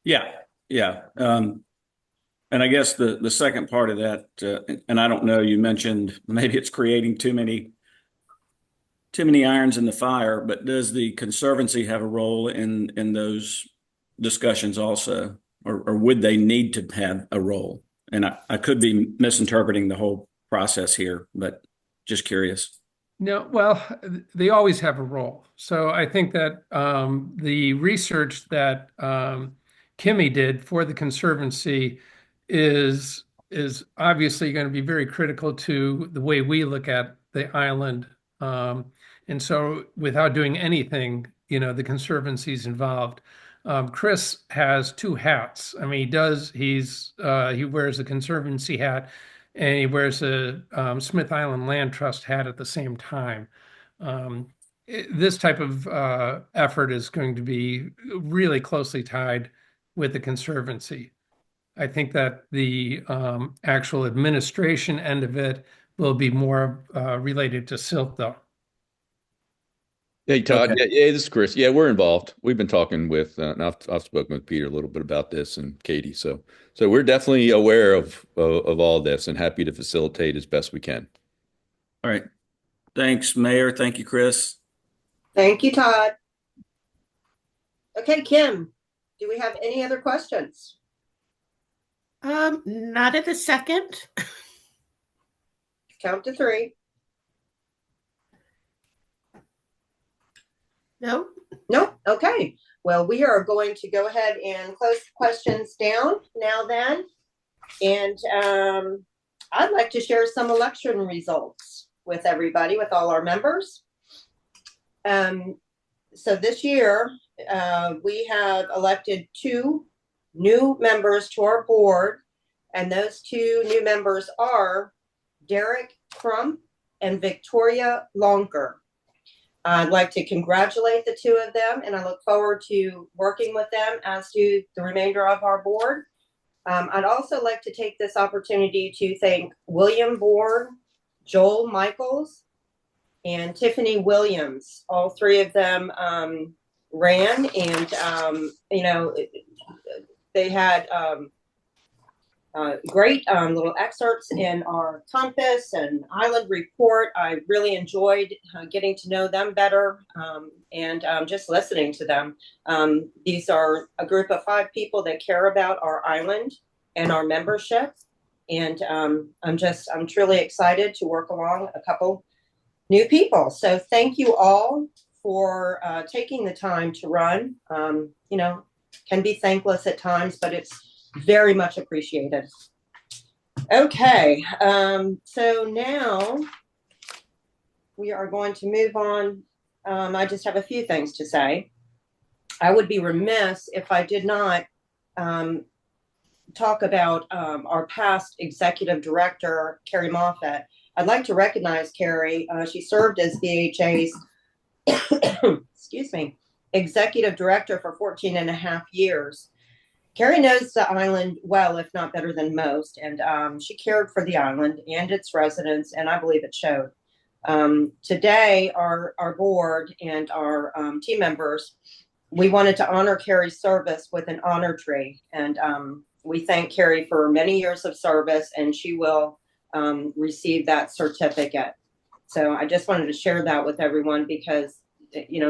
Yeah. And I guess the second part of that, and I don't know, you mentioned maybe it's creating too many irons in the fire, but does the Conservancy have a role in those discussions also, or would they need to have a role? And I could be misinterpreting the whole process here, but just curious. No, well, they always have a role. So I think that the research that Kimmy did for the Conservancy is obviously going to be very critical to the way we look at the island. And so without doing anything, the Conservancy's involved. Chris has two hats. I mean, he wears a Conservancy hat and he wears a Smith Island Land Trust hat at the same time. This type of effort is going to be really closely tied with the Conservancy. I think that the actual administration end of it will be more related to Silk, though. Hey, Todd. Okay. Yeah, this is Chris. Yeah, we're involved. We've been talking with, and I've spoken with Peter a little bit about this and Katie. So we're definitely aware of all this and happy to facilitate as best we can. All right. Thanks, Mayor. Thank you, Chris. Thank you, Todd. Okay, Kim, do we have any other questions? Not at the second. Count to 3. No. Nope. Okay. Well, we are going to go ahead and close the questions down now then. And I'd like to share some election results with everybody, with all our members. So this year, we have elected 2 new members to our board, and those 2 new members are Derek Crump and Victoria Lonker. I'd like to congratulate the 2 of them, and I look forward to working with them, as do the remainder of our board. I'd also like to take this opportunity to thank William Bourne, Joel Michaels, and Tiffany Williams. All 3 of them ran, and they had great little excerpts in our Compass and Island report. I really enjoyed getting to know them better and just listening to them. These are a group of 5 people that care about our island and our membership. And I'm truly excited to work along a couple new people. So thank you all for taking the time to run. Can be thankless at times, but it's very much appreciated. Okay, so now we are going to move on. I just have a few things to say. I would be remiss if I did not talk about our past executive director, Carrie Moffett. I'd like to recognize Carrie. She served as BHA's excuse me, executive director for 14 and a half years. Carrie knows the island well, if not better than most, and she cared for the island and its residents, and I believe it showed. Today, our board and our team members, we wanted to honor Carrie's service with an honor tree, and we thank Carrie for many years of service, and she will receive that certificate. So I just wanted to share that with everyone because,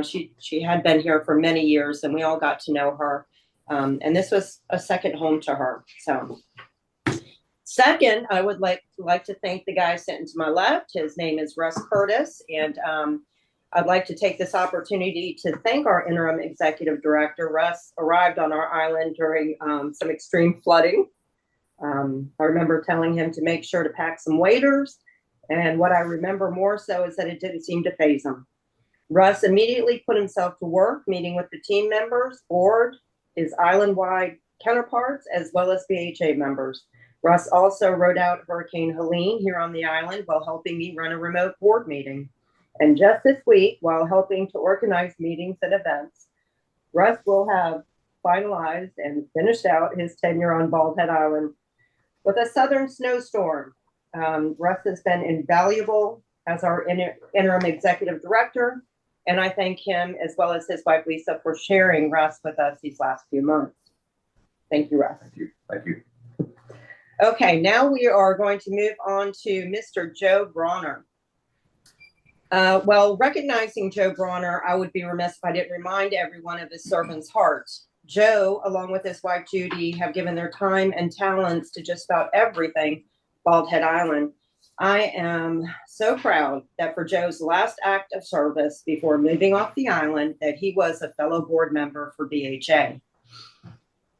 she had been here for many years, and we all got to know her. And this was a second home to her. So second, I would like to thank the guy sitting to my left. His name is Russ Curtis. And I'd like to take this opportunity to thank our interim executive director. Russ arrived on our island during some extreme flooding. I remember telling him to make sure to pack some waders. And what I remember more so is that it didn't seem to faze him. Russ immediately put himself to work, meeting with the team members, board, his island-wide counterparts, as well as BHA members. Russ also rode out Hurricane Helene here on the island while helping me run a remote board meeting. And just this week, while helping to organize meetings and events, Russ will have finalized and finished out his tenure on Bald Head Island with a southern snowstorm. Russ has been invaluable as our interim executive director, and I thank him as well as his wife, Lisa, for sharing Russ with us these last few months. Thank you, Russ. Thank you. Thank you. Okay, now we are going to move on to Mr. Joe Bronner. Well, recognizing Joe Bronner, I would be remiss if I didn't remind everyone of his servant's heart. Joe, along with his wife, Judy, have given their time and talents to just about everything Bald Head Island. I am so proud that for Joe's last act of service before moving off the island, that he was a fellow board member for BHA.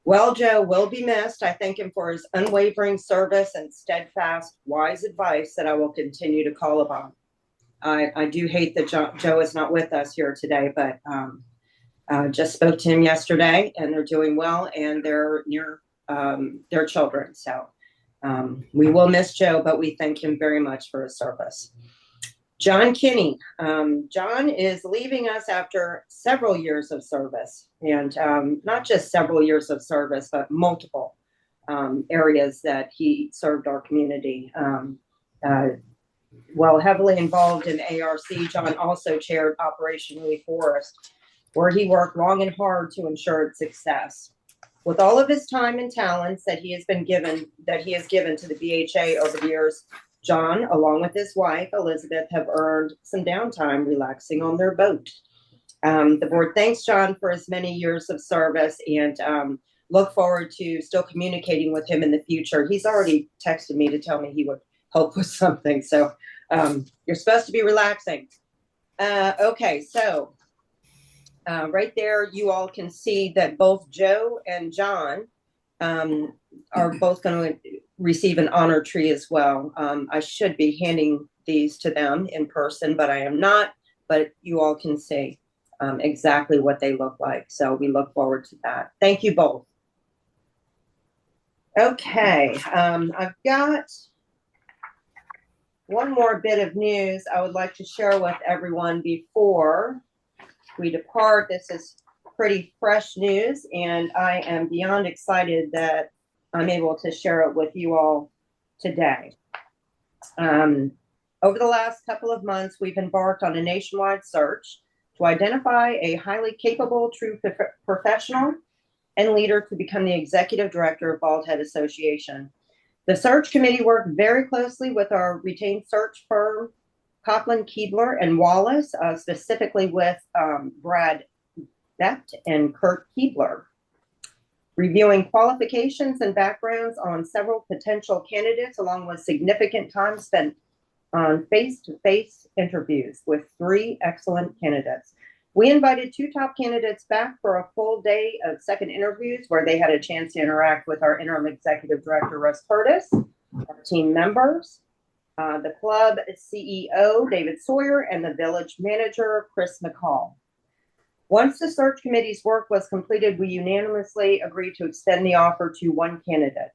Well, Joe will be missed. I thank him for his unwavering service and steadfast, wise advice that I will continue to call upon. I do hate that Joe is not with us here today, but just spoke to him yesterday, and they're doing well, and they're near their children. So we will miss Joe, but we thank him very much for his service. John Kinney. John is leaving us after several years of service, and not just several years of service, but multiple areas that he served our community. While heavily involved in ARC, John also chaired Operation Relief Forest, where he worked long and hard to ensure its success. With all of his time and talents that he has given to the BHA over the years, John, along with his wife, Elizabeth, have earned some downtime relaxing on their boat. The board thanks John for his many years of service and look forward to still communicating with him in the future. He's already texted me to tell me he would help with something. So you're supposed to be relaxing. Okay, so right there, you all can see that both Joe and John are both going to receive an honor tree as well. I should be handing these to them in person, but I am not. But you all can see exactly what they look like. So we look forward to that. Thank you both. Okay, I've got one more bit of news I would like to share with everyone before we depart. This is pretty fresh news, and I am beyond excited that I'm able to share it with you all today. Over the last couple of months, we've embarked on a nationwide search to identify a highly capable, true professional and leader to become the executive director of Bald Head Association. The search committee worked very closely with our retained search firm, Coughlin, Keebler, and Wallace, specifically with Brad Becht and Kurt Keebler, reviewing qualifications and backgrounds on several potential candidates, along with significant time spent on face-to-face interviews with 3 excellent candidates. We invited 2 top candidates back for a full day of second interviews where they had a chance to interact with our interim executive director, Russ Curtis, our team members, the club CEO, David Sawyer, and the village manager, Chris McCall. Once the search committee's work was completed, we unanimously agreed to extend the offer to 1 candidate.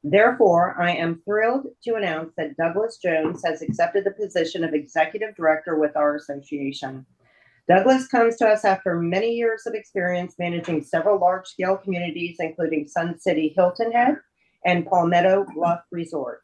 Therefore, I am thrilled to announce that Douglas Jones has accepted the position of executive director with our association. Douglas comes to us after many years of experience managing several large-scale communities, including Sun City Hilton Head and Palmetto Bluff Resort.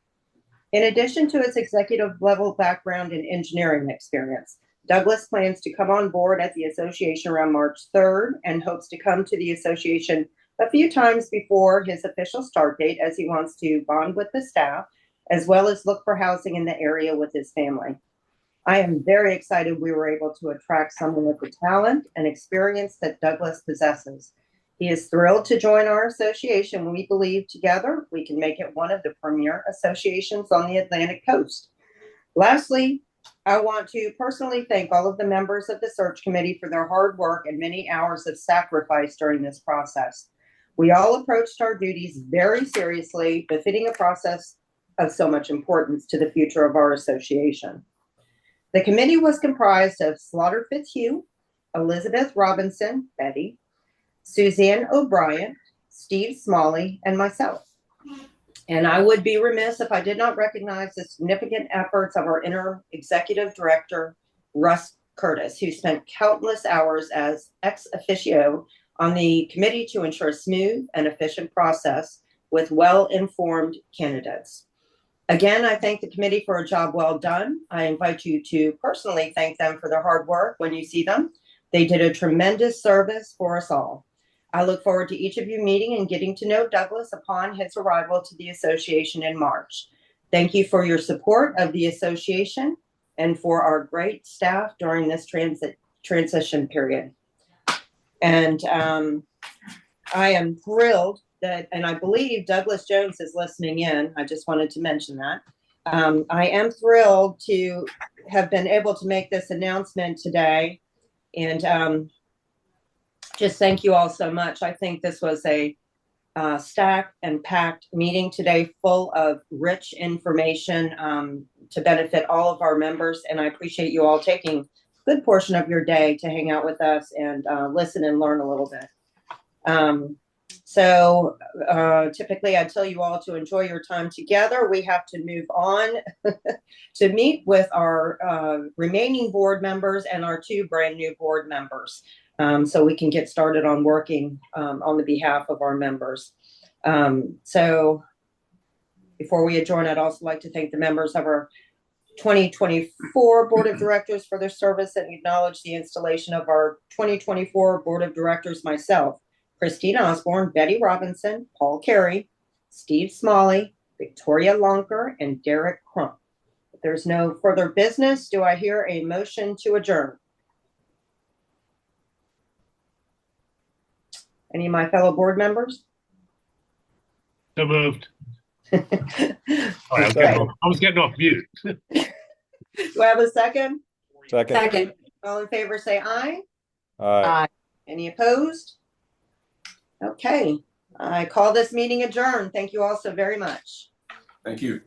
In addition to his executive-level background in engineering experience, Douglas plans to come on board at the association around March 3rd and hopes to come to the association a few times before his official start date, as he wants to bond with the staff, as well as look for housing in the area with his family. I am very excited we were able to attract someone with the talent and experience that Douglas possesses. He is thrilled to join our association. We believe together we can make it one of the premier associations on the Atlantic coast. Lastly, I want to personally thank all of the members of the search committee for their hard work and many hours of sacrifice during this process. We all approached our duties very seriously, befitting a process of so much importance to the future of our association. The committee was comprised of Slaughter Fitzhugh, Elizabeth Robinson, Betty, Suzanne O'Brien, Steve Smalley, and myself. And I would be remiss if I did not recognize the significant efforts of our interim executive director, Russ Curtis, who spent countless hours as ex officio on the committee to ensure a smooth and efficient process with well-informed candidates. Again, I thank the committee for a job well done. I invite you to personally thank them for their hard work when you see them. They did a tremendous service for us all. I look forward to each of you meeting and getting to know Douglas upon his arrival to the association in March. Thank you for your support of the association and for our great staff during this transition period. And I am thrilled that, and I believe Douglas Jones is listening in. I just wanted to mention that. I am thrilled to have been able to make this announcement today. And just thank you all so much. I think this was a stacked and packed meeting today, full of rich information to benefit all of our members. And I appreciate you all taking a good portion of your day to hang out with us and listen and learn a little bit. So typically I tell you all to enjoy your time together. We have to move on to meet with our remaining board members and our 2 brand new board members, so we can get started on working on the behalf of our members. So before we adjourn, I'd also like to thank the members of our 2024 Board of Directors for their service and acknowledge the installation of our 2024 Board of Directors myself, Christine Osborne, Betty Robinson, Paul Carey, Steve Smalley, Victoria Lonker, and Derek Crump. If there's no further business, do I hear a motion to adjourn? Any of my fellow board members? So moved. Sorry, I was getting off mute. Do I have a second? Second. Second. All in favor, say aye. Aye. Any opposed? Okay, I call this meeting adjourned. Thank you all so very much. Thank you.